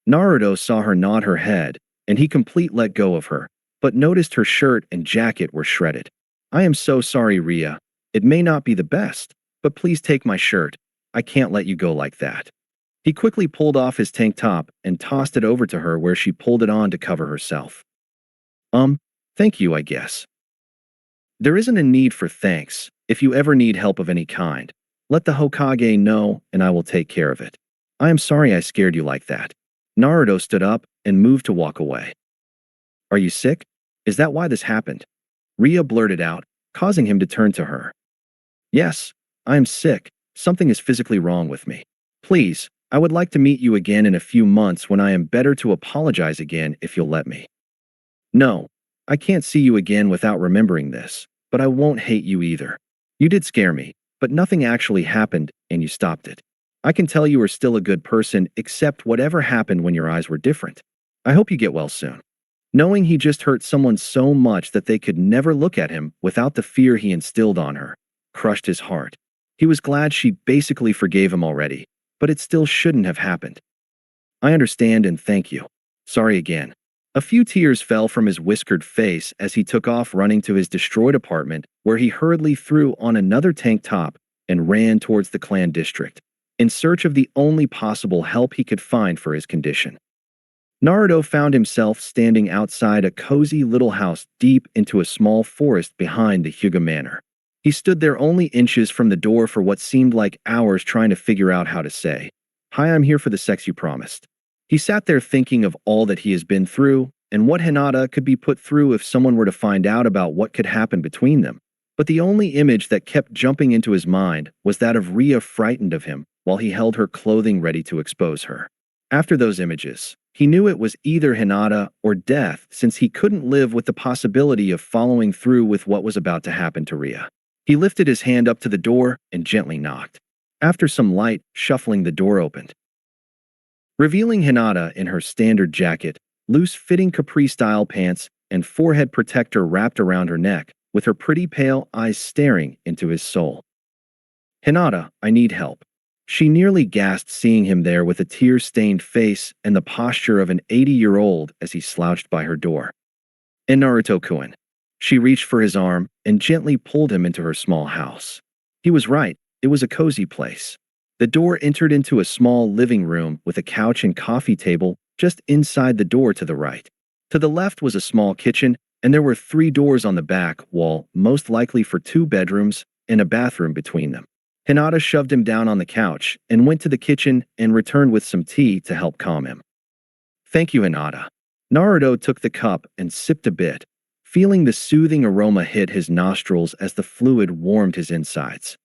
S1: Naruto saw her nod her head, and he completely let go of her, but noticed her shirt and jacket were shredded. "I am so sorry, Ria. It may not be the best, but please take my shirt. I can't let you go like that." He quickly pulled off his tank top and tossed it over to her, where she pulled it on to cover herself. Thank you, I guess." "There isn't a need for thanks. If you ever need help of any kind, Let the Hokage know, and I will take care of it. I am sorry I scared you like that. Naruto stood up and moved to walk away. Are you sick? Is that why this happened? Ria blurted out, causing him to turn to her. Yes, I am sick. Something is physically wrong with me. Please, I would like to meet you again in a few months when I am better to apologize again if you'll let me. No, I can't see you again without remembering this, but I won't hate you either. You did scare me, but nothing actually happened and you stopped it. I can tell you are still a good person except whatever happened when your eyes were different. I hope you get well soon. Knowing he just hurt someone so much that they could never look at him without the fear he instilled on her, crushed his heart. He was glad she basically forgave him already, but it still shouldn't have happened. I understand and thank you. Sorry again. A few tears fell from his whiskered face as he took off running to his destroyed apartment, where he hurriedly threw on another tank top and ran towards the clan district, in search of the only possible help he could find for his condition. Naruto found himself standing outside a cozy little house deep into a small forest behind the Hyuga Manor. He stood there only inches from the door for what seemed like hours trying to figure out how to say, "Hi, I'm here for the sex you promised." He sat there thinking of all that he has been through and what Hinata could be put through if someone were to find out about what could happen between them. But the only image that kept jumping into his mind was that of Ria frightened of him while he held her clothing ready to expose her. After those images, he knew it was either Hinata or death since he couldn't live with the possibility of following through with what was about to happen to Ria. He lifted his hand up to the door and gently knocked. After some light shuffling, the door opened, revealing Hinata in her standard jacket, loose-fitting capri-style pants, and forehead protector wrapped around her neck, with her pretty pale eyes staring into his soul. "Hinata, I need help." She nearly gasped seeing him there with a tear-stained face and the posture of an 80-year-old as he slouched by her door. "And Naruto-kun." She reached for his arm and gently pulled him into her small house. He was right, it was a cozy place. The door entered into a small living room with a couch and coffee table just inside the door to the right. To the left was a small kitchen, and there were 3 doors on the back wall, most likely for 2 bedrooms and a bathroom between them. Hinata shoved him down on the couch and went to the kitchen and returned with some tea to help calm him. "Thank you, Hinata." Naruto took the cup and sipped a bit, feeling the soothing aroma hit his nostrils as the fluid warmed his insides.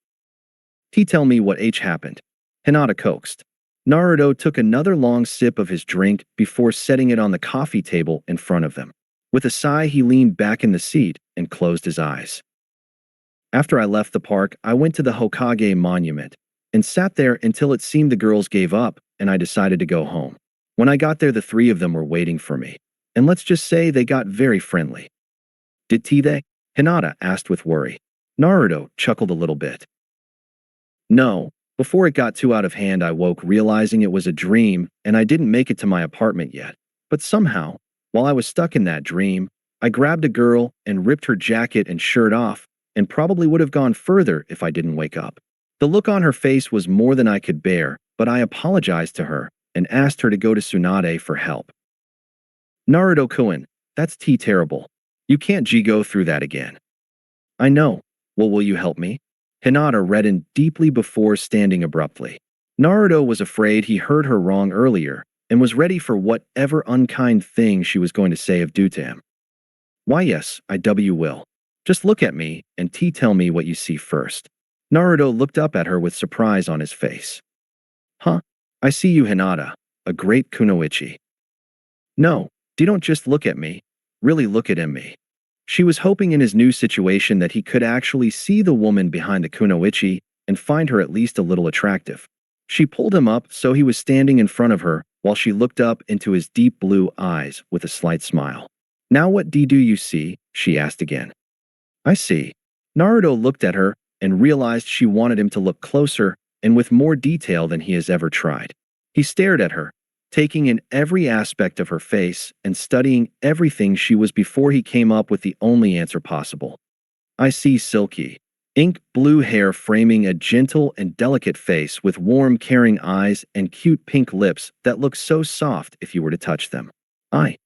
S1: "Tell me what happened." Hinata coaxed. Naruto took another long sip of his drink before setting it on the coffee table in front of them. With a sigh, he leaned back in the seat and closed his eyes. "After I left the park, I went to the Hokage monument and sat there until it seemed the girls gave up and I decided to go home. When I got there, the 3 of them were waiting for me, and let's just say they got very friendly." "Did they?" Hinata asked with worry. Naruto chuckled a little bit. "No. Before it got too out of hand, I woke realizing it was a dream and I didn't make it to my apartment yet. But somehow, while I was stuck in that dream, I grabbed a girl and ripped her jacket and shirt off and probably would have gone further if I didn't wake up. The look on her face was more than I could bear, but I apologized to her and asked her to go to Tsunade for help." "Naruto-kun, that's terrible. You can't go through that again." "I know. Well, will you help me?" Hinata reddened deeply before standing abruptly. Naruto was afraid he heard her wrong earlier and was ready for whatever unkind thing she was going to say if due to him. "Why yes, I will. Just look at me and tell me what you see first." Naruto looked up at her with surprise on his face. "Huh? I see you, Hinata, a great kunoichi." "No, don't just look at me. Really look at me." She was hoping in his new situation that he could actually see the woman behind the kunoichi and find her at least a little attractive. She pulled him up so he was standing in front of her while she looked up into his deep blue eyes with a slight smile. "Now what do you see?" she asked again. "I see." Naruto looked at her and realized she wanted him to look closer and with more detail than he has ever tried. He stared at her, taking in every aspect of her face and studying everything she was before he came up with the only answer possible. "I see silky, ink blue hair framing a gentle and delicate face with warm, caring eyes and cute pink lips that look so soft if you were to touch them. I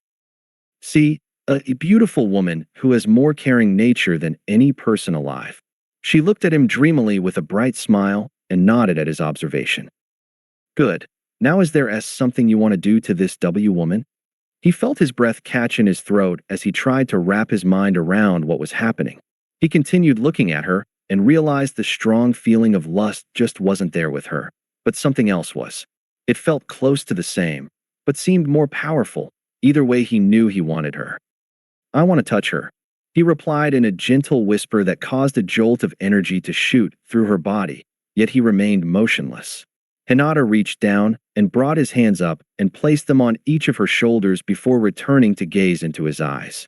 S1: see a beautiful woman who has more caring nature than any person alive." She looked at him dreamily with a bright smile and nodded at his observation. Good. Now is there something you want to do to this woman? He felt his breath catch in his throat as he tried to wrap his mind around what was happening. He continued looking at her and realized the strong feeling of lust just wasn't there with her, but something else was. It felt close to the same, but seemed more powerful. Either way, he knew he wanted her. I want to touch her, he replied in a gentle whisper that caused a jolt of energy to shoot through her body, yet he remained motionless. Hinata reached down and brought his hands up and placed them on each of her shoulders before returning to gaze into his eyes.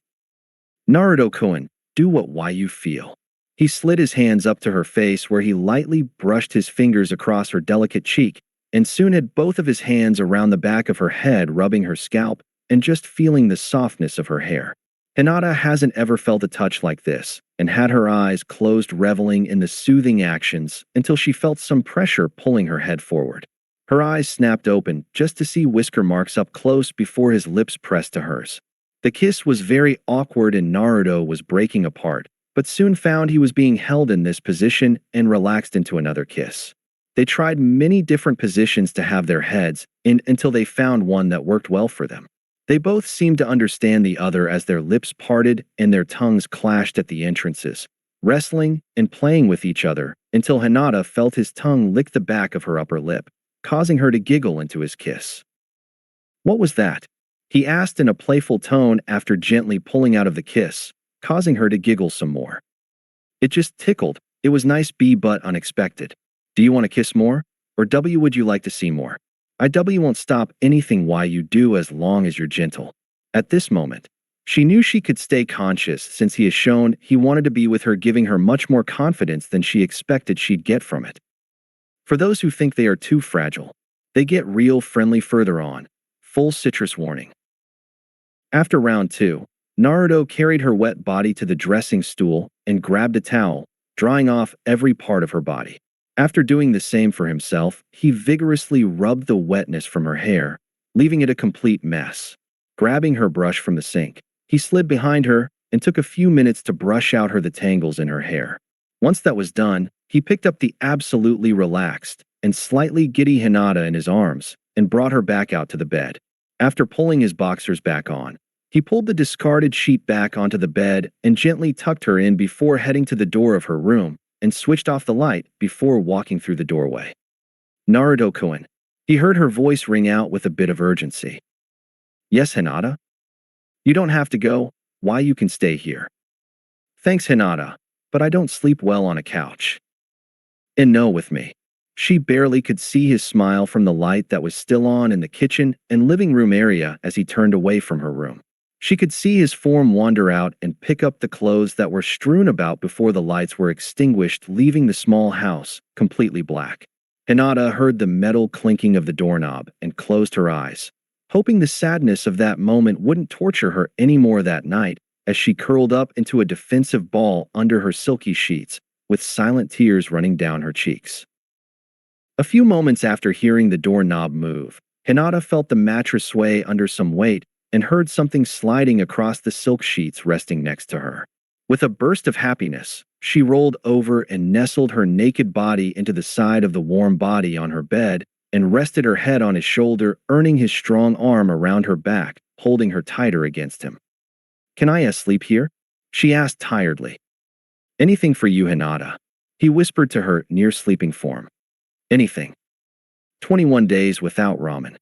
S1: Naruto-kun, do why you feel. He slid his hands up to her face where he lightly brushed his fingers across her delicate cheek and soon had both of his hands around the back of her head, rubbing her scalp and just feeling the softness of her hair. Hinata hasn't ever felt a touch like this and had her eyes closed, reveling in the soothing actions until she felt some pressure pulling her head forward. Her eyes snapped open just to see whisker marks up close before his lips pressed to hers. The kiss was very awkward and Naruto was breaking apart, but soon found he was being held in this position and relaxed into another kiss. They tried many different positions to have their heads in until they found one that worked well for them. They both seemed to understand the other as their lips parted and their tongues clashed at the entrances, wrestling and playing with each other until Hinata felt his tongue lick the back of her upper lip, causing her to giggle into his kiss. What was that? He asked in a playful tone after gently pulling out of the kiss, causing her to giggle some more. It just tickled. It was nice but unexpected. Do you want to kiss more? Or would you like to see more? I won't stop anything why you do as long as you're gentle. At this moment, she knew she could stay conscious since he has shown he wanted to be with her, giving her much more confidence than she expected she'd get from it. For those who think they are too fragile, they get real friendly further on. Full citrus warning. After round 2, Naruto carried her wet body to the dressing stool and grabbed a towel, drying off every part of her body. After doing the same for himself, he vigorously rubbed the wetness from her hair, leaving it a complete mess. Grabbing her brush from the sink, he slid behind her and took a few minutes to brush out the tangles in her hair. Once that was done, he picked up the absolutely relaxed and slightly giddy Hinata in his arms and brought her back out to the bed. After pulling his boxers back on, he pulled the discarded sheet back onto the bed and gently tucked her in before heading to the door of her room and switched off the light before walking through the doorway. Naruto-kun. He heard her voice ring out with a bit of urgency. Yes, Hinata? You don't have to go. Why, you can stay here. Thanks, Hinata, but I don't sleep well on a couch. And no with me. She barely could see his smile from the light that was still on in the kitchen and living room area as he turned away from her room. She could see his form wander out and pick up the clothes that were strewn about before the lights were extinguished, leaving the small house completely black. Hinata heard the metal clinking of the doorknob and closed her eyes, hoping the sadness of that moment wouldn't torture her any more that night as she curled up into a defensive ball under her silky sheets, with silent tears running down her cheeks. A few moments after hearing the doorknob move, Hinata felt the mattress sway under some weight and heard something sliding across the silk sheets resting next to her. With a burst of happiness, she rolled over and nestled her naked body into the side of the warm body on her bed and rested her head on his shoulder, earning his strong arm around her back, holding her tighter against him. Can I sleep here? She asked tiredly. Anything for you, Hinata, he whispered to her near sleeping form. Anything. 21 days without ramen.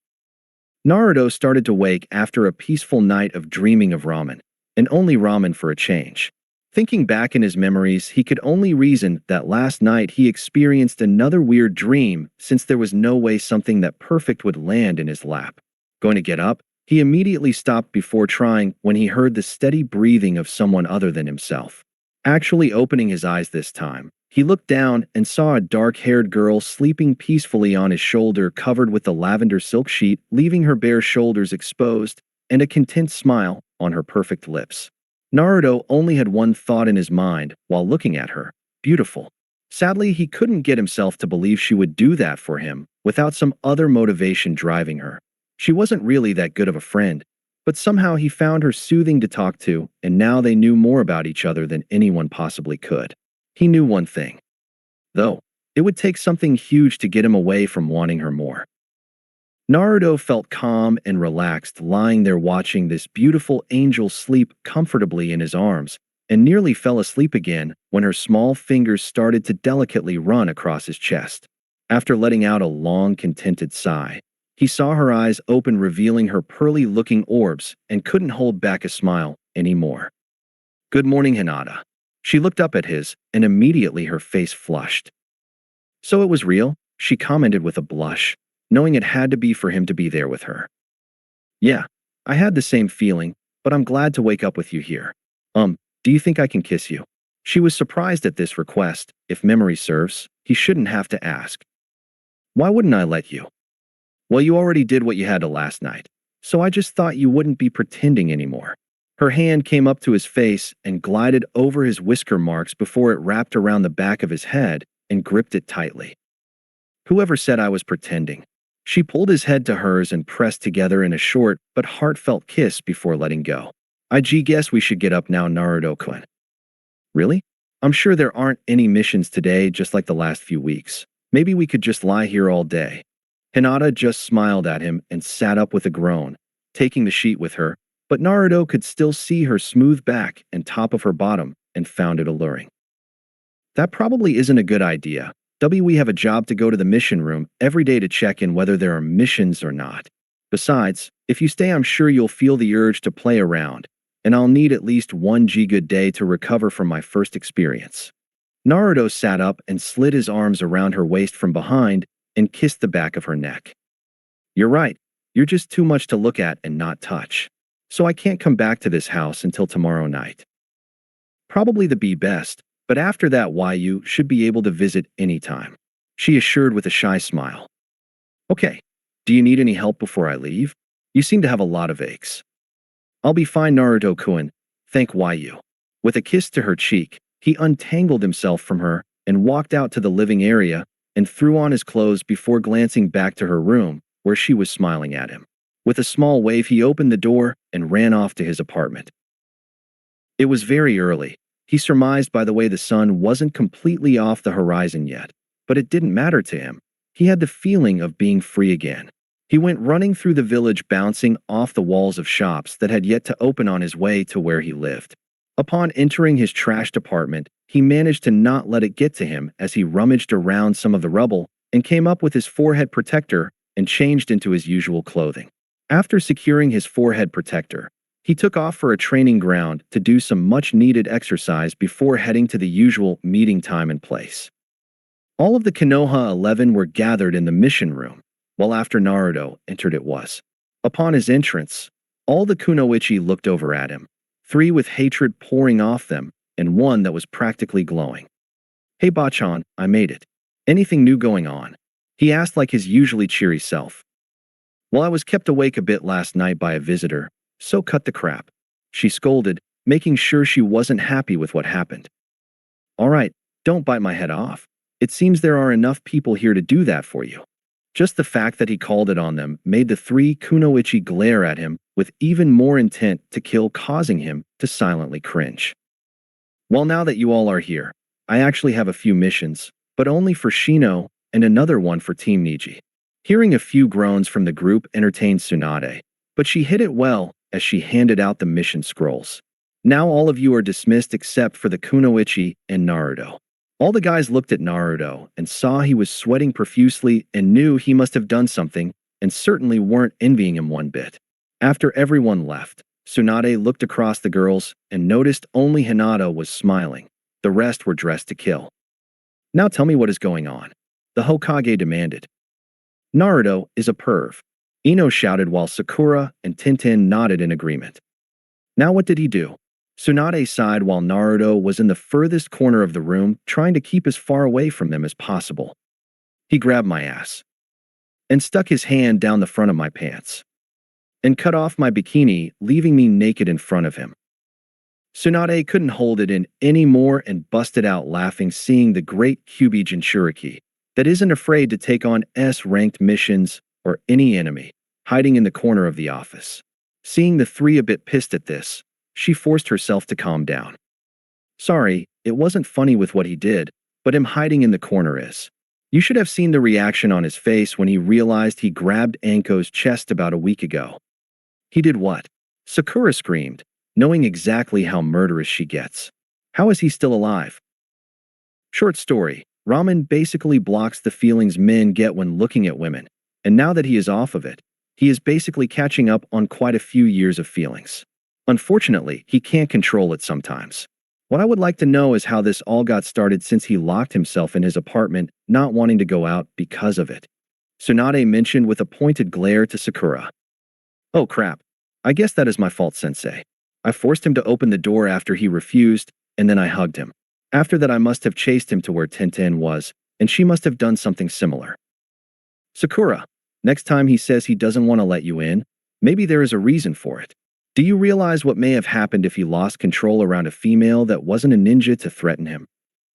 S1: Naruto started to wake after a peaceful night of dreaming of ramen, and only ramen for a change. Thinking back in his memories, he could only reason that last night he experienced another weird dream since there was no way something that perfect would land in his lap. Going to get up, he immediately stopped before trying when he heard the steady breathing of someone other than himself. Actually opening his eyes this time, he looked down and saw a dark-haired girl sleeping peacefully on his shoulder covered with a lavender silk sheet, leaving her bare shoulders exposed and a content smile on her perfect lips. Naruto only had one thought in his mind while looking at her: beautiful. Sadly, he couldn't get himself to believe she would do that for him without some other motivation driving her. She wasn't really that good of a friend, but somehow he found her soothing to talk to, and now they knew more about each other than anyone possibly could. He knew one thing, though. It would take something huge to get him away from wanting her more. Naruto felt calm and relaxed lying there watching this beautiful angel sleep comfortably in his arms, and nearly fell asleep again when her small fingers started to delicately run across his chest. After letting out a long, contented sigh, he saw her eyes open, revealing her pearly-looking orbs, and couldn't hold back a smile anymore. "Good morning, Hinata." She looked up at his, and immediately her face flushed. "So it was real?" she commented with a blush, knowing it had to be for him to be there with her. "Yeah, I had the same feeling, but I'm glad to wake up with you here. Do you think I can kiss you?" She was surprised at this request. If memory serves, he shouldn't have to ask. "Why wouldn't I let you?" "Well, you already did what you had to last night, so I just thought you wouldn't be pretending anymore." Her hand came up to his face and glided over his whisker marks before it wrapped around the back of his head and gripped it tightly. "Whoever said I was pretending?" She pulled his head to hers and pressed together in a short but heartfelt kiss before letting go. "I guess we should get up now, Naruto-kun." "Really? I'm sure there aren't any missions today, just like the last few weeks. Maybe we could just lie here all day." Hinata just smiled at him and sat up with a groan, taking the sheet with her, but Naruto could still see her smooth back and top of her bottom and found it alluring. "That probably isn't a good idea. We have a job to go to the mission room every day to check in whether there are missions or not. Besides, if you stay I'm sure you'll feel the urge to play around, and I'll need at least one good day to recover from my first experience." Naruto sat up and slid his arms around her waist from behind and kissed the back of her neck. "You're right, you're just too much to look at and not touch. So I can't come back to this house until tomorrow night." "Probably the best, but after that you should be able to visit anytime," she assured with a shy smile. "Okay, do you need any help before I leave? You seem to have a lot of aches." "I'll be fine, Naruto-kun, thank you." With a kiss to her cheek, he untangled himself from her and walked out to the living area and threw on his clothes before glancing back to her room, where she was smiling at him. With a small wave, he opened the door and ran off to his apartment. It was very early. He surmised by the way the sun wasn't completely off the horizon yet, but it didn't matter to him. He had the feeling of being free again. He went running through the village, bouncing off the walls of shops that had yet to open on his way to where he lived. Upon entering his trashed apartment, he managed to not let it get to him as he rummaged around some of the rubble and came up with his forehead protector and changed into his usual clothing. After securing his forehead protector, he took off for a training ground to do some much-needed exercise before heading to the usual meeting time and place. All of the Konoha 11 were gathered in the mission room, while after Naruto entered it was. Upon his entrance, all the kunoichi looked over at him, 3 with hatred pouring off them, and 1 that was practically glowing. "Hey Bachan, I made it. Anything new going on?" he asked like his usually cheery self. "Well, I was kept awake a bit last night by a visitor, so cut the crap," she scolded, making sure she wasn't happy with what happened. "All right, don't bite my head off. It seems there are enough people here to do that for you." Just the fact that he called it on them made the 3 kunoichi glare at him with even more intent to kill, causing him to silently cringe. "Well, now that you all are here, I actually have a few missions, but only for Shino and another one for Team Niji." Hearing a few groans from the group entertained Tsunade, but she hid it well as she handed out the mission scrolls. "Now all of you are dismissed except for the kunoichi and Naruto." All the guys looked at Naruto and saw he was sweating profusely and knew he must have done something, and certainly weren't envying him one bit. After everyone left, Tsunade looked across the girls and noticed only Hinata was smiling. The rest were dressed to kill. "Now tell me what is going on," the Hokage demanded. "Naruto is a perv," Ino shouted while Sakura and Tintin nodded in agreement. "Now what did he do?" Tsunade sighed while Naruto was in the furthest corner of the room trying to keep as far away from them as possible. "He grabbed my ass and stuck his hand down the front of my pants and cut off my bikini, leaving me naked in front of him." Tsunade couldn't hold it in anymore and busted out laughing, seeing the great Kyuubi Jinchuriki that isn't afraid to take on S-ranked missions or any enemy, hiding in the corner of the office. Seeing the 3 a bit pissed at this, she forced herself to calm down. "Sorry, it wasn't funny with what he did, but him hiding in the corner is." You should have seen the reaction on his face when he realized he grabbed Anko's chest about a week ago. He did what? Sakura screamed, knowing exactly how murderous she gets. How is he still alive? Short story, Ramen basically blocks the feelings men get when looking at women, and now that he is off of it, he is basically catching up on quite a few years of feelings. Unfortunately, he can't control it sometimes. What I would like to know is how this all got started since he locked himself in his apartment, not wanting to go out because of it. Tsunade mentioned with a pointed glare to Sakura. Oh crap. I guess that is my fault, sensei. I forced him to open the door after he refused, and then I hugged him. After that I must have chased him to where Tenten was, and she must have done something similar. Sakura, next time he says he doesn't want to let you in, maybe there is a reason for it. Do you realize what may have happened if he lost control around a female that wasn't a ninja to threaten him?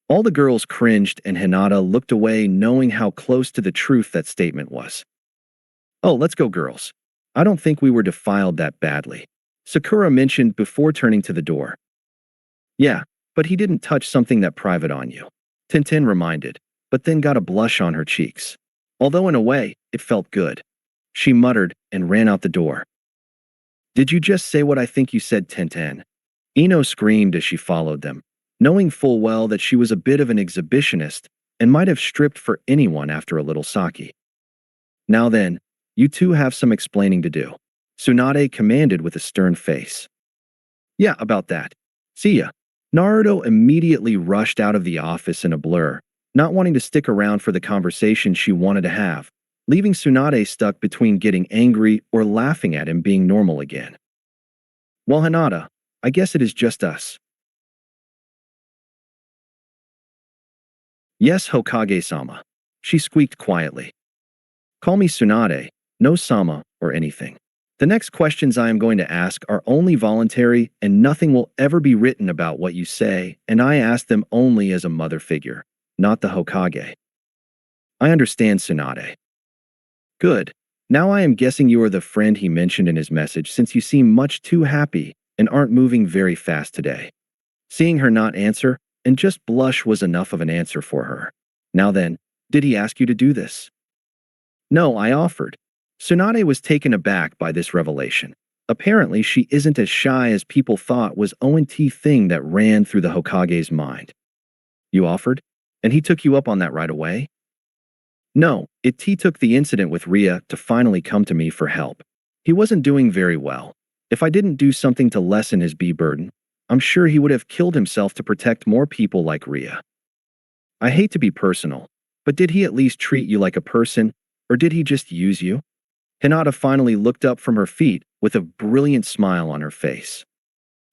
S1: All the girls cringed and Hinata looked away knowing how close to the truth that statement was. Oh, let's go girls. I don't think we were defiled that badly, Sakura mentioned before turning to the door. Yeah, but he didn't touch something that private on you, Tintin reminded, but then got a blush on her cheeks. Although in a way, it felt good. She muttered and ran out the door. Did you just say what I think you said, Tintin? Ino screamed as she followed them, knowing full well that she was a bit of an exhibitionist and might have stripped for anyone after a little sake. Now then, you two have some explaining to do, Tsunade commanded with a stern face. Yeah, about that. See ya. Naruto immediately rushed out of the office in a blur, not wanting to stick around for the conversation she wanted to have, leaving Tsunade stuck between getting angry or laughing at him being normal again. Well, Hinata, I guess it is just us. Yes, Hokage-sama. She squeaked quietly. Call me Tsunade, no Sama or anything. The next questions I am going to ask are only voluntary and nothing will ever be written about what you say, and I ask them only as a mother figure, not the Hokage. I understand, Tsunade. Good. Now I am guessing you are the friend he mentioned in his message since you seem much too happy and aren't moving very fast today. Seeing her not answer and just blush was enough of an answer for her. Now then, did he ask you to do this? No, I offered. Tsunade was taken aback by this revelation. Apparently, she isn't as shy as people thought was ONT thing that ran through the Hokage's mind. You offered? And he took you up on that right away? No, he took the incident with Ria to finally come to me for help. He wasn't doing very well. If I didn't do something to lessen his B burden, I'm sure he would have killed himself to protect more people like Ria. I hate to be personal, but did he at least treat you like a person, or did he just use you? Hinata finally looked up from her feet with a brilliant smile on her face.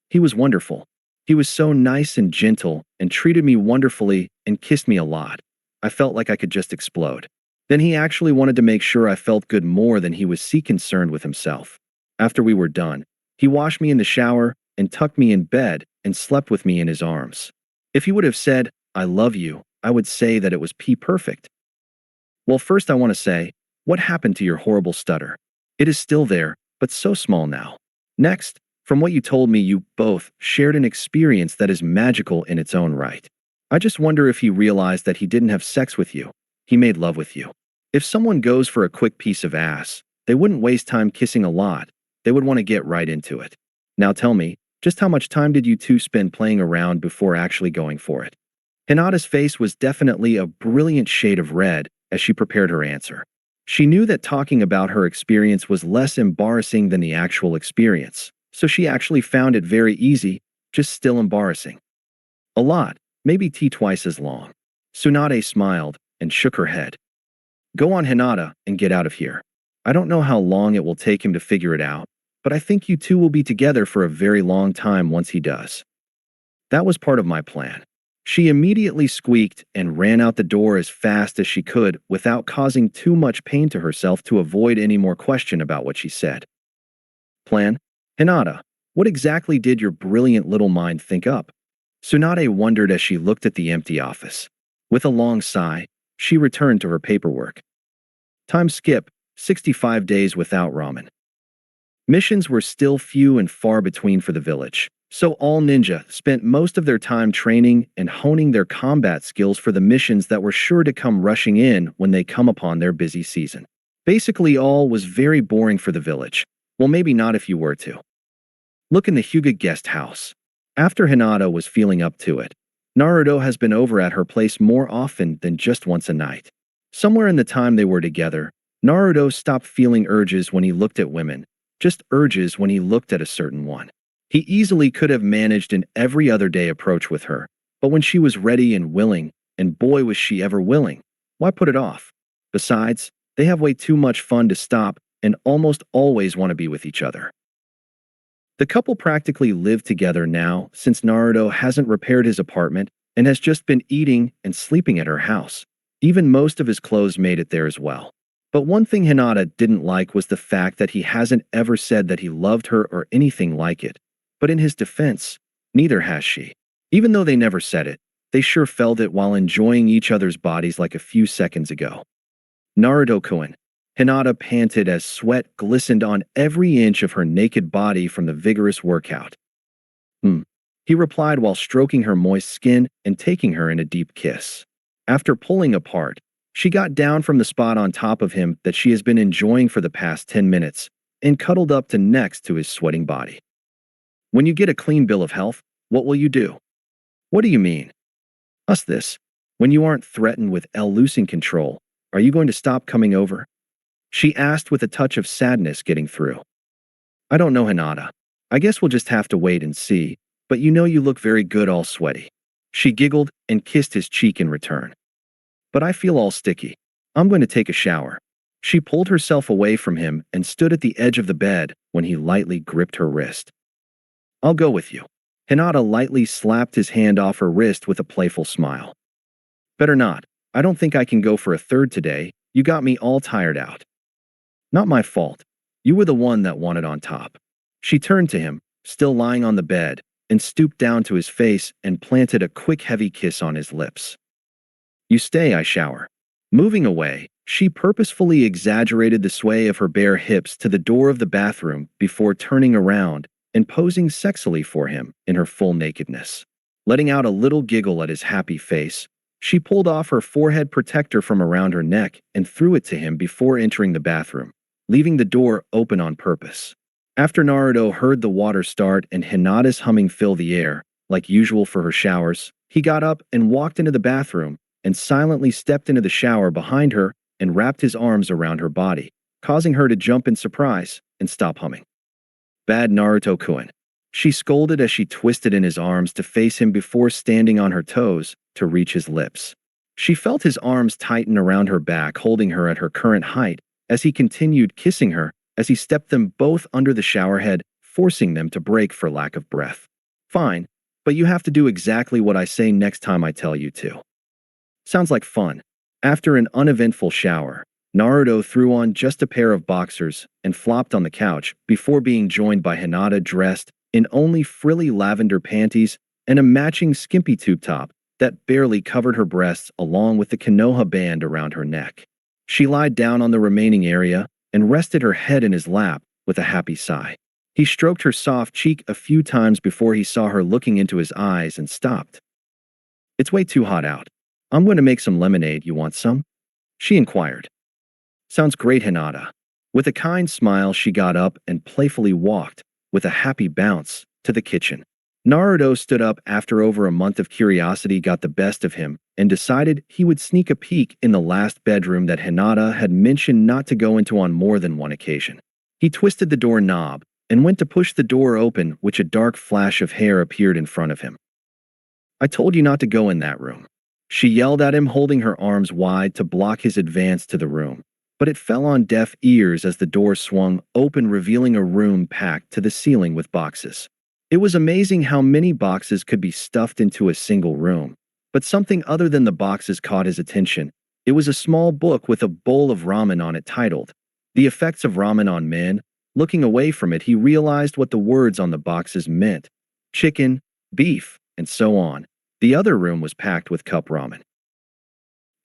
S1: He was wonderful. He was so nice and gentle and treated me wonderfully and kissed me a lot. I felt like I could just explode. Then he actually wanted to make sure I felt good more than he was concerned with himself. After we were done, he washed me in the shower and tucked me in bed and slept with me in his arms. If he would have said, I love you, I would say that it was perfect. Well, first I want to say, what happened to your horrible stutter? It is still there, but so small now. Next, from what you told me, you both shared an experience that is magical in its own right. I just wonder if he realized that he didn't have sex with you. He made love with you. If someone goes for a quick piece of ass, they wouldn't waste time kissing a lot. They would want to get right into it. Now tell me, just how much time did you two spend playing around before actually going for it? Hinata's face was definitely a brilliant shade of red as she prepared her answer. She knew that talking about her experience was less embarrassing than the actual experience, so she actually found it very easy, just still embarrassing. A lot, maybe twice as long. Tsunade smiled and shook her head. Go on, Hinata, and get out of here. I don't know how long it will take him to figure it out, but I think you two will be together for a very long time once he does. That was part of my plan. She immediately squeaked and ran out the door as fast as she could without causing too much pain to herself to avoid any more question about what she said. Plan? Hinata, what exactly did your brilliant little mind think up? Tsunade wondered as she looked at the empty office. With a long sigh, she returned to her paperwork. Time skip, 65 days without ramen. Missions were still few and far between for the village. So all ninja spent most of their time training and honing their combat skills for the missions that were sure to come rushing in when they come upon their busy season. Basically, all was very boring for the village. Well, maybe not if you were to. Look in the Hyuga guest house. After Hinata was feeling up to it, Naruto has been over at her place more often than just once a night. Somewhere in the time they were together, Naruto stopped feeling urges when he looked at women, just urges when he looked at a certain one. He easily could have managed an every other day approach with her, but when she was ready and willing, and boy was she ever willing, why put it off? Besides, they have way too much fun to stop and almost always want to be with each other. The couple practically live together now since Naruto hasn't repaired his apartment and has just been eating and sleeping at her house. Even most of his clothes made it there as well. But one thing Hinata didn't like was the fact that he hasn't ever said that he loved her or anything like it. But in his defense, neither has she. Even though they never said it, they sure felt it while enjoying each other's bodies like a few seconds ago. Naruto-kun. Hinata panted as sweat glistened on every inch of her naked body from the vigorous workout. He replied while stroking her moist skin and taking her in a deep kiss. After pulling apart, she got down from the spot on top of him that she has been enjoying for the past 10 minutes and cuddled up to next to his sweating body. When you get a clean bill of health, what will you do? What do you mean? Us this. When you aren't threatened with losing control, are you going to stop coming over? She asked with a touch of sadness getting through. I don't know, Hinata. I guess we'll just have to wait and see, but you know you look very good all sweaty. She giggled and kissed his cheek in return. But I feel all sticky. I'm going to take a shower. She pulled herself away from him and stood at the edge of the bed when he lightly gripped her wrist. I'll go with you. Hinata lightly slapped his hand off her wrist with a playful smile. Better not. I don't think I can go for a third today. You got me all tired out. Not my fault. You were the one that wanted on top. She turned to him, still lying on the bed, and stooped down to his face and planted a quick heavy kiss on his lips. You stay, I shower. Moving away, she purposefully exaggerated the sway of her bare hips to the door of the bathroom before turning around and posing sexily for him in her full nakedness. Letting out a little giggle at his happy face, she pulled off her forehead protector from around her neck and threw it to him before entering the bathroom, leaving the door open on purpose. After Naruto heard the water start and Hinata's humming fill the air, like usual for her showers, he got up and walked into the bathroom and silently stepped into the shower behind her and wrapped his arms around her body, causing her to jump in surprise and stop humming. Bad Naruto-kun. She scolded as she twisted in his arms to face him before standing on her toes to reach his lips. She felt his arms tighten around her back, holding her at her current height as he continued kissing her as he stepped them both under the shower head, forcing them to break for lack of breath. Fine, but you have to do exactly what I say next time I tell you to. Sounds like fun. After an uneventful shower, Naruto threw on just a pair of boxers and flopped on the couch before being joined by Hinata dressed in only frilly lavender panties and a matching skimpy tube top that barely covered her breasts along with the Konoha band around her neck. She lied down on the remaining area and rested her head in his lap with a happy sigh. He stroked her soft cheek a few times before he saw her looking into his eyes and stopped. It's way too hot out. I'm going to make some lemonade. You want some? She inquired. Sounds great, Hinata. With a kind smile, she got up and playfully walked, with a happy bounce, to the kitchen. Naruto stood up after over a month of curiosity got the best of him and decided he would sneak a peek in the last bedroom that Hinata had mentioned not to go into on more than one occasion. He twisted the door knob and went to push the door open, which a dark flash of hair appeared in front of him. I told you not to go in that room. She yelled at him, holding her arms wide to block his advance to the room. But it fell on deaf ears as the door swung open, revealing a room packed to the ceiling with boxes. It was amazing how many boxes could be stuffed into a single room. But something other than the boxes caught his attention. It was a small book with a bowl of ramen on it titled, The Effects of Ramen on Men. Looking away from it, he realized what the words on the boxes meant. Chicken, beef, and so on. The other room was packed with cup ramen.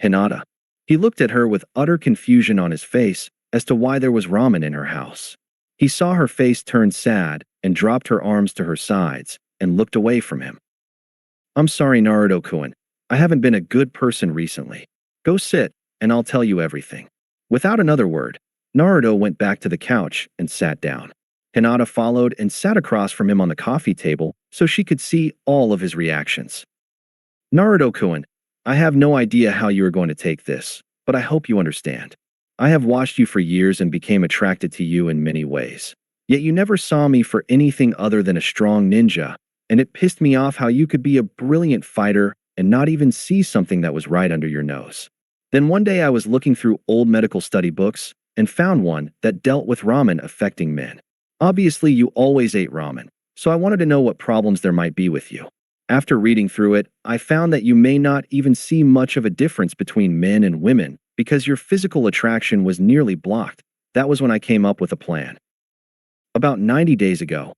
S1: Hinata. He looked at her with utter confusion on his face as to why there was ramen in her house. He saw her face turn sad and dropped her arms to her sides and looked away from him. I'm sorry, Naruto-kun. I haven't been a good person recently. Go sit, and I'll tell you everything. Without another word, Naruto went back to the couch and sat down. Hinata followed and sat across from him on the coffee table so she could see all of his reactions. Naruto-kun, I have no idea how you are going to take this, but I hope you understand. I have watched you for years and became attracted to you in many ways. Yet you never saw me for anything other than a strong ninja, and it pissed me off how you could be a brilliant fighter and not even see something that was right under your nose. Then one day I was looking through old medical study books and found one that dealt with ramen affecting men. Obviously, you always ate ramen, so I wanted to know what problems there might be with you. After reading through it, I found that you may not even see much of a difference between men and women because your physical attraction was nearly blocked. That was when I came up with a plan. About 90 days ago,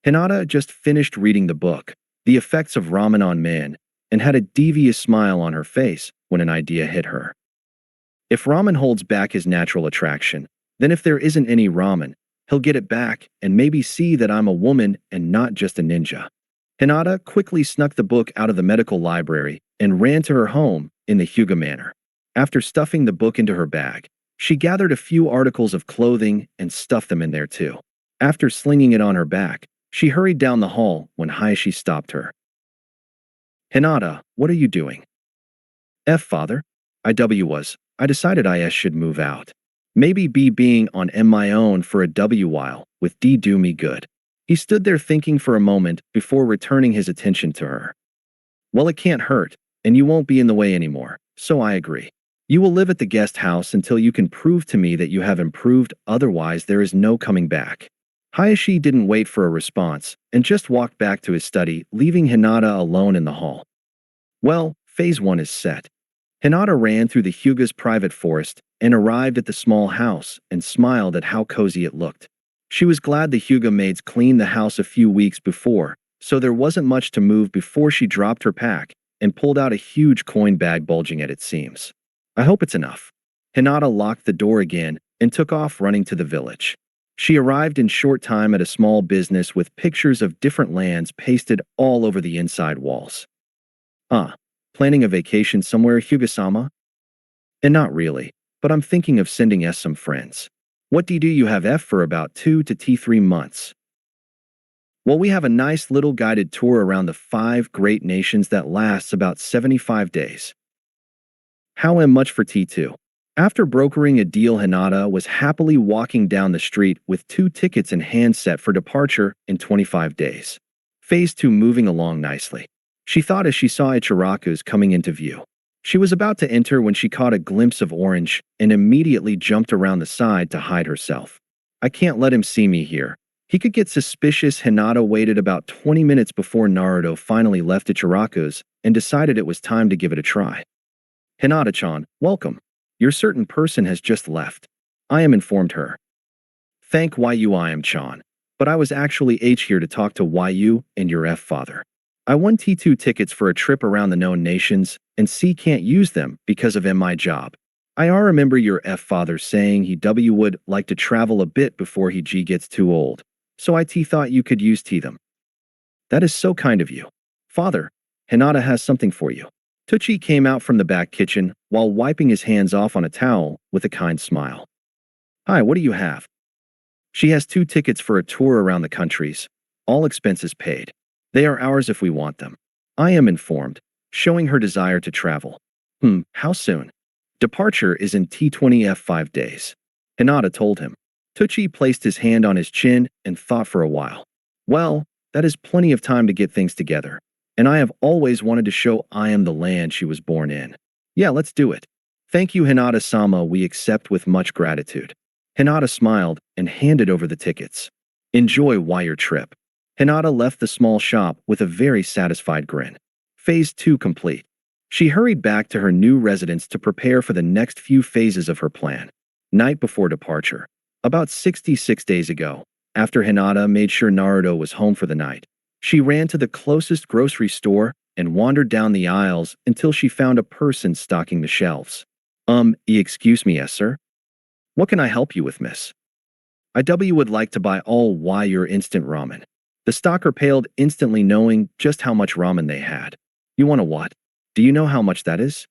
S1: Hinata just finished reading the book, The Effects of Ramen on Men, and had a devious smile on her face when an idea hit her. If ramen holds back his natural attraction, then if there isn't any ramen, he'll get it back and maybe see that I'm a woman and not just a ninja. Hinata quickly snuck the book out of the medical library and ran to her home in the Hyuga manner. After stuffing the book into her bag, she gathered a few articles of clothing and stuffed them in there too. After slinging it on her back, she hurried down the hall when Hayashi stopped her. Hinata, what are you doing? Father. I decided I should move out. Maybe being on my own for a while with D do me good. He stood there thinking for a moment before returning his attention to her. Well, it can't hurt, and you won't be in the way anymore, so I agree. You will live at the guest house until you can prove to me that you have improved, otherwise there is no coming back. Hayashi didn't wait for a response and just walked back to his study, leaving Hinata alone in the hall. Well, phase 1 is set. Hinata ran through the Hyuga's private forest and arrived at the small house and smiled at how cozy it looked. She was glad the Hyuga maids cleaned the house a few weeks before, so there wasn't much to move before she dropped her pack and pulled out a huge coin bag bulging at its seams. I hope it's enough. Hinata locked the door again and took off running to the village. She arrived in short time at a small business with pictures of different lands pasted all over the inside walls. Planning a vacation somewhere, Hyuga-sama? And not really, but I'm thinking of sending some friends. What do you have for about 2 to 3 months? Well, we have a nice little guided tour around the 5 great nations that lasts about 75 days. How much for T2? After brokering a deal, Hinata was happily walking down the street with 2 tickets in hand set for departure in 25 days. Phase 2 moving along nicely. She thought as she saw Ichiraku's coming into view. She was about to enter when she caught a glimpse of orange and immediately jumped around the side to hide herself. I can't let him see me here. He could get suspicious. Hinata waited about 20 minutes before Naruto finally left Ichiraku's and decided it was time to give it a try. Hinata-chan, welcome. Your certain person has just left. I am informed her. Thank you I am Chan. But I was actually here to talk to you and your father. I won T2 tickets for a trip around the known nations, and can't use them because of my job. I remember your father saying he would like to travel a bit before he gets too old, so I thought you could use them. That is so kind of you. Father, Hinata has something for you. Tucci came out from the back kitchen while wiping his hands off on a towel with a kind smile. Hi, what do you have? She has 2 tickets for a tour around the countries, all expenses paid. They are ours if we want them. I am informed, showing her desire to travel. How soon? Departure is in T20 5 days. Hinata told him. Tucci placed his hand on his chin and thought for a while. Well, that is plenty of time to get things together. And I have always wanted to show I am the land she was born in. Yeah, let's do it. Thank you, Hinata-sama, we accept with much gratitude. Hinata smiled and handed over the tickets. Enjoy your trip. Hinata left the small shop with a very satisfied grin. Phase 2 complete. She hurried back to her new residence to prepare for the next few phases of her plan. Night before departure. About 66 days ago, after Hinata made sure Naruto was home for the night, she ran to the closest grocery store and wandered down the aisles until she found a person stocking the shelves. Excuse me, yes, sir? What can I help you with, miss? I would like to buy all your instant ramen. The stalker paled instantly, knowing just how much ramen they had. You want a what? Do you know how much that is?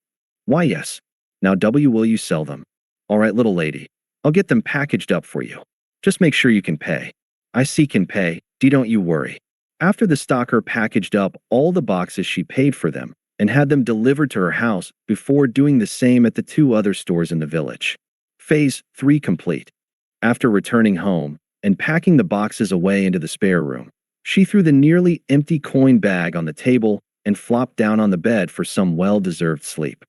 S1: Why, yes. Now, will you sell them? All right, little lady. I'll get them packaged up for you. Just make sure you can pay. I see can pay, don't you worry. After the stalker packaged up all the boxes, she paid for them and had them delivered to her house before doing the same at the 2 other stores in the village. Phase 3 complete. After returning home and packing the boxes away into the spare room, she threw the nearly empty coin bag on the table and flopped down on the bed for some well-deserved sleep.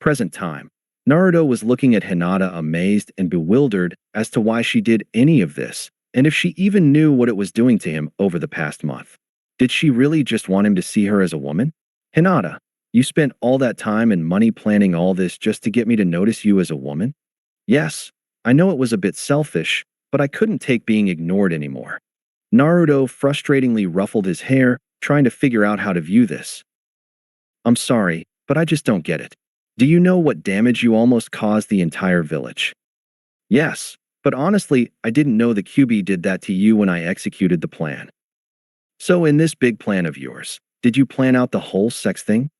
S1: Present time. Naruto was looking at Hinata, amazed and bewildered as to why she did any of this, and if she even knew what it was doing to him over the past month. Did she really just want him to see her as a woman? Hinata, you spent all that time and money planning all this just to get me to notice you as a woman? Yes, I know it was a bit selfish, but I couldn't take being ignored anymore. Naruto frustratingly ruffled his hair, trying to figure out how to view this. I'm sorry, but I just don't get it. Do you know what damage you almost caused the entire village? Yes, but honestly, I didn't know the QB did that to you when I executed the plan. So in this big plan of yours, did you plan out the whole sex thing?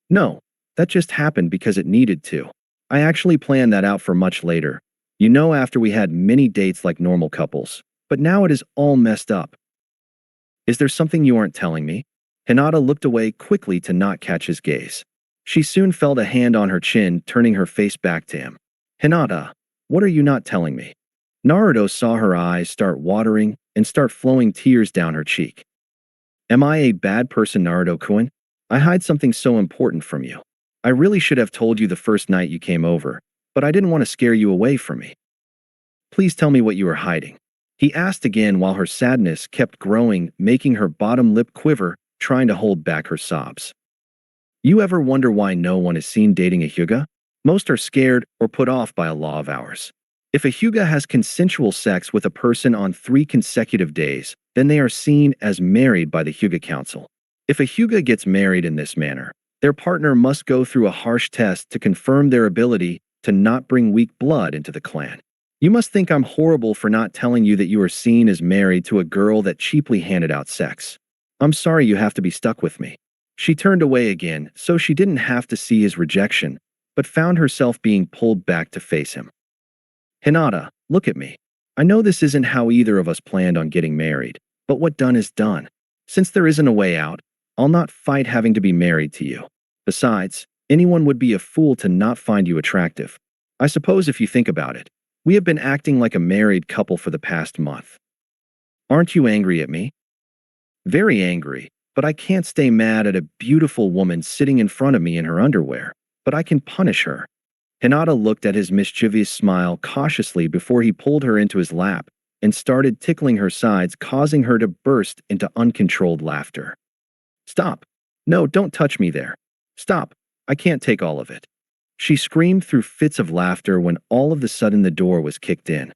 S1: No, that just happened because it needed to. I actually planned that out for much later. You know, after we had many dates like normal couples. But now it is all messed up. Is there something you aren't telling me? Hinata looked away quickly to not catch his gaze. She soon felt a hand on her chin, turning her face back to him. Hinata, what are you not telling me? Naruto saw her eyes start watering and start flowing tears down her cheek. Am I a bad person, Naruto-kun? I hide something so important from you. I really should have told you the first night you came over, but I didn't want to scare you away from me. Please tell me what you are hiding. He asked again while her sadness kept growing, making her bottom lip quiver, trying to hold back her sobs. You ever wonder why no one is seen dating a Hyuga? Most are scared or put off by a law of ours. If a Hyuga has consensual sex with a person on 3 consecutive days, then they are seen as married by the Hyuga Council. If a Hyuga gets married in this manner, their partner must go through a harsh test to confirm their ability to not bring weak blood into the clan. You must think I'm horrible for not telling you that you are seen as married to a girl that cheaply handed out sex. I'm sorry you have to be stuck with me. She turned away again, so she didn't have to see his rejection, but found herself being pulled back to face him. Hinata, look at me. I know this isn't how either of us planned on getting married, but what done is done. Since there isn't a way out, I'll not fight having to be married to you. Besides, anyone would be a fool to not find you attractive. I suppose if you think about it, we have been acting like a married couple for the past month. Aren't you angry at me? Very angry, but I can't stay mad at a beautiful woman sitting in front of me in her underwear, but I can punish her. Hinata looked at his mischievous smile cautiously before he pulled her into his lap and started tickling her sides, causing her to burst into uncontrolled laughter. Stop. No, don't touch me there. Stop. I can't take all of it. She screamed through fits of laughter when all of a sudden the door was kicked in.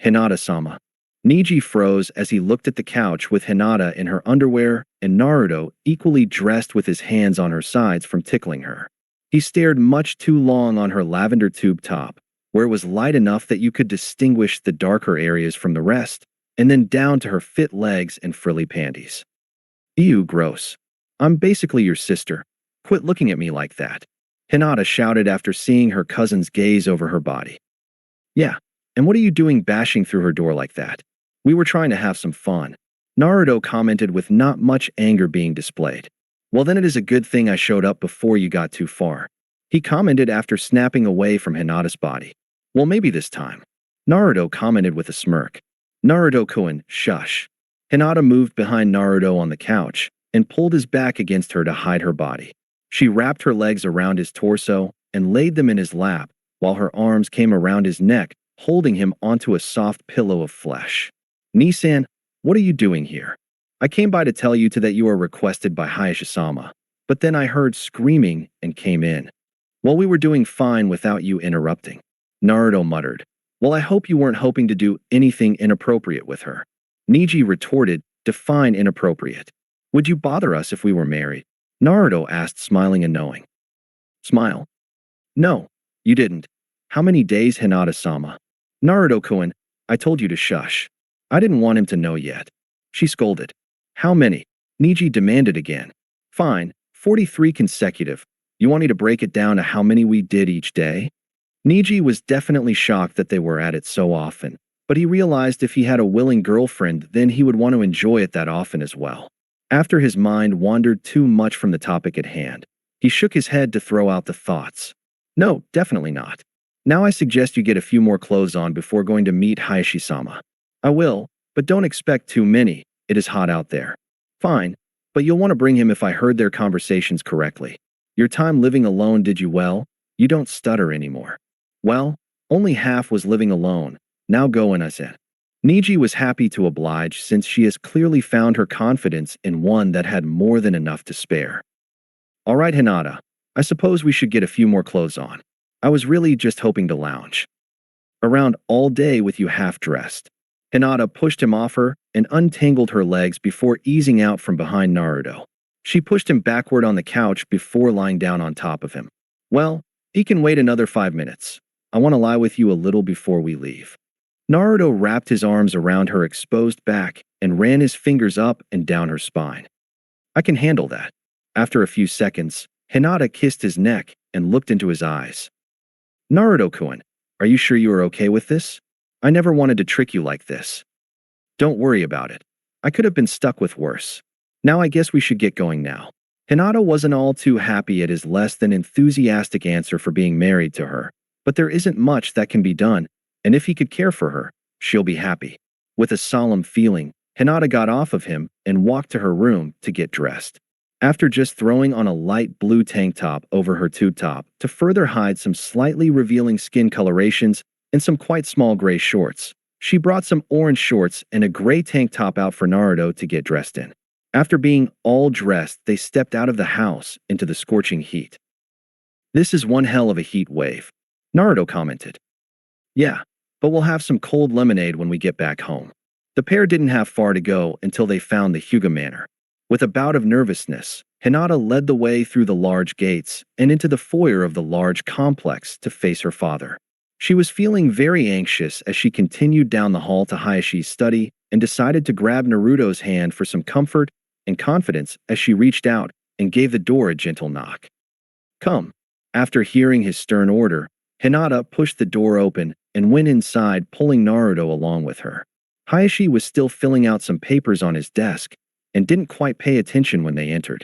S1: Hinata-sama. Niji froze as he looked at the couch with Hinata in her underwear and Naruto equally dressed with his hands on her sides from tickling her. He stared much too long on her lavender tube top, where it was light enough that you could distinguish the darker areas from the rest, and then down to her fit legs and frilly panties. Ew, gross. I'm basically your sister. Quit looking at me like that. Hinata shouted after seeing her cousin's gaze over her body. Yeah, and what are you doing bashing through her door like that? We were trying to have some fun. Naruto commented with not much anger being displayed. Well, then it is a good thing I showed up before you got too far. He commented after snapping away from Hinata's body. Well, maybe this time. Naruto commented with a smirk. Naruto-kun, shush. Hinata moved behind Naruto on the couch and pulled his back against her to hide her body. She wrapped her legs around his torso and laid them in his lap, while her arms came around his neck, holding him onto a soft pillow of flesh. Nisan, what are you doing here? I came by to tell you that you are requested by Hayashisa-sama, but then I heard screaming and came in. Well, we were doing fine without you interrupting. Naruto muttered. Well, I hope you weren't hoping to do anything inappropriate with her. Niji retorted, define inappropriate. Would you bother us if we were married? Naruto asked, smiling and knowing. Smile. No, you didn't. How many days, Hinata-sama? Naruto-kun, I told you to shush. I didn't want him to know yet. She scolded. How many? Niji demanded again. Fine, 43 consecutive. You want me to break it down to how many we did each day? Niji was definitely shocked that they were at it so often, but he realized if he had a willing girlfriend, then he would want to enjoy it that often as well. After his mind wandered too much from the topic at hand, he shook his head to throw out the thoughts. No, definitely not. Now I suggest you get a few more clothes on before going to meet Hayashi-sama. I will, but don't expect too many. It is hot out there. Fine, but you'll want to bring him if I heard their conversations correctly. Your time living alone did you well? You don't stutter anymore. Well, only half was living alone. Now go, and I said. Niji was happy to oblige since she has clearly found her confidence in one that had more than enough to spare. All right, Hinata. I suppose we should get a few more clothes on. I was really just hoping to lounge around all day with you half-dressed. Hinata pushed him off her and untangled her legs before easing out from behind Naruto. She pushed him backward on the couch before lying down on top of him. Well, he can wait another 5 minutes. I want to lie with you a little before we leave. Naruto wrapped his arms around her exposed back and ran his fingers up and down her spine. I can handle that. After a few seconds, Hinata kissed his neck and looked into his eyes. Naruto-kun, are you sure you are okay with this? I never wanted to trick you like this. Don't worry about it. I could have been stuck with worse. Now I guess we should get going now. Hinata wasn't all too happy at his less than enthusiastic answer for being married to her, but there isn't much that can be done, and if he could care for her, she'll be happy. With a solemn feeling, Hinata got off of him and walked to her room to get dressed. After just throwing on a light blue tank top over her tube top to further hide some slightly revealing skin colorations and some quite small gray shorts, she brought some orange shorts and a gray tank top out for Naruto to get dressed in. After being all dressed, they stepped out of the house into the scorching heat. This is one hell of a heat wave, Naruto commented. Yeah, but we'll have some cold lemonade when we get back home. The pair didn't have far to go until they found the Hyuga Manor. With a bout of nervousness, Hinata led the way through the large gates and into the foyer of the large complex to face her father. She was feeling very anxious as she continued down the hall to Hayashi's study and decided to grab Naruto's hand for some comfort and confidence as she reached out and gave the door a gentle knock. Come. After hearing his stern order, Hinata pushed the door open and went inside, pulling Naruto along with her. Hayashi was still filling out some papers on his desk and didn't quite pay attention when they entered.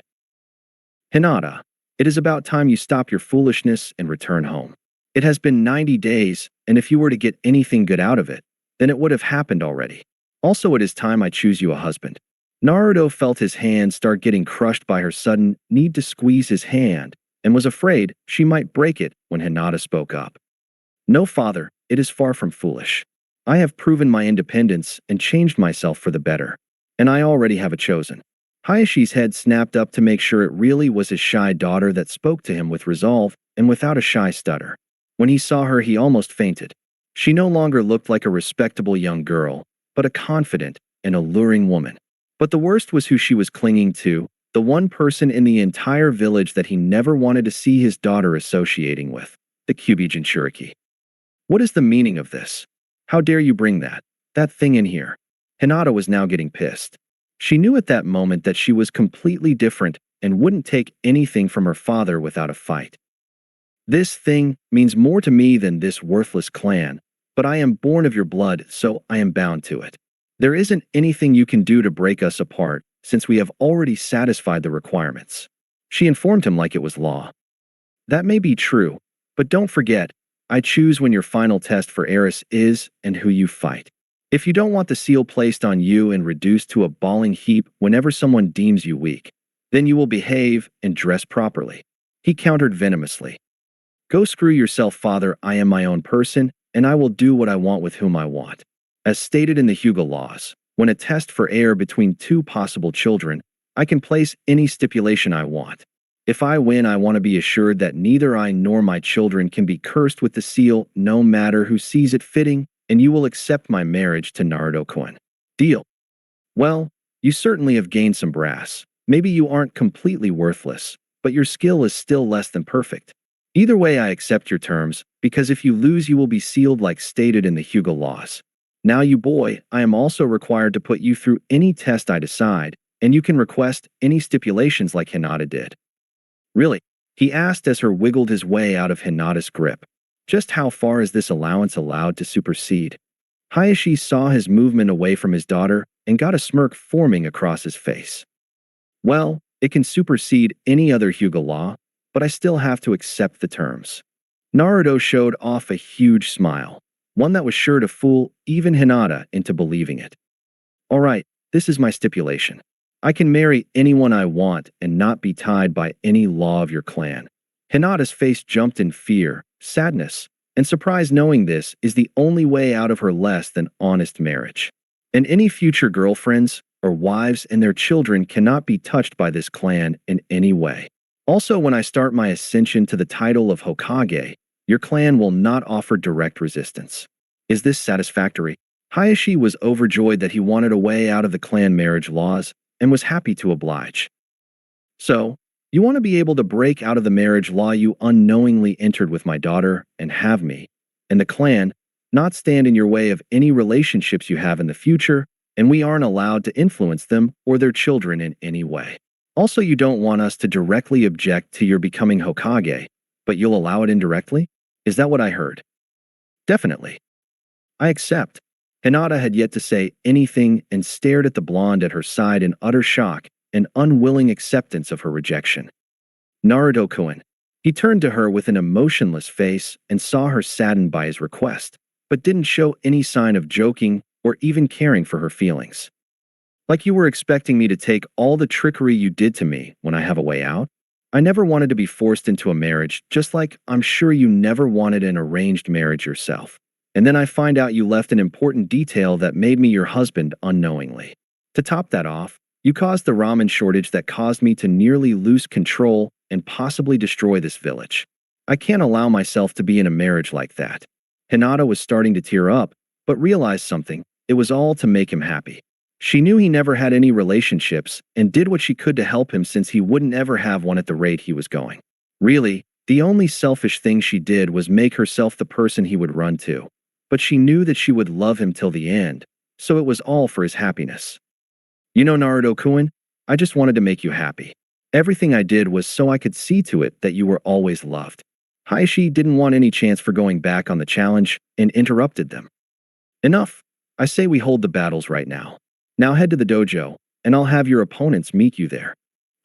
S1: Hinata, it is about time you stop your foolishness and return home. It has been 90 days, and if you were to get anything good out of it, then it would have happened already. Also, it is time I choose you a husband. Naruto felt his hand start getting crushed by her sudden need to squeeze his hand and was afraid she might break it when Hinata spoke up. No, father, it is far from foolish. I have proven my independence and changed myself for the better, and I already have a chosen. Hayashi's head snapped up to make sure it really was his shy daughter that spoke to him with resolve and without a shy stutter. When he saw her, he almost fainted. She no longer looked like a respectable young girl, but a confident and alluring woman. But the worst was who she was clinging to, the one person in the entire village that he never wanted to see his daughter associating with, the Kyubi Jinchuriki. What is the meaning of this? How dare you bring that thing in here? Hinata was now getting pissed. She knew at that moment that she was completely different and wouldn't take anything from her father without a fight. This thing means more to me than this worthless clan, but I am born of your blood, so I am bound to it. There isn't anything you can do to break us apart, since we have already satisfied the requirements. She informed him like it was law. That may be true, but don't forget, I choose when your final test for heiress is and who you fight. If you don't want the seal placed on you and reduced to a bawling heap whenever someone deems you weak, then you will behave and dress properly. He countered venomously. Go screw yourself, father. I am my own person, and I will do what I want with whom I want. As stated in the Hyuga laws, when a test for heir between two possible children, I can place any stipulation I want. If I win, I want to be assured that neither I nor my children can be cursed with the seal, no matter who sees it fitting, and you will accept my marriage to Naruto-kun. Deal. Well, you certainly have gained some brass. Maybe you aren't completely worthless, but your skill is still less than perfect. Either way, I accept your terms, because if you lose, you will be sealed like stated in the Hyuga laws. Now you boy, I am also required to put you through any test I decide, and you can request any stipulations like Hinata did. Really? He asked as her wiggled his way out of Hinata's grip. Just how far is this allowance allowed to supersede? Hayashi saw his movement away from his daughter and got a smirk forming across his face. Well, it can supersede any other Hyuga law, but I still have to accept the terms. Naruto showed off a huge smile, one that was sure to fool even Hinata into believing it. All right, this is my stipulation. I can marry anyone I want and not be tied by any law of your clan. Hinata's face jumped in fear, sadness, and surprise knowing this is the only way out of her less than honest marriage. And any future girlfriends or wives and their children cannot be touched by this clan in any way. Also, when I start my ascension to the title of Hokage, your clan will not offer direct resistance. Is this satisfactory? Hayashi was overjoyed that he wanted a way out of the clan marriage laws and was happy to oblige. So, you want to be able to break out of the marriage law you unknowingly entered with my daughter and have me, and the clan, not stand in your way of any relationships you have in the future, and we aren't allowed to influence them or their children in any way. Also, you don't want us to directly object to your becoming Hokage, but you'll allow it indirectly? Is that what I heard? Definitely. I accept. Hinata had yet to say anything and stared at the blonde at her side in utter shock and unwilling acceptance of her rejection. Naruto-kun. He turned to her with an emotionless face and saw her saddened by his request, but didn't show any sign of joking or even caring for her feelings. Like you were expecting me to take all the trickery you did to me when I have a way out? I never wanted to be forced into a marriage, just like I'm sure you never wanted an arranged marriage yourself. And then I find out you left an important detail that made me your husband unknowingly. To top that off, you caused the ramen shortage that caused me to nearly lose control and possibly destroy this village. I can't allow myself to be in a marriage like that. Hinata was starting to tear up, but realized something. It was all to make him happy. She knew he never had any relationships and did what she could to help him since he wouldn't ever have one at the rate he was going. Really, the only selfish thing she did was make herself the person he would run to. But she knew that she would love him till the end, so it was all for his happiness. You know, Naruto-kun, I just wanted to make you happy. Everything I did was so I could see to it that you were always loved. Hayashi didn't want any chance for going back on the challenge and interrupted them. Enough. I say we hold the battles right now. Now head to the dojo, and I'll have your opponents meet you there.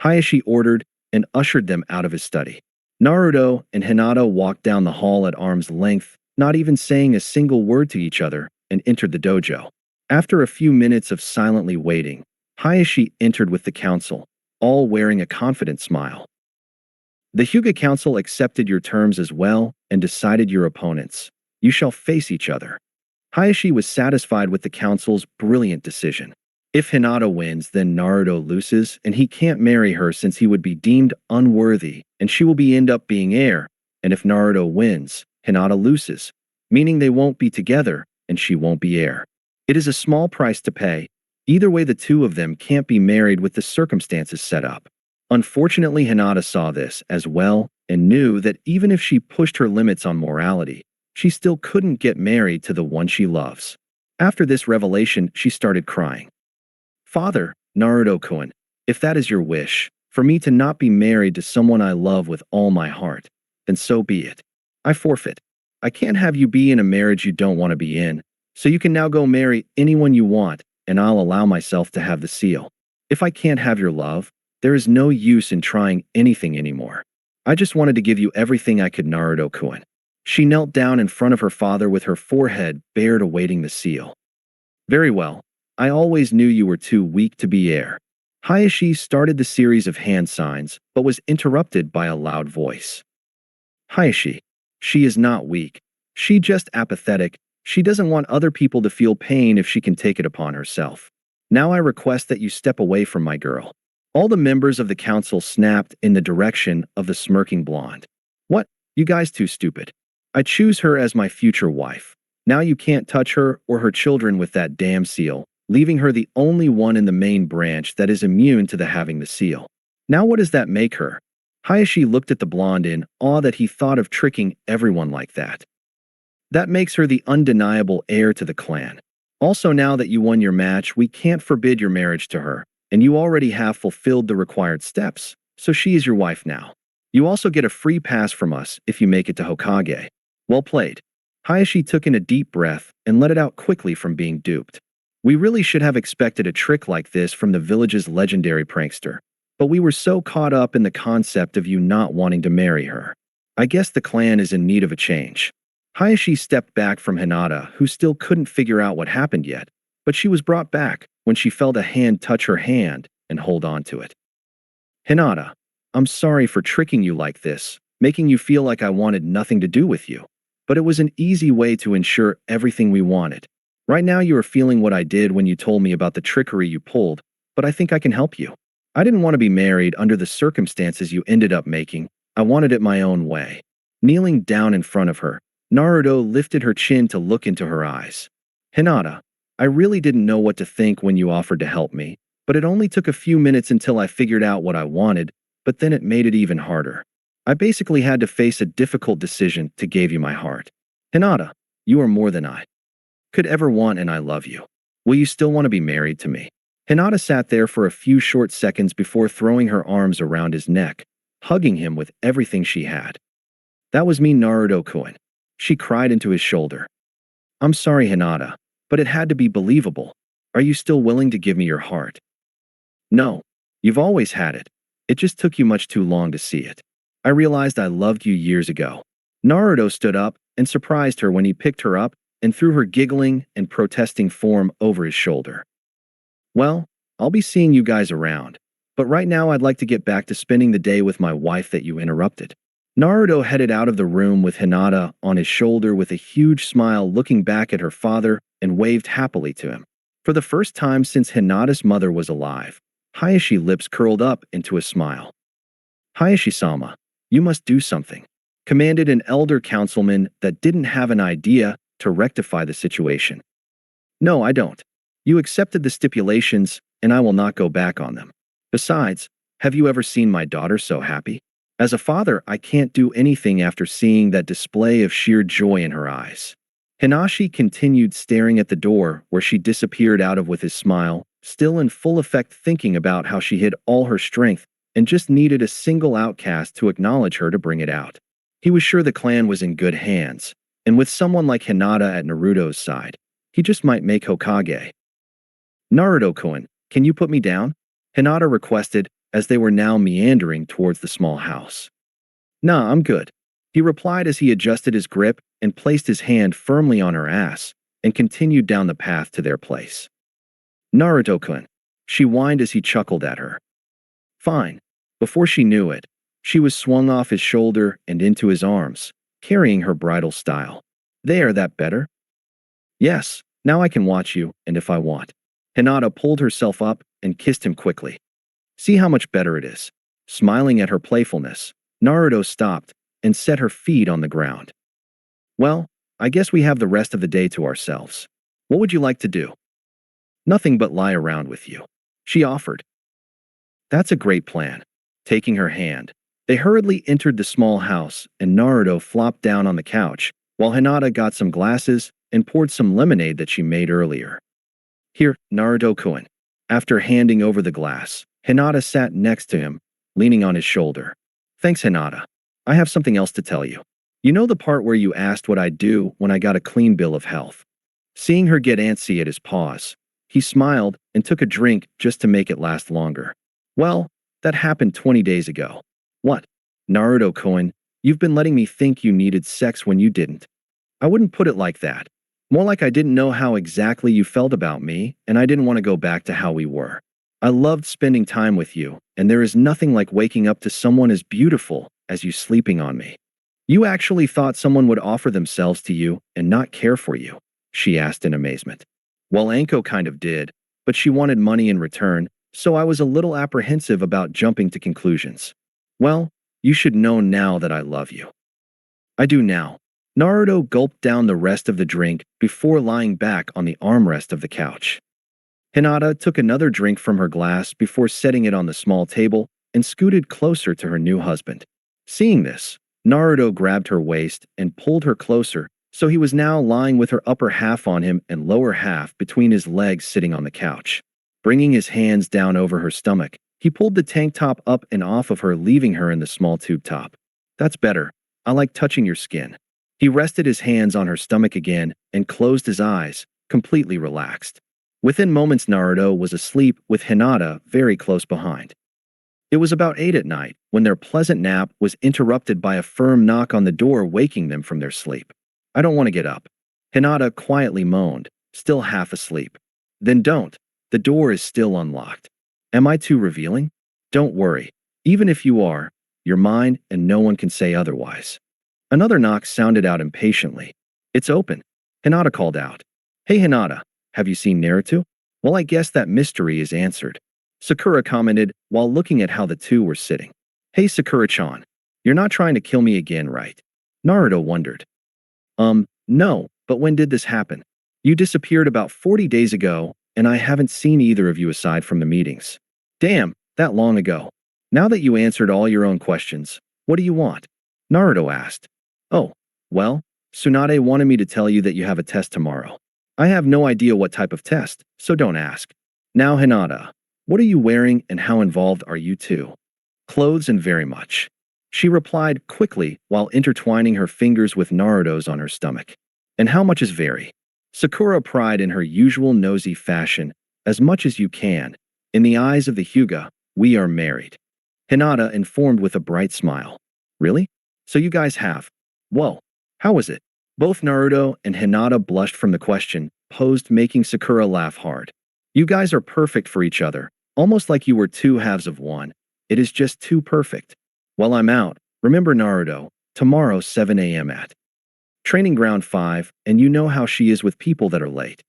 S1: Hayashi ordered and ushered them out of his study. Naruto and Hinata walked down the hall at arm's length, not even saying a single word to each other, and entered the dojo. After a few minutes of silently waiting, Hayashi entered with the council, all wearing a confident smile. The Hyuga Council accepted your terms as well and decided your opponents. You shall face each other. Hayashi was satisfied with the council's brilliant decision. If Hinata wins, then Naruto loses, and he can't marry her since he would be deemed unworthy, and she will end up being heir. And if Naruto wins, Hinata loses, meaning they won't be together, and she won't be heir. It is a small price to pay. Either way, the two of them can't be married with the circumstances set up. Unfortunately, Hinata saw this as well and knew that even if she pushed her limits on morality, she still couldn't get married to the one she loves. After this revelation, she started crying. Father, Naruto-kun, if that is your wish, for me to not be married to someone I love with all my heart, then so be it. I forfeit. I can't have you be in a marriage you don't want to be in, so you can now go marry anyone you want, and I'll allow myself to have the seal. If I can't have your love, there is no use in trying anything anymore. I just wanted to give you everything I could, Naruto-kun. She knelt down in front of her father with her forehead bared awaiting the seal. Very well. I always knew you were too weak to be heir. Hayashi started the series of hand signs, but was interrupted by a loud voice. Hayashi. She is not weak. She just apathetic. She doesn't want other people to feel pain if she can take it upon herself. Now I request that you step away from my girl. All the members of the council snapped in the direction of the smirking blonde. What? You guys too stupid. I choose her as my future wife. Now you can't touch her or her children with that damn seal, leaving her the only one in the main branch that is immune to the having the seal. Now what does that make her? Hayashi looked at the blonde in awe that he thought of tricking everyone like that. That makes her the undeniable heir to the clan. Also, now that you won your match, we can't forbid your marriage to her, and you already have fulfilled the required steps, so she is your wife now. You also get a free pass from us if you make it to Hokage. Well played. Hayashi took in a deep breath and let it out quickly from being duped. We really should have expected a trick like this from the village's legendary prankster, but we were so caught up in the concept of you not wanting to marry her. I guess the clan is in need of a change. Hayashi stepped back from Hinata, who still couldn't figure out what happened yet, but she was brought back when she felt a hand touch her hand and hold on to it. Hinata, I'm sorry for tricking you like this, making you feel like I wanted nothing to do with you, but it was an easy way to ensure everything we wanted. Right now you are feeling what I did when you told me about the trickery you pulled, but I think I can help you. I didn't want to be married under the circumstances you ended up making. I wanted it my own way. Kneeling down in front of her, Naruto lifted her chin to look into her eyes. Hinata, I really didn't know what to think when you offered to help me, but it only took a few minutes until I figured out what I wanted, but then it made it even harder. I basically had to face a difficult decision to give you my heart. Hinata, you are more than I could ever want and I love you. Will you still want to be married to me? Hinata sat there for a few short seconds before throwing her arms around his neck, hugging him with everything she had. That was me, Naruto-kun. She cried into his shoulder. I'm sorry, Hinata, but it had to be believable. Are you still willing to give me your heart? No. You've always had it. It just took you much too long to see it. I realized I loved you years ago. Naruto stood up and surprised her when he picked her up and threw her giggling and protesting form over his shoulder. Well, I'll be seeing you guys around, but right now I'd like to get back to spending the day with my wife that you interrupted. Naruto headed out of the room with Hinata on his shoulder with a huge smile, looking back at her father and waved happily to him. For the first time since Hinata's mother was alive, Hayashi's lips curled up into a smile. Hayashi-sama, you must do something, commanded an elder councilman that didn't have an idea to rectify the situation. No, I don't. You accepted the stipulations, and I will not go back on them. Besides, have you ever seen my daughter so happy? As a father, I can't do anything after seeing that display of sheer joy in her eyes. Hinashi continued staring at the door where she disappeared out of with his smile, still in full effect, thinking about how she hid all her strength and just needed a single outcast to acknowledge her to bring it out. He was sure the clan was in good hands, and with someone like Hinata at Naruto's side, he just might make Hokage. Naruto-kun, can you put me down? Hinata requested as they were now meandering towards the small house. Nah, I'm good, he replied as he adjusted his grip and placed his hand firmly on her ass and continued down the path to their place. Naruto-kun, she whined as he chuckled at her. Fine. Before she knew it, she was swung off his shoulder and into his arms, carrying her bridal style. There, that better? Yes, now I can watch you, and if I want. Hinata pulled herself up and kissed him quickly. See how much better it is. Smiling at her playfulness, Naruto stopped and set her feet on the ground. Well, I guess we have the rest of the day to ourselves. What would you like to do? Nothing but lie around with you, she offered. That's a great plan. Taking her hand, they hurriedly entered the small house and Naruto flopped down on the couch while Hinata got some glasses and poured some lemonade that she made earlier. Here, Naruto-kun. After handing over the glass, Hinata sat next to him, leaning on his shoulder. Thanks, Hinata. I have something else to tell you. You know the part where you asked what I'd do when I got a clean bill of health? Seeing her get antsy at his pause, he smiled and took a drink just to make it last longer. Well, that happened 20 days ago. What? Naruto-kun, you've been letting me think you needed sex when you didn't. I wouldn't put it like that. More like I didn't know how exactly you felt about me, and I didn't want to go back to how we were. I loved spending time with you, and there is nothing like waking up to someone as beautiful as you sleeping on me. You actually thought someone would offer themselves to you and not care for you, she asked in amazement. Well, Anko kind of did, but she wanted money in return, so I was a little apprehensive about jumping to conclusions. Well, you should know now that I love you. I do now. Naruto gulped down the rest of the drink before lying back on the armrest of the couch. Hinata took another drink from her glass before setting it on the small table and scooted closer to her new husband. Seeing this, Naruto grabbed her waist and pulled her closer, So he was now lying with her upper half on him and lower half between his legs sitting on the couch. Bringing his hands down over her stomach, he pulled the tank top up and off of her, leaving her in the small tube top. That's better. I like touching your skin. He rested his hands on her stomach again and closed his eyes, completely relaxed. Within moments, Naruto was asleep with Hinata very close behind. It was about 8 at night when their pleasant nap was interrupted by a firm knock on the door, waking them from their sleep. I don't want to get up. Hinata quietly moaned, still half asleep. Then don't. The door is still unlocked. Am I too revealing? Don't worry. Even if you are, you're mine and no one can say otherwise. Another knock sounded out impatiently. It's open. Hinata called out. Hey Hinata, have you seen Naruto? Well, I guess that mystery is answered. Sakura commented while looking at how the two were sitting. Hey Sakura-chan, you're not trying to kill me again, right? Naruto wondered. No, but when did this happen? You disappeared about 40 days ago, and I haven't seen either of you aside from the meetings. Damn, that long ago. Now that you answered all your own questions, what do you want? Naruto asked. Oh, well, Tsunade wanted me to tell you that you have a test tomorrow. I have no idea what type of test, so don't ask. Now Hinata, what are you wearing and how involved are you two? Clothes and very much. She replied quickly while intertwining her fingers with Naruto's on her stomach. And how much is very? Sakura pried in her usual nosy fashion, as much as you can. In the eyes of the Hyuga, we are married. Hinata informed with a bright smile. Really? So you guys have? Whoa, how was it? Both Naruto and Hinata blushed from the question posed, making Sakura laugh hard. You guys are perfect for each other, almost like you were two halves of one. It is just too perfect. Well, I'm out. Remember Naruto, tomorrow 7 a.m. at Training Ground 5, and you know how she is with people that are late.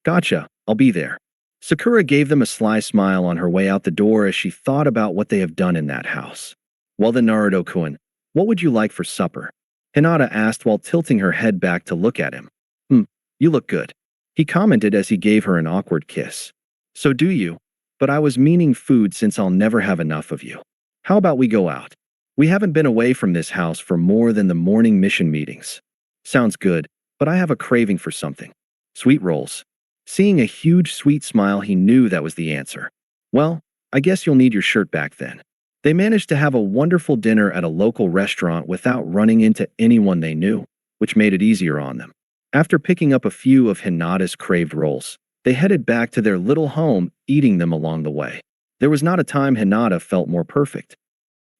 S1: Gotcha, I'll be there. Sakura gave them a sly smile on her way out the door as she thought about what they have done in that house. Well then Naruto-kun, what would you like for supper? Hinata asked while tilting her head back to look at him. You look good. He commented as he gave her an awkward kiss. So do you? But I was meaning food since I'll never have enough of you. How about we go out? We haven't been away from this house for more than the morning mission meetings. Sounds good, but I have a craving for something. Sweet rolls. Seeing a huge sweet smile, he knew that was the answer. Well, I guess you'll need your shirt back then. They managed to have a wonderful dinner at a local restaurant without running into anyone they knew, which made it easier on them. After picking up a few of Hinata's craved rolls, they headed back to their little home, eating them along the way. There was not a time Hinata felt more perfect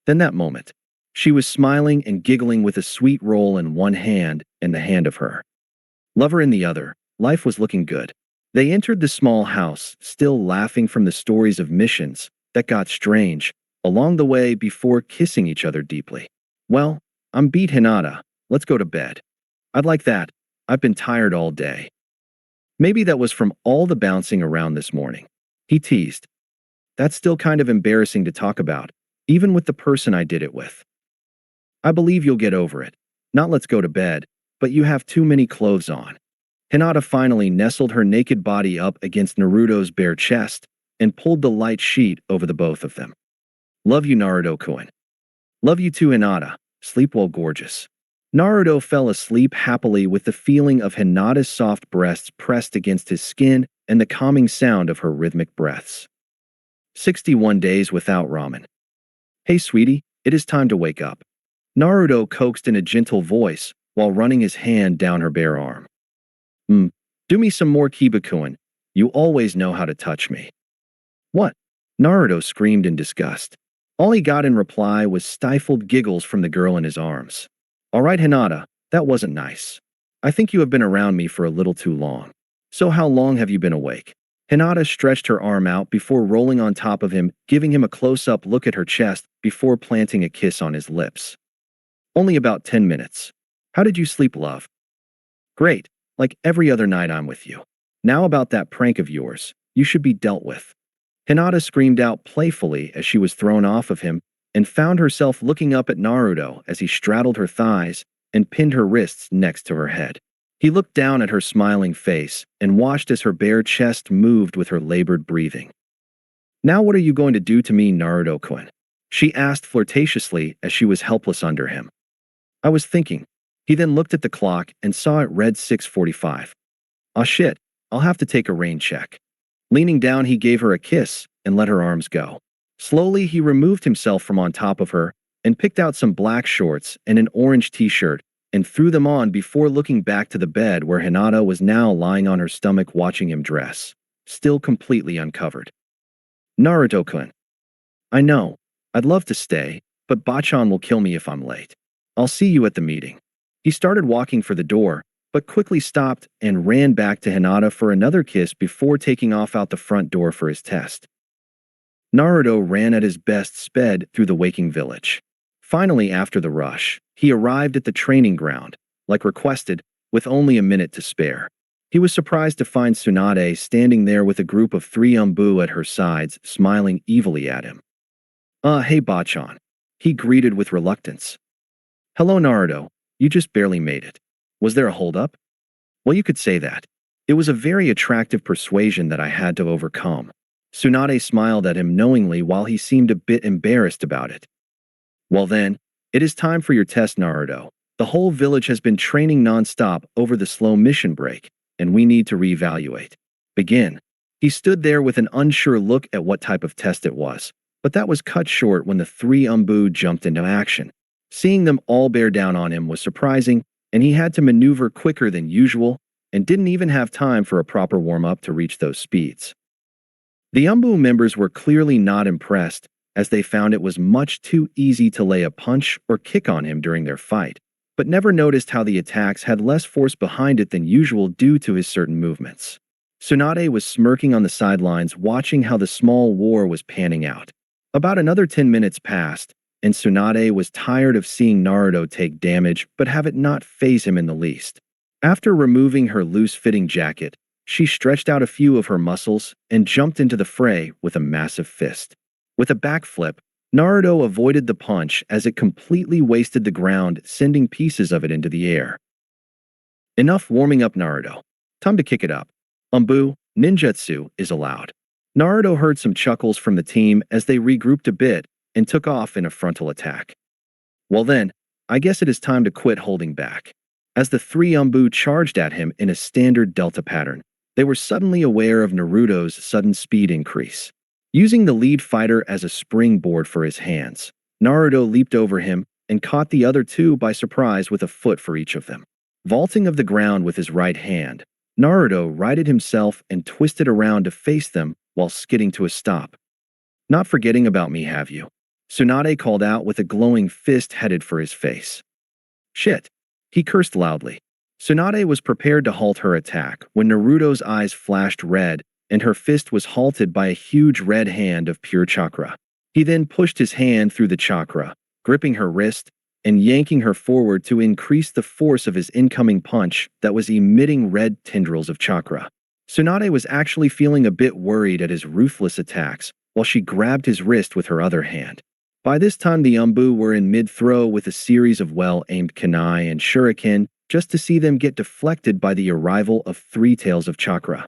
S1: than that moment. She was smiling and giggling with a sweet roll in one hand and the hand of her lover in the other. Life was looking good. They entered the small house, still laughing from the stories of missions that got strange along the way before kissing each other deeply. Well, I'm beat Hinata. Let's go to bed. I'd like that. I've been tired all day. Maybe that was from all the bouncing around this morning. He teased. That's still kind of embarrassing to talk about, even with the person I did it with. I believe you'll get over it. Not let's go to bed, but you have too many clothes on. Hinata finally nestled her naked body up against Naruto's bare chest and pulled the light sheet over the both of them. Love you, Naruto-kun. Love you too, Hinata. Sleep well, gorgeous. Naruto fell asleep happily with the feeling of Hinata's soft breasts pressed against his skin and the calming sound of her rhythmic breaths. 61 days without ramen. Hey, sweetie, it is time to wake up. Naruto coaxed in a gentle voice while running his hand down her bare arm. Do me some more, Kiba-kun. You always know how to touch me. What? Naruto screamed in disgust. All he got in reply was stifled giggles from the girl in his arms. All right, Hinata, that wasn't nice. I think you have been around me for a little too long. So how long have you been awake? Hinata stretched her arm out before rolling on top of him, giving him a close-up look at her chest before planting a kiss on his lips. Only about 10 minutes. How did you sleep, love? Great, like every other night I'm with you. Now about that prank of yours, you should be dealt with. Hinata screamed out playfully as she was thrown off of him and found herself looking up at Naruto as he straddled her thighs and pinned her wrists next to her head. He looked down at her smiling face and watched as her bare chest moved with her labored breathing. Now what are you going to do to me, Naruto-kun? She asked flirtatiously as she was helpless under him. I was thinking. He then looked at the clock and saw it read 6:45. "Ah shit, I'll have to take a rain check." Leaning down, he gave her a kiss and let her arms go. Slowly, he removed himself from on top of her and picked out some black shorts and an orange t-shirt and threw them on before looking back to the bed where Hinata was now lying on her stomach watching him dress, still completely uncovered. "Naruto-kun. I know. I'd love to stay, but Bachan will kill me if I'm late. I'll see you at the meeting." He started walking for the door, but quickly stopped and ran back to Hinata for another kiss before taking off out the front door for his test. Naruto ran at his best sped through the waking village. Finally, after the rush, he arrived at the training ground, like requested, with only a minute to spare. He was surprised to find Tsunade standing there with a group of 3 Umbu at her sides, smiling evilly at him. Hey Bachan," he greeted with reluctance. "Hello Naruto, you just barely made it. Was there a holdup?" "Well, you could say that. It was a very attractive persuasion that I had to overcome." Tsunade smiled at him knowingly while he seemed a bit embarrassed about it. "Well then, it is time for your test, Naruto. The whole village has been training non-stop over the slow mission break, and we need to reevaluate. Begin." He stood there with an unsure look at what type of test it was, but that was cut short when the 3 Umbu jumped into action. Seeing them all bear down on him was surprising, and he had to maneuver quicker than usual and didn't even have time for a proper warm-up to reach those speeds. The Umbu members were clearly not impressed, as they found it was much too easy to lay a punch or kick on him during their fight, but never noticed how the attacks had less force behind it than usual due to his certain movements. Tsunade was smirking on the sidelines watching how the small war was panning out. About another 10 minutes passed, and Tsunade was tired of seeing Naruto take damage but have it not faze him in the least. After removing her loose-fitting jacket, she stretched out a few of her muscles and jumped into the fray with a massive fist. With a backflip, Naruto avoided the punch as it completely wasted the ground, sending pieces of it into the air. Enough warming up, Naruto. Time to kick it up. Umbu, ninjutsu is allowed. Naruto heard some chuckles from the team as they regrouped a bit and took off in a frontal attack. Well then, I guess it is time to quit holding back. As the 3 Umbu charged at him in a standard delta pattern, they were suddenly aware of Naruto's sudden speed increase. Using the lead fighter as a springboard for his hands, Naruto leaped over him and caught the other 2 by surprise with a foot for each of them. Vaulting of the ground with his right hand, Naruto righted himself and twisted around to face them while skidding to a stop. "Not forgetting about me, have you?" Tsunade called out with a glowing fist headed for his face. "Shit." He cursed loudly. Tsunade was prepared to halt her attack when Naruto's eyes flashed red and her fist was halted by a huge red hand of pure chakra. He then pushed his hand through the chakra, gripping her wrist and yanking her forward to increase the force of his incoming punch that was emitting red tendrils of chakra. Tsunade was actually feeling a bit worried at his ruthless attacks while she grabbed his wrist with her other hand. By this time, the Umbu were in mid-throw with a series of well-aimed kunai and shuriken just to see them get deflected by the arrival of 3 tails of chakra.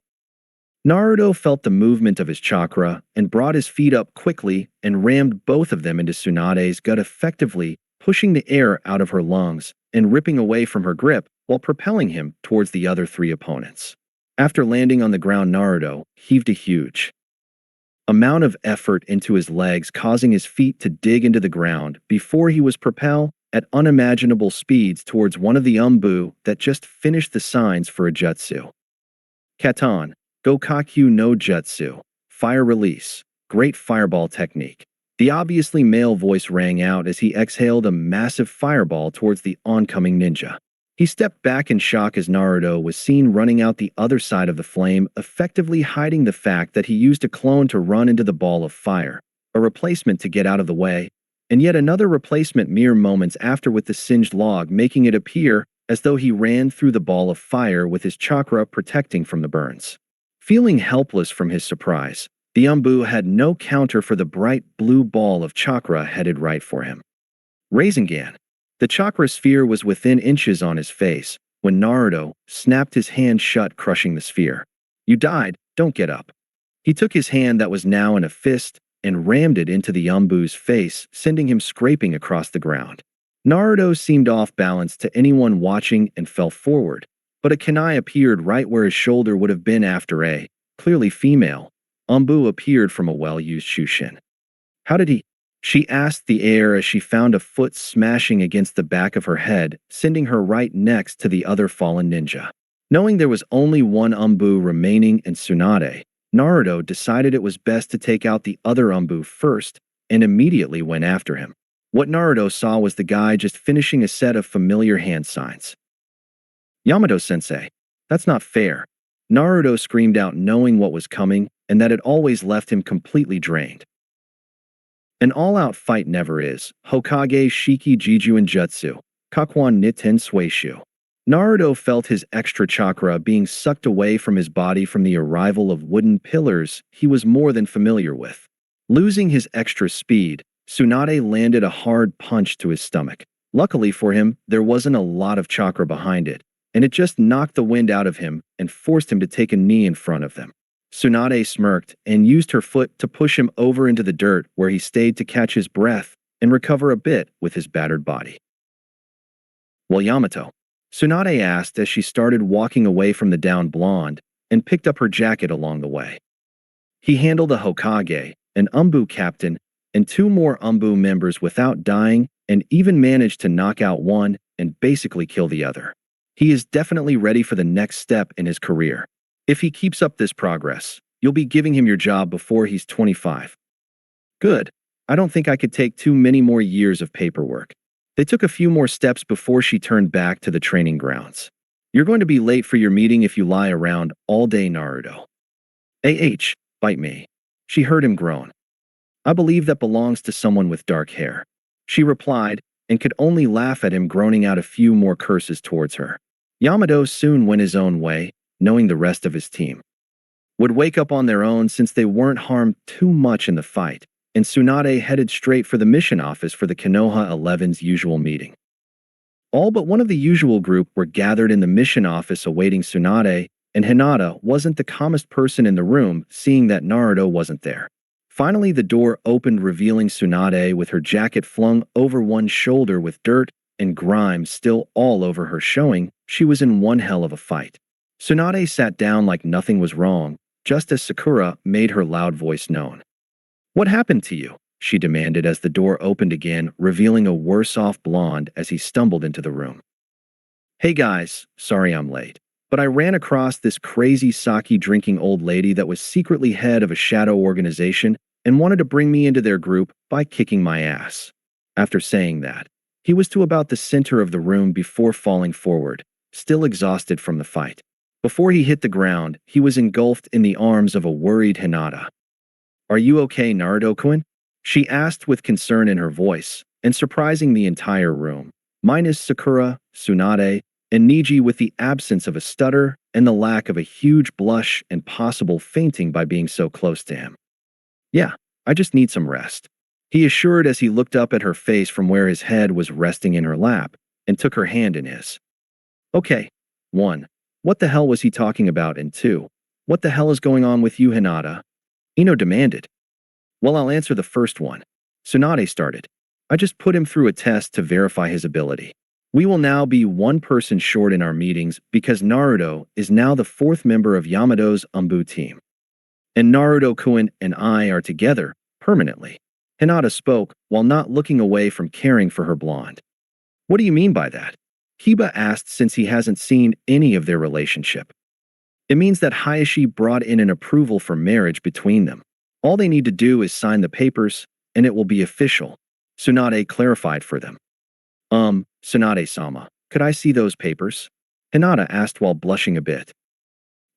S1: Naruto felt the movement of his chakra and brought his feet up quickly and rammed both of them into Tsunade's gut, effectively pushing the air out of her lungs and ripping away from her grip while propelling him towards the other 3 opponents. After landing on the ground, Naruto heaved a huge amount of effort into his legs, causing his feet to dig into the ground before he was propelled at unimaginable speeds towards one of the Umbu that just finished the signs for a jutsu. Katan, Gokakyu no Jutsu, Fire Release, Great Fireball Technique. The obviously male voice rang out as he exhaled a massive fireball towards the oncoming ninja. He stepped back in shock as Naruto was seen running out the other side of the flame, effectively hiding the fact that he used a clone to run into the ball of fire, a replacement to get out of the way, and yet another replacement mere moments after with the singed log, making it appear as though he ran through the ball of fire with his chakra protecting from the burns. Feeling helpless from his surprise, the Umbu had no counter for the bright blue ball of chakra headed right for him. Rasengan. The chakra sphere was within inches on his face when Naruto snapped his hand shut, crushing the sphere. "You died, don't get up." He took his hand that was now in a fist and rammed it into the Umbu's face, sending him scraping across the ground. Naruto seemed off balance to anyone watching and fell forward, but a kunai appeared right where his shoulder would have been after a, clearly female, Umbu appeared from a well-used Shushin. How did he? She asked the air as she found a foot smashing against the back of her head, sending her right next to the other fallen ninja. Knowing there was only one Umbu remaining in Tsunade, Naruto decided it was best to take out the other Umbu first and immediately went after him. What Naruto saw was the guy just finishing a set of familiar hand signs. Yamato-sensei, that's not fair. Naruto screamed out knowing what was coming and that it always left him completely drained. An all-out fight never is. Hokage Shiki Jijuen Jutsu. Kakuan Niten Suishu. Naruto felt his extra chakra being sucked away from his body from the arrival of wooden pillars he was more than familiar with. Losing his extra speed, Tsunade landed a hard punch to his stomach. Luckily for him, there wasn't a lot of chakra behind it, and it just knocked the wind out of him and forced him to take a knee in front of them. Tsunade smirked and used her foot to push him over into the dirt where he stayed to catch his breath and recover a bit with his battered body. Well, Yamato, Tsunade asked as she started walking away from the downed blonde and picked up her jacket along the way. He handled a Hokage, an Umbu captain, and two more Umbu members without dying and even managed to knock out one and basically kill the other. He is definitely ready for the next step in his career. If he keeps up this progress, you'll be giving him your job before he's 25. Good. I don't think I could take too many more years of paperwork. They took a few more steps before she turned back to the training grounds. You're going to be late for your meeting if you lie around all day, Naruto. Bite me. She heard him groan. I believe that belongs to someone with dark hair. She replied, and could only laugh at him groaning out a few more curses towards her. Yamato soon went his own way, knowing the rest of his team would wake up on their own since they weren't harmed too much in the fight, and Tsunade headed straight for the mission office for the Konoha 11's usual meeting. All but one of the usual group were gathered in the mission office awaiting Tsunade, and Hinata wasn't the calmest person in the room, seeing that Naruto wasn't there. Finally, the door opened, revealing Tsunade with her jacket flung over one shoulder with dirt and grime still all over her, showing she was in one hell of a fight. Tsunade sat down like nothing was wrong, just as Sakura made her loud voice known. What happened to you? She demanded as the door opened again, revealing a worse-off blonde as he stumbled into the room. Hey guys, sorry I'm late, but I ran across this crazy sake-drinking old lady that was secretly head of a shadow organization and wanted to bring me into their group by kicking my ass. After saying that, he was to about the center of the room before falling forward, still exhausted from the fight. Before he hit the ground, he was engulfed in the arms of a worried Hinata. Are you okay, Naruto-kun? She asked with concern in her voice, and surprising the entire room, minus Sakura, Tsunade, and Niji with the absence of a stutter and the lack of a huge blush and possible fainting by being so close to him. Yeah, I just need some rest, he assured as he looked up at her face from where his head was resting in her lap and took her hand in his. Okay. 1. What the hell was he talking about? And 2. What the hell is going on with you, Hinata? Ino demanded. Well, I'll answer the first one. Tsunade started. I just put him through a test to verify his ability. We will now be one person short in our meetings because Naruto is now the 4th member of Yamato's Umbu team. And Naruto-kun and I are together, permanently. Hinata spoke while not looking away from caring for her blonde. What do you mean by that? Kiba asked since he hasn't seen any of their relationship. It means that Hayashi brought in an approval for marriage between them. All they need to do is sign the papers, and it will be official. Tsunade clarified for them. Tsunade-sama, could I see those papers? Hinata asked while blushing a bit.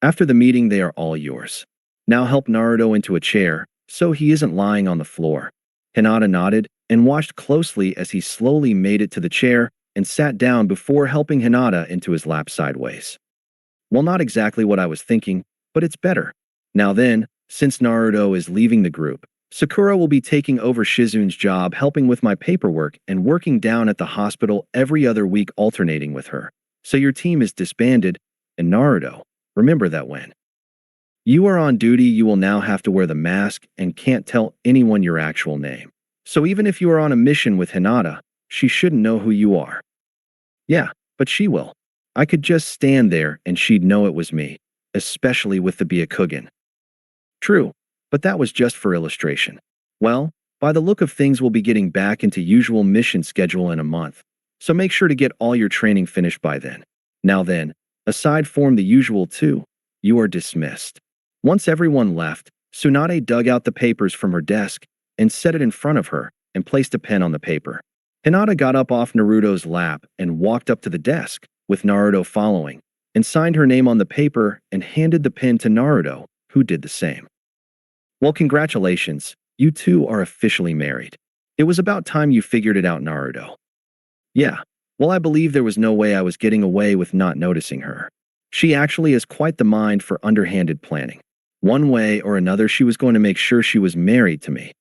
S1: After the meeting, they are all yours. Now help Naruto into a chair, so he isn't lying on the floor. Hinata nodded and watched closely as he slowly made it to the chair and sat down before helping Hinata into his lap sideways. Well, not exactly what I was thinking, but it's better. Now then, since Naruto is leaving the group, Sakura will be taking over Shizun's job, helping with my paperwork and working down at the hospital every other week, alternating with her. So your team is disbanded, and Naruto, remember that when you are on duty, you will now have to wear the mask and can't tell anyone your actual name. So even if you are on a mission with Hinata, She shouldn't know who you are. Yeah, but she will. I could just stand there and she'd know it was me, especially with the Byakugan. True, but that was just for illustration. Well, by the look of things, we'll be getting back into usual mission schedule in a month, so make sure to get all your training finished by then. Now then, aside from the usual two, you are dismissed. Once everyone left, Tsunade dug out the papers from her desk and set it in front of her and placed a pen on the paper. Hinata got up off Naruto's lap and walked up to the desk, with Naruto following, and signed her name on the paper and handed the pen to Naruto, who did the same. Well, congratulations, you two are officially married. It was about time you figured it out, Naruto. Yeah, well, I believe there was no way I was getting away with not noticing her. She actually has quite the mind for underhanded planning. One way or another, she was going to make sure she was married to me.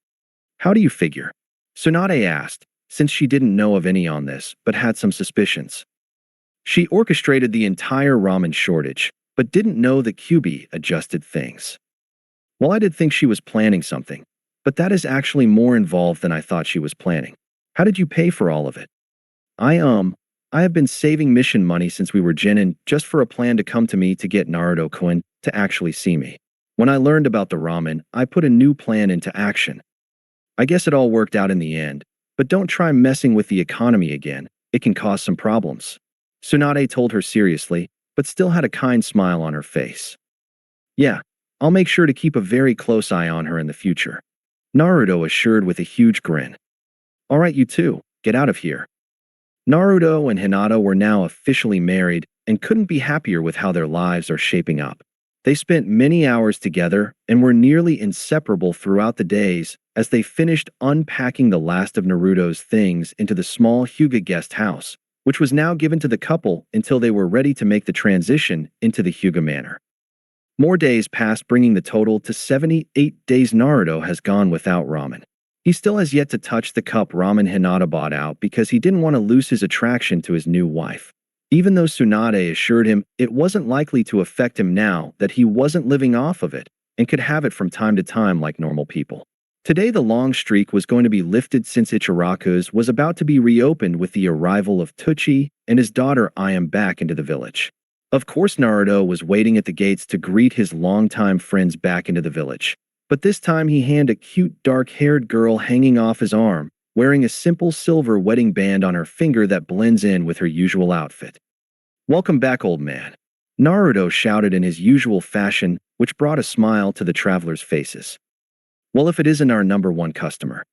S1: How do you figure? Tsunade asked, since she didn't know of any on this, but had some suspicions. She orchestrated the entire ramen shortage, but didn't know the QB adjusted things. Well, I did think she was planning something, but that is actually more involved than I thought she was planning. How did you pay for all of it? I have been saving mission money since we were Genin just for a plan to come to me to get Naruto-kun to actually see me. When I learned about the ramen, I put a new plan into action. I guess it all worked out in the end, but don't try messing with the economy again. It can cause some problems. Tsunade told her seriously, but still had a kind smile on her face. Yeah, I'll make sure to keep a very close eye on her in the future. Naruto assured with a huge grin. All right, you two, get out of here. Naruto and Hinata were now officially married and couldn't be happier with how their lives are shaping up. They spent many hours together and were nearly inseparable throughout the days as they finished unpacking the last of Naruto's things into the small Hyuga guest house, which was now given to the couple until they were ready to make the transition into the Hyuga manor. More days passed, bringing the total to 78 days Naruto has gone without ramen. He still has yet to touch the cup ramen Hinata bought out because he didn't want to lose his attraction to his new wife. Even though Tsunade assured him it wasn't likely to affect him now that he wasn't living off of it and could have it from time to time like normal people. Today the long streak was going to be lifted since Ichiraku's was about to be reopened with the arrival of Tucci and his daughter Ayam back into the village. Of course, Naruto was waiting at the gates to greet his longtime friends back into the village. But this time he handed a cute dark-haired girl hanging off his arm, wearing a simple silver wedding band on her finger that blends in with her usual outfit. Welcome back, old man. Naruto shouted in his usual fashion, which brought a smile to the travelers' faces. Well, if it isn't our number one customer.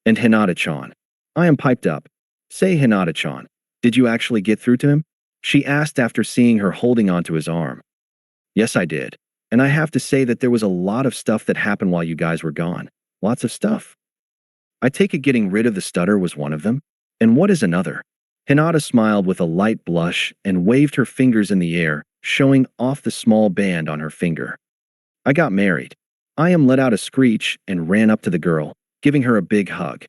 S1: And Hinata-chan. I am piped up. Say, Hinata-chan, did you actually get through to him? She asked after seeing her holding onto his arm. Yes, I did. And I have to say that there was a lot of stuff that happened while you guys were gone. Lots of stuff. I take it getting rid of the stutter was one of them? And what is another? Hinata smiled with a light blush and waved her fingers in the air, showing off the small band on her finger. I got married. Ayam let out a screech and ran up to the girl, giving her a big hug.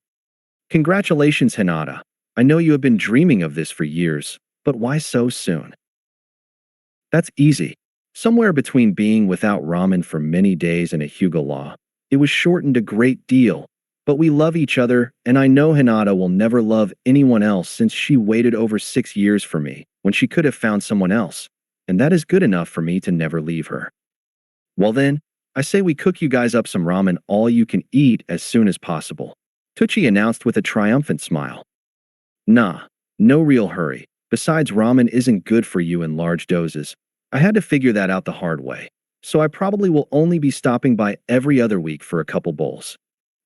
S1: Congratulations, Hinata. I know you have been dreaming of this for years, but why so soon? That's easy. Somewhere between being without ramen for many days and a Hyuga law, it was shortened a great deal, but we love each other, and I know Hinata will never love anyone else since she waited over 6 years for me when she could have found someone else, and that is good enough for me to never leave her. Well then, I say we cook you guys up some ramen all you can eat as soon as possible, Tucci announced with a triumphant smile. Nah, no real hurry. Besides, ramen isn't good for you in large doses. I had to figure that out the hard way, so I probably will only be stopping by every other week for a couple bowls.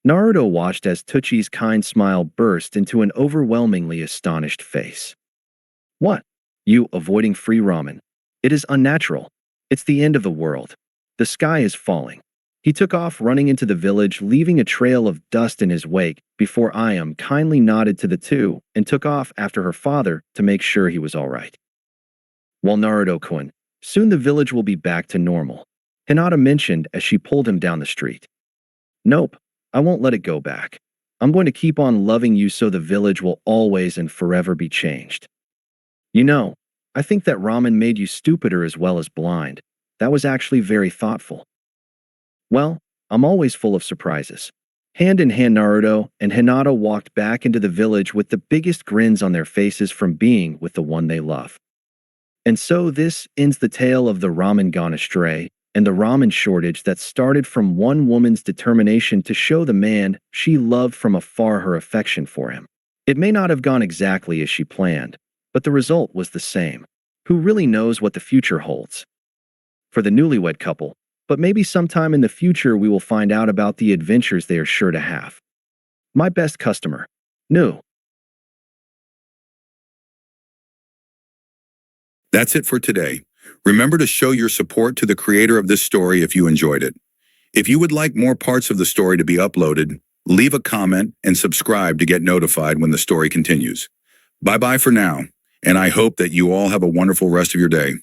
S1: Naruto watched as Tucci's kind smile burst into an overwhelmingly astonished face. What? You avoiding free ramen? It is unnatural. It's the end of the world. The sky is falling. He took off running into the village, leaving a trail of dust in his wake before Ayam kindly nodded to the two and took off after her father to make sure he was all right. Well, Naruto-kun, soon the village will be back to normal, Hinata mentioned as she pulled him down the street. Nope, I won't let it go back. I'm going to keep on loving you so the village will always and forever be changed. You know, I think that ramen made you stupider as well as blind. That was actually very thoughtful. Well, I'm always full of surprises. Hand in hand, Naruto and Hinata walked back into the village with the biggest grins on their faces from being with the one they love. And so this ends the tale of the ramen gone astray and the ramen shortage that started from one woman's determination to show the man she loved from afar her affection for him. It may not have gone exactly as she planned, but the result was the same. Who really knows what the future holds for the newlywed couple? But maybe sometime in the future we will find out about the adventures they are sure to have. My best customer. New.
S2: That's it for today. Remember to show your support to the creator of this story if you enjoyed it. If you would like more parts of the story to be uploaded, leave a comment and subscribe to get notified when the story continues. Bye-bye for now, and I hope that you all have a wonderful rest of your day.